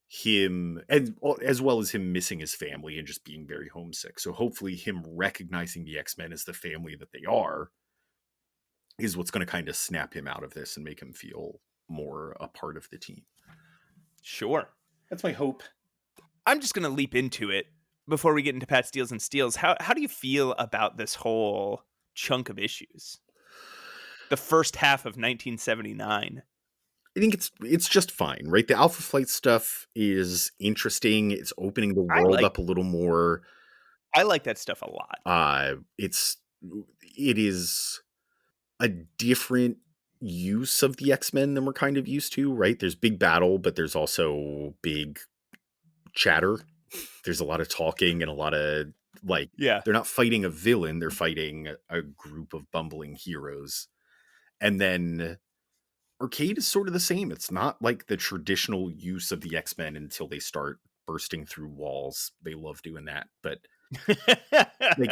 him, and as well as him missing his family and just being very homesick. So hopefully him recognizing the X-Men as the family that they are is what's going to kind of snap him out of this and make him feel more a part of the team. Sure. That's my hope. I'm just going to leap into it before we get into Pat Steals and Steals. How do you feel about this whole chunk of issues? The first half of 1979. I think it's just fine, right? The Alpha Flight stuff is interesting. It's opening the world up a little more. I like that stuff a lot. It is a different use of the X-Men than we're kind of used to, right? There's big battle, but there's also big chatter. There's a lot of talking and a lot of, like, they're not fighting a villain, they're fighting a group of bumbling heroes. And then Arcade is sort of the same. It's not like the traditional use of the X-Men until they start bursting through walls. They love doing that, but like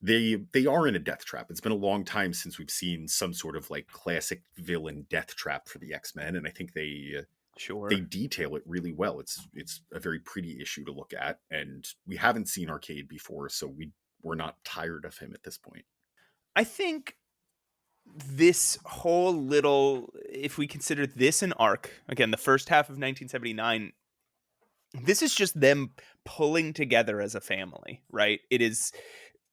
they are in a death trap. It's been a long time since we've seen some sort of like classic villain death trap for the X-Men, and I think they Sure. they detail it really well. It's a very pretty issue to look at, and we haven't seen Arcade before, so we're not tired of him at this point. I think this whole little, if we consider this an arc, again, the first half of 1979, this is just them pulling together as a family, right?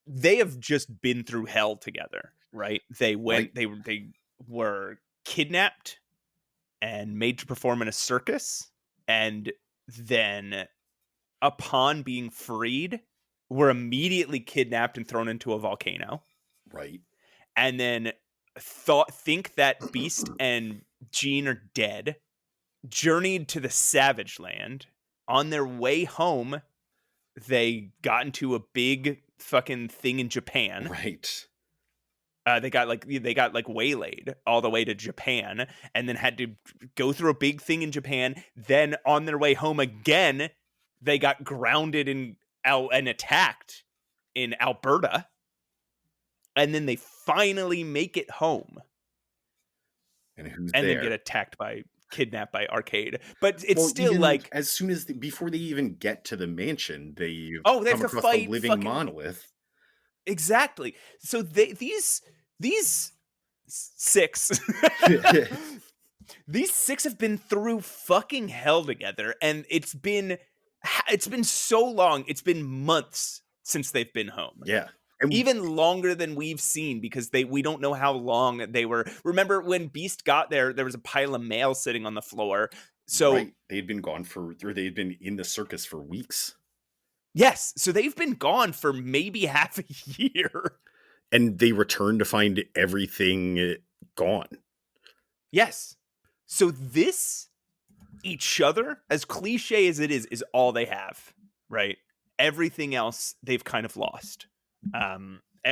They have just been through hell together, right? They were kidnapped and made to perform in a circus, and then upon being freed, were immediately kidnapped and thrown into a volcano. Right. And then think that Beast and Jean are dead, journeyed to the Savage Land. On their way home, they got into a big fucking thing in Japan. Right. They got waylaid all the way to Japan, and then had to go through a big thing in Japan. Then on their way home again, they got grounded and attacked in Alberta, and then they finally make it home. And who's and there? Then get kidnapped by Arcade. But it's still like, as soon as before they even get to the mansion, they have come to across fight the Living Monolith. Exactly. So these six these six have been through fucking hell together, and it's been so long. It's been months since they've been home. Yeah. And even longer than we've seen, because we don't know how long they were. Remember when Beast got there was a pile of mail sitting on the floor. So right. They had been gone they had been in the circus for weeks. Yes. So they've been gone for maybe half a year. And they returned to find everything gone. Yes. So each other, as cliche as it is all they have, right? Everything else they've kind of lost.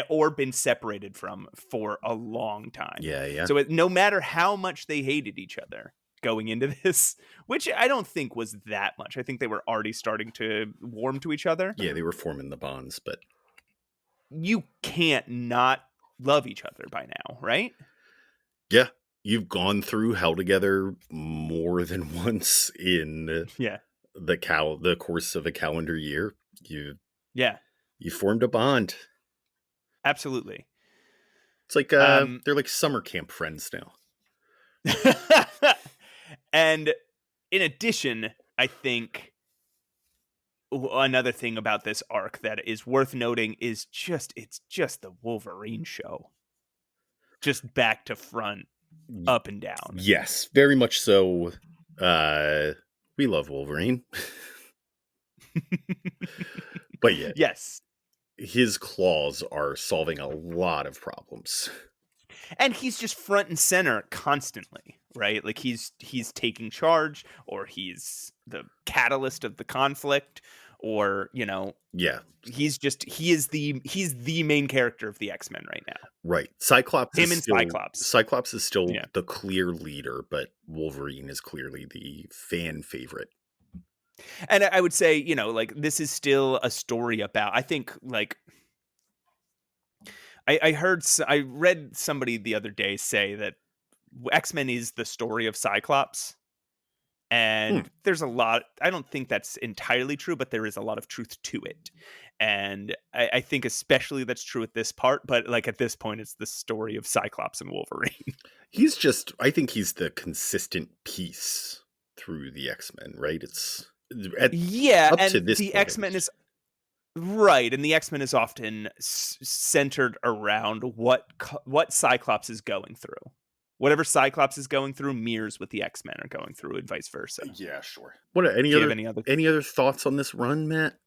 Or been separated from for a long time. Yeah. So no matter how much they hated each other going into this, which I don't think was that much. I think they were already starting to warm to each other. Yeah, they were forming the bonds, but you can't not love each other by now, right? Yeah. You've gone through hell together more than once in the course of a calendar year. You formed a bond. Absolutely. It's like they're like summer camp friends now. And in addition, I think another thing about this arc that is worth noting is it's just the Wolverine show. Just back to front, up and down. Yes, very much so. We love Wolverine. But yeah. Yes. His claws are solving a lot of problems. And he's just front and center constantly, right? Like he's taking charge, or he's the catalyst of the conflict, or, he's the main character of the X-Men right now. Right. Cyclops Cyclops is still the clear leader, but Wolverine is clearly the fan favorite. And I would say, this is still a story about, I think, like, I read somebody the other day say that X-Men is the story of Cyclops. And there's a lot, I don't think that's entirely true, but there is a lot of truth to it. And I think especially that's true at this part, but like at this point, it's the story of Cyclops and Wolverine. I think he's the consistent piece through the X-Men, right? And the X-Men is right, and the X-Men is often centered around what Cyclops is going through. Whatever Cyclops is going through mirrors what the X-Men are going through, and vice versa. Yeah, sure. Any other thoughts on this run, Matt?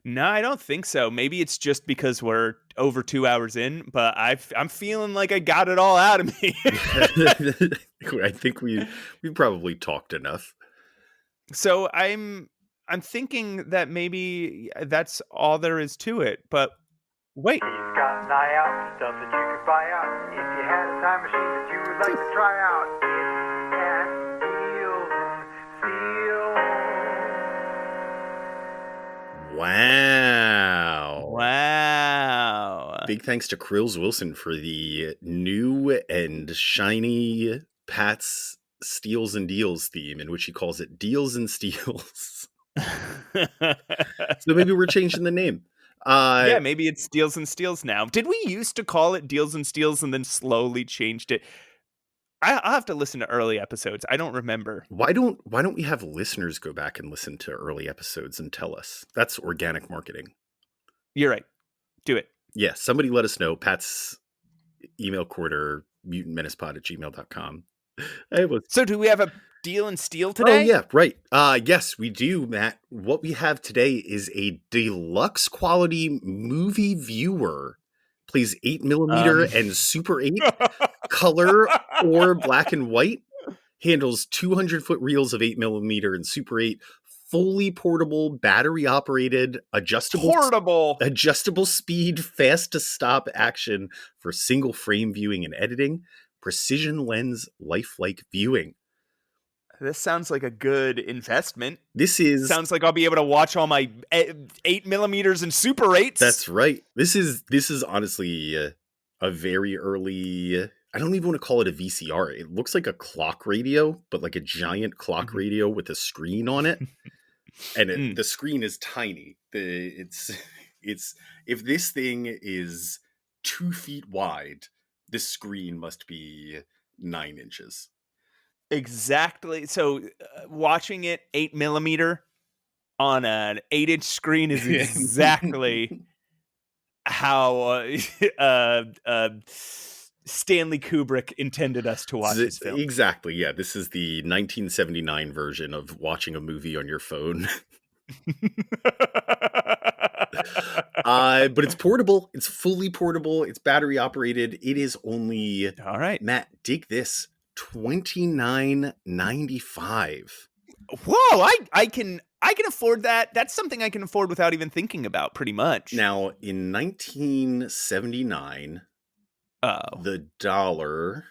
No, I don't think so. Maybe it's just because we're over 2 hours in, but I'm feeling like I got it all out of me. I think we probably talked enough. So I'm thinking that maybe that's all there is to it, but wait. You've got an eye out, stuff that you could buy out. If you had a time machine that you would like to try out, it's Wow. Big thanks to Krills Wilson for the new and shiny Pat's Steals and Deals theme, in which he calls it Deals and Steals. So maybe we're changing the name. Yeah, maybe it's Deals and Steals now. Did we used to call it Deals and Steals and then slowly changed it? I'll have to listen to early episodes. I don't remember. Why don't we have listeners go back and listen to early episodes and tell us? That's organic marketing. You're right. Do it. Yeah, somebody let us know. Pat's email quarter, mutantmenacepod@gmail.com. So do we have a Deal and Steal today? Oh, yeah, right. Yes, we do, Matt. What we have today is a deluxe quality movie viewer. Plays 8mm and Super 8, color or black and white. Handles 200-foot reels of 8mm and Super 8. Fully portable, battery operated, adjustable speed, fast to stop action for single frame viewing and editing. Precision lens, lifelike viewing. This sounds like a good investment. Sounds like I'll be able to watch all my 8mm and Super 8s. That's right. This is honestly a very early. I don't even want to call it a VCR. It looks like a clock radio, but like a giant clock radio with a screen on it, and the screen is tiny. It's if this thing is 2 feet wide, this screen must be 9 inches. Exactly. So watching it 8mm on an 8-inch screen is exactly how Stanley Kubrick intended us to watch this film. Exactly. Yeah. This is the 1979 version of watching a movie on your phone. But it's portable. It's fully portable. It's battery operated. It is only, all right, Matt, dig this, $29.95. Whoa, I can afford that. That's something I can afford without even thinking about, pretty much. Now, in 1979, the dollar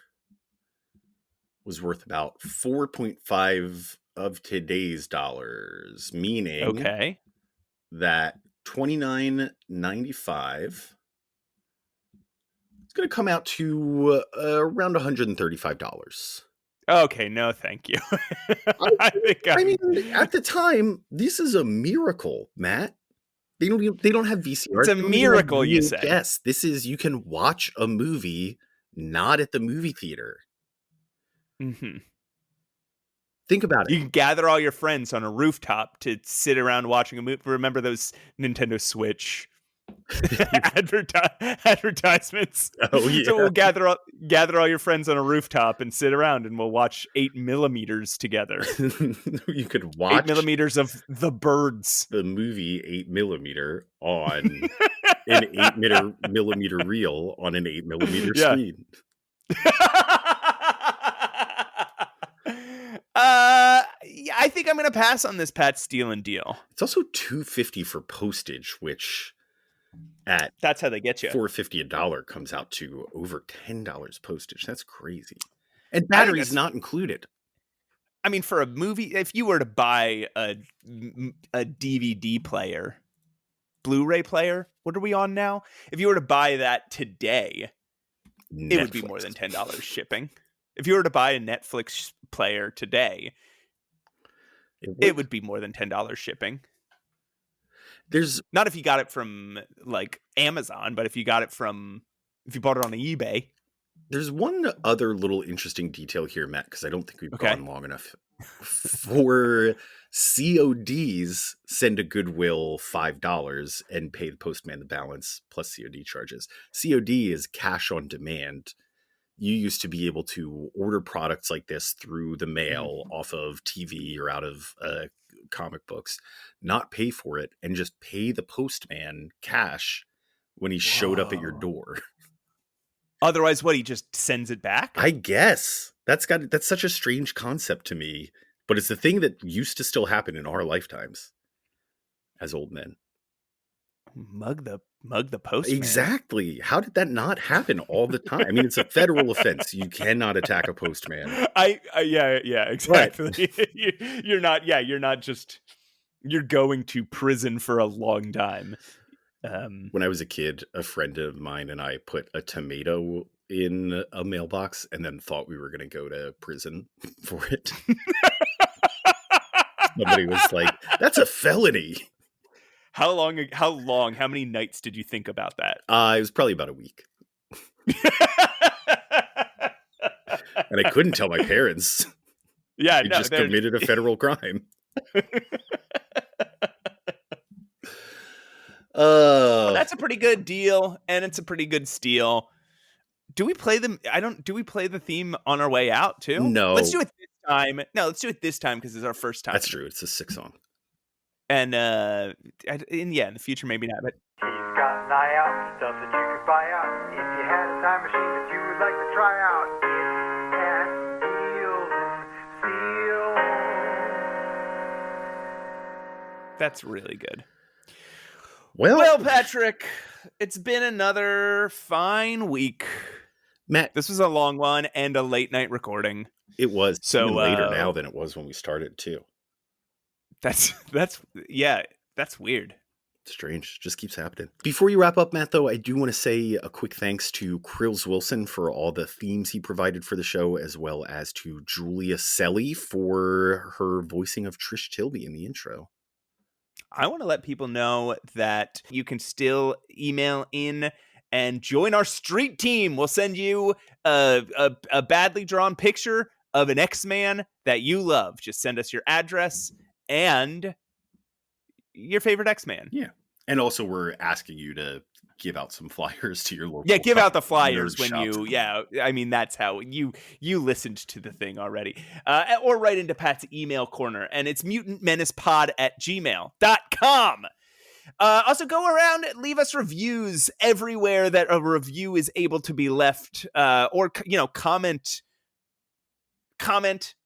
was worth about 4.5 of today's dollars, meaning that $29.95 is going to come out to around $135. Okay, no, thank you. I mean, at the time, this is a miracle, Matt. They don't have VCR. It's a miracle, you say? Yes, this is. You can watch a movie not at the movie theater. Mm-hmm. Think about it. You can gather all your friends on a rooftop to sit around watching a movie. Remember those Nintendo Switch advertisements? Oh yeah. So we'll gather all your friends on a rooftop and sit around, and we'll watch 8mm together. You could watch 8mm of The Birds, the movie 8mm on an 8mm reel on an 8mm screen. I think I'm gonna pass on this Pat Steele and Deal. It's also $2.50 for postage, which that's how they get you. $4.50 a dollar comes out to over $10 postage. That's crazy. And batteries not included. I mean, for a movie, if you were to buy a DVD player, Blu-ray player, what are we on now? If you were to buy that today, Netflix. It would be more than $10 shipping. If you were to buy a Netflix player today, it would be more than $10 shipping. There's not if you got it from like Amazon, but if you bought it on eBay. There's one other little interesting detail here, Matt, because I don't think we've gone long enough. For CODs, send a Goodwill $5 and pay the postman the balance plus COD charges. COD is cash on demand. You used to be able to order products like this through the mail off of TV or out of comic books, not pay for it, and just pay the postman cash when he showed up at your door. Otherwise, what, he just sends it back? I guess. That's such a strange concept to me, but it's the thing that used to still happen in our lifetimes as old men. Mug the postman. Exactly. How did that not happen all the time? I mean, it's a federal offense. You cannot attack a postman. Yeah, exactly. You're going to prison for a long time. When I was a kid, a friend of mine and I put a tomato in a mailbox and then thought we were going to go to prison for it. Somebody was like, "That's a felony." How long? How many nights did you think about that? It was probably about a week. And I couldn't tell my parents. Yeah, I just committed a federal crime. Well, that's a pretty good deal, and it's a pretty good steal. Do we play them? Do we play the theme on our way out too? No. Let's do it this time. No, let's do it this time because it's our first time. That's true. It's a 6 song. And in the future maybe not. But He's got an eye out, stuff that you could buy out. If you had a time machine that you would like to try out, it has wheels and seals. that's really good. Well, Patrick, it's been another fine week. Matt, This was a long one and a late night recording. it was So, even later now than it was when we started, too. That's weird. Strange. Just keeps happening. Before you wrap up, Matt, though, I do want to say a quick thanks to Krills Wilson for all the themes he provided for the show, as well as to Julia Selly for her voicing of Trish Tilby in the intro. I want to let people know that you can still email in and join our street team. We'll send you a badly drawn picture of an X-Man that you love. Just send us your address and your favorite X-Man. Yeah. And also, we're asking you to give out some flyers to your local. Yeah, give out the flyers nerd when shops. you. Yeah, I mean that's how you listened to the thing already, or write into Pat's email corner, and it's mutantmenacepod@gmail.com. Also, go around and leave us reviews everywhere that a review is able to be left, or comment,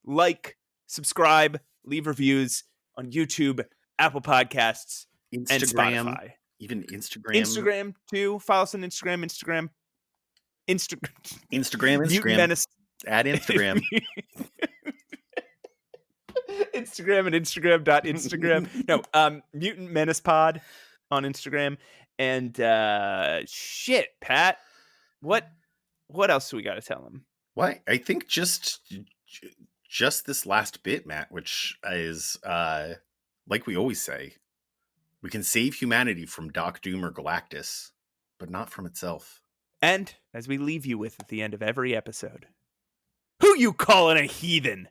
like, subscribe, leave reviews on YouTube, Apple Podcasts, and Spotify. Even Instagram. Instagram too. Follow us on Instagram. Instagram. Mutant Menace. At Instagram. Instagram and Instagram.Instagram. No, Mutant Menace Pod on Instagram. And shit, Pat. What else do we got to tell them? Why? I think just this last bit, Matt, which is like we always say, we can save humanity from Doc Doom or Galactus, but not from itself. And as we leave you with at the end of every episode, who you calling a heathen?